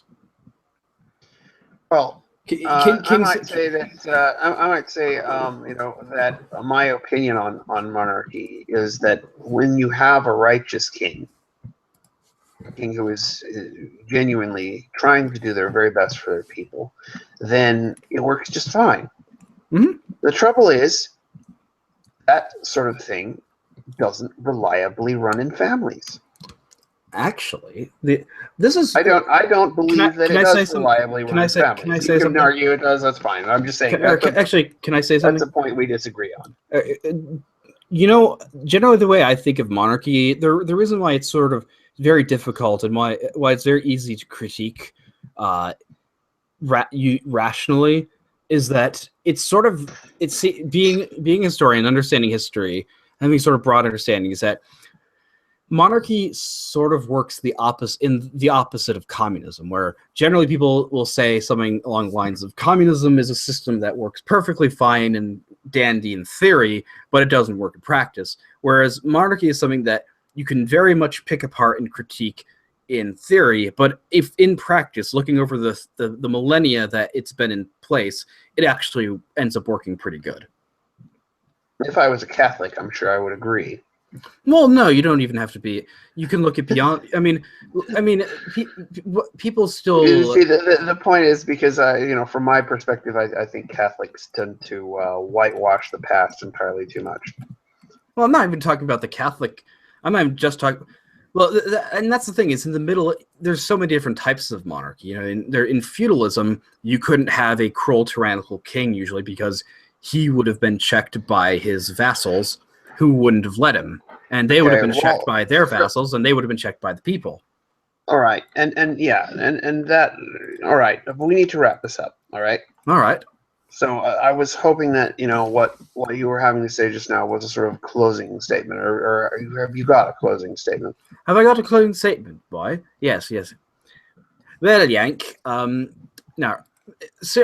Well, I might say that I might say that my opinion on monarchy is that when you have a righteous king, a king who is genuinely trying to do their very best for their people, then it works just fine. Mhm. The trouble is that sort of thing doesn't reliably run in families. Actually, this is. I don't believe that can it I say does something? reliably Can run I in say- families. can I You say something? argue it does. That's fine. I'm just saying Actually, can I say something? that's a point we disagree on. Generally, the way I think of monarchy, the reason why it's sort of very difficult and why it's very easy to critique rationally is that being a historian, understanding history, having sort of broad understanding is that monarchy sort of works the opposite of communism, where generally people will say something along the lines of communism is a system that works perfectly fine and dandy in theory, but it doesn't work in practice. Whereas monarchy is something that you can very much pick apart and critique in theory, but if in practice, looking over the millennia that it's been in place, it actually ends up working pretty good. If I was a Catholic, I'm sure I would agree. Well, no, you don't even have to be. You can look at beyond. I mean, people still. See, the point is because from my perspective, I think Catholics tend to whitewash the past entirely too much. Well, I'm not even talking about the Catholic. I'm not even just talking. Well, and that's the thing. Is in the middle. There's so many different types of monarchy. In feudalism, you couldn't have a cruel, tyrannical king usually because he would have been checked by his vassals, who wouldn't have let him, and they would have been checked by their vassals, and they would have been checked by the people. All right, and that. All right, we need to wrap this up. All right. All right. So I was hoping that what you were having to say just now was a sort of closing statement, or have you got a closing statement? Have I got a closing statement, boy? Yes. Well, Yank. Now,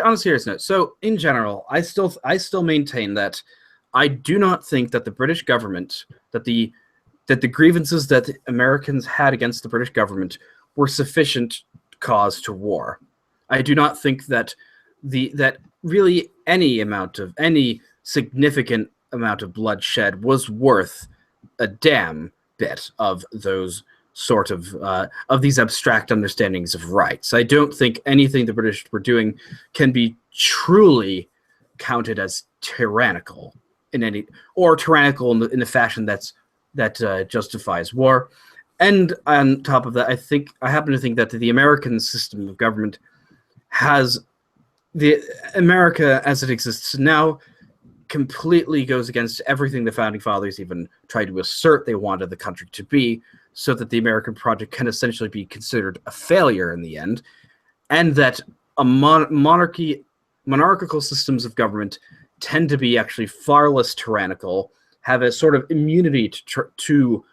on a serious note, so in general, I still maintain that I do not think that the British government, that the grievances that the Americans had against the British government were sufficient cause to war. I do not think that that really any significant amount of bloodshed was worth a damn bit of those sort of these abstract understandings of rights. I don't think anything the British were doing can be truly counted as tyrannical in the fashion that justifies war. And on top of that, I happen to think that the American system of government has the America as it exists now completely goes against everything the founding fathers even tried to assert they wanted the country to be, so that the American project can essentially be considered a failure in the end, and that a monarchical systems of government tend to be actually far less tyrannical, have a sort of immunity to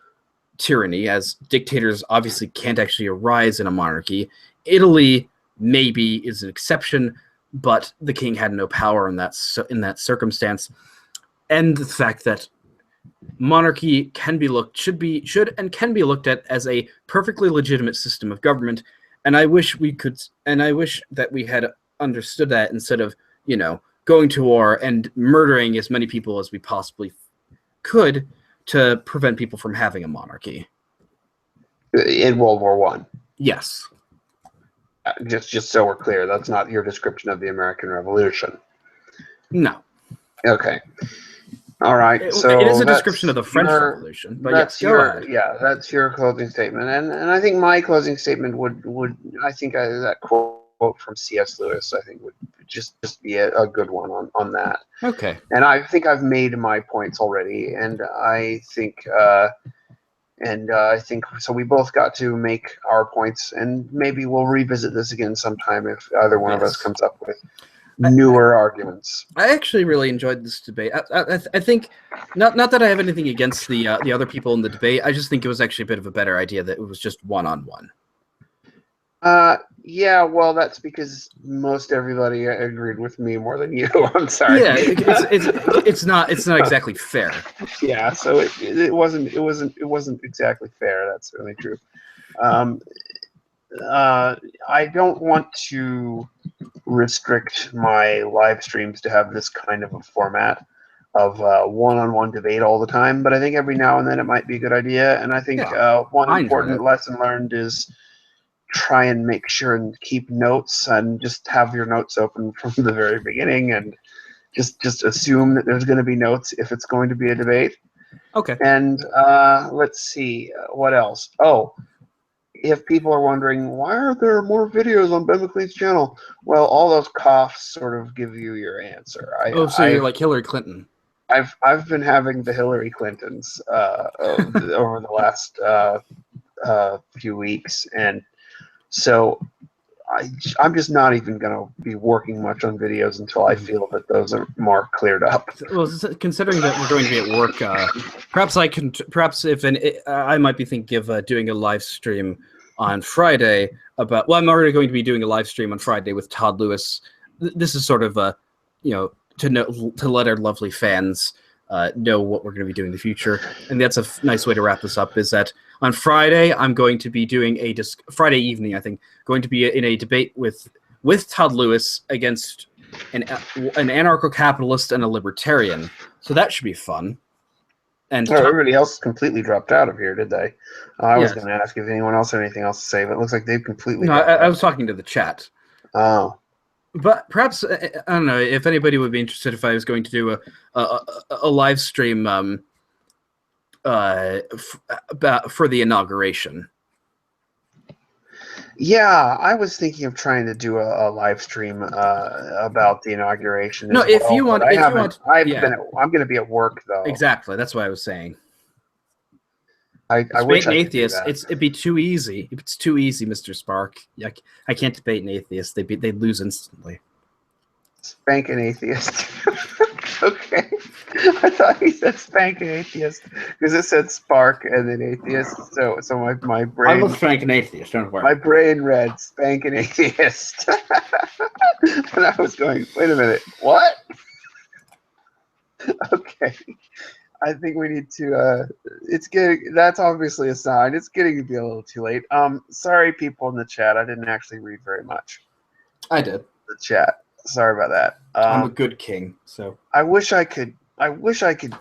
tyranny, as dictators obviously can't actually arise in a monarchy. Italy maybe is an exception, but the king had no power in that circumstance. And the fact that monarchy can be looked at as a perfectly legitimate system of government. And I wish that we had understood that instead of, going to war and murdering as many people as we possibly could to prevent people from having a monarchy. In World War I. Yes. Just so we're clear, that's not your description of the American Revolution. No. Okay. All right. So it is a description of the French Revolution. But that's yes, go ahead. that's your closing statement, and I think my closing statement would that quote from C.S. Lewis I think would just be a good one on that. Okay. And I think I've made my points already, and I think so. We both got to make our points, and maybe we'll revisit this again sometime if either one of us comes up with newer arguments. I actually really enjoyed this debate. I think not that I have anything against the other people in the debate. I just think it was actually a bit of a better idea that it was just one-on-one. Yeah, well, that's because most everybody agreed with me more than you. I'm sorry. Yeah, it's not exactly fair. Yeah, so it wasn't exactly fair. That's certainly true. I don't want to restrict my live streams to have this kind of a format of one-on-one debate all the time, but I think every now and then it might be a good idea. And I think one I enjoy important it. lesson learned is try and make sure and keep notes and just have your notes open from the very beginning and just assume that there's going to be notes if it's going to be a debate. Okay. And let's see, what else? Oh, if people are wondering, why aren't there more videos on Ben McLean's channel? Well, all those coughs sort of give you your answer. So you're like Hillary Clinton. I've been having the Hillary Clintons over the last few weeks, and so I'm just not even going to be working much on videos until I feel that those are more cleared up. Well, considering that we're going to be at work, perhaps I might be thinking of doing a live stream on Friday about. Well, I'm already going to be doing a live stream on Friday with Todd Lewis. This is sort of to let our lovely fans know what we're going to be doing in the future, and that's a nice way to wrap this up. Is that on Friday I'm going to be doing Friday evening, I think, going to be in a debate with Todd Lewis against an anarcho-capitalist and a libertarian. So that should be fun. And everybody else completely dropped out of here, did they? I was going to ask if anyone else had anything else to say, but it looks like they've completely. No, I was talking to the chat. Oh. But perhaps I don't know if anybody would be interested if I was going to do a live stream for the inauguration. Yeah, I was thinking of trying to do a live stream about the inauguration. No, if you want, I'm going to be at work though. Exactly, that's what I was saying. I wish an I atheist. could do that. It'd be too easy. It's too easy, Mr. Spark. I can't debate an atheist. They'd lose instantly. Spank an atheist. Okay. I thought he said spank an atheist because it said spark and then atheist. So my brain. I will spank an atheist. Don't worry. My brain read spank an atheist, and I was going, wait a minute, what? Okay. I think we need to. That's obviously a sign. It's getting to be a little too late. Sorry, people in the chat. I didn't actually read very much. I did. The chat. Sorry about that. I'm a good king, so. I wish I could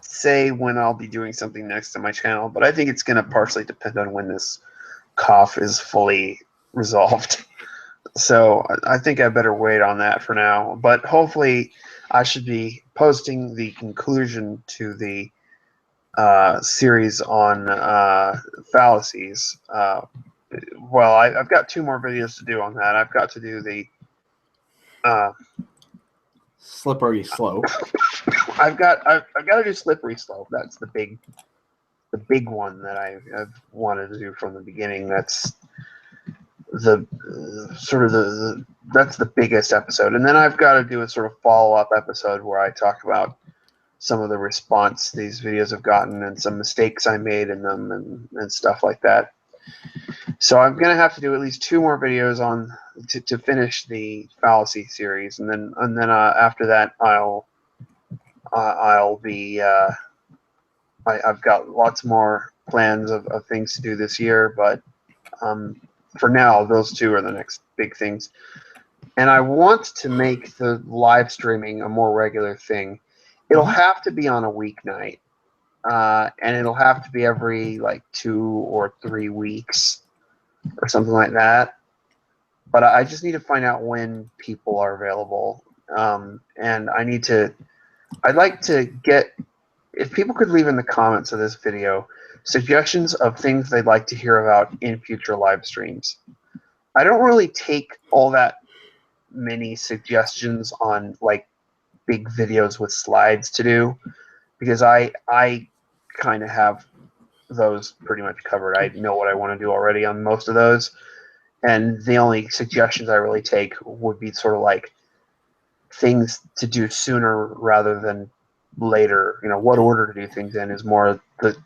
say when I'll be doing something next to my channel, but I think it's going to partially depend on when this cough is fully resolved. So I think I better wait on that for now. But hopefully, I should be posting the conclusion to the series on fallacies. Well, I've got 2 more videos to do on that. I've got to do the slippery slope. I've got to do slippery slope. That's the big one that I've wanted to do from the beginning. That's the that's the biggest episode, and then I've got to do a sort of follow-up episode where I talk about some of the response these videos have gotten and some mistakes I made in them and stuff like that. So I'm gonna have to do at least 2 more videos on to finish the fallacy series, and then after that I'll be I've got lots more plans of things to do this year, but for now those 2 are the next big things. And I want to make the live streaming a more regular thing. It'll have to be on a weeknight, and it'll have to be every 2 or 3 weeks or something like that. But I just need to find out when people are available, and I'd like to get, if people could leave in the comments of this video suggestions of things they'd like to hear about in future live streams. I don't really take all that many suggestions on big videos with slides to do, because I kind of have those pretty much covered. I know what I want to do already on most of those, and the only suggestions I really take would be sort of things to do sooner rather than later. What order to do things in is more the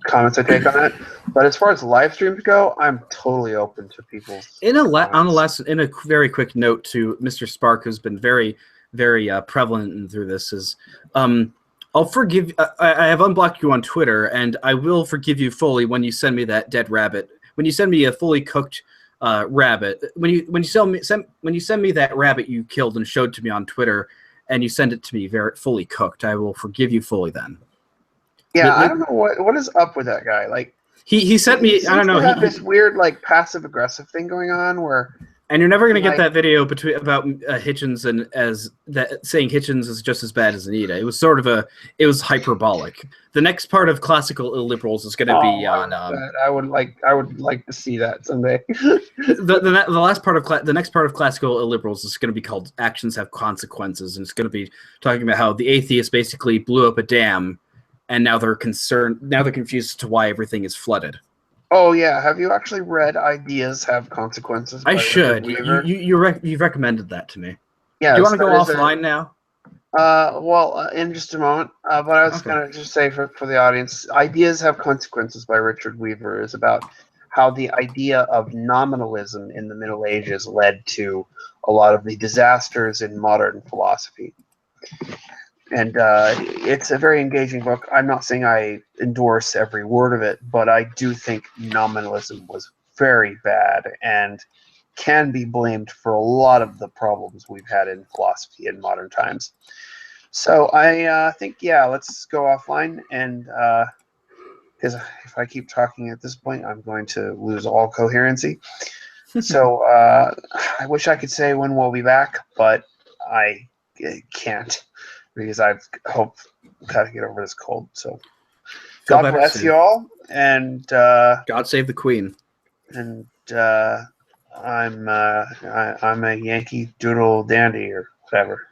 comments I take on it. But as far as live streams go, I'm totally open to people's in a very quick note to Mr. Spark, who's been very, very prevalent through this, is I'll forgive. I have unblocked you on Twitter, and I will forgive you fully when you send me that dead rabbit. When you send me a fully cooked rabbit. When you send me that rabbit you killed and showed to me on Twitter, and you send it to me very fully cooked, I will forgive you fully then. Yeah, I don't know what is up with that guy. Like he sent me. I don't know. He have this weird like passive aggressive thing going on where. And you're never going to get like, that video about Hitchens and as that saying Hitchens is just as bad as Anita. It was sort of it was hyperbolic. The next part of classical illiberals is going to be on. I would like to see that someday. the next part of classical illiberals is going to be called "Actions Have Consequences," and it's going to be talking about how the atheists basically blew up a dam, and now they're concerned. Now they're confused as to why everything is flooded. Oh yeah, have you actually read "Ideas Have Consequences"? I should. You've recommended that to me. Yeah. Do you want to go offline now? In just a moment. But I was going to just say for the audience, "Ideas Have Consequences" by Richard Weaver is about how the idea of nominalism in the Middle Ages led to a lot of the disasters in modern philosophy. And it's a very engaging book. I'm not saying I endorse every word of it, but I do think nominalism was very bad and can be blamed for a lot of the problems we've had in philosophy in modern times. So I think, yeah, let's go offline. And because if I keep talking at this point, I'm going to lose all coherency. So I wish I could say when we'll be back, but I can't. Because I've got to get over this cold. So, God bless you all, and God save the Queen. And I'm a Yankee Doodle Dandy or whatever.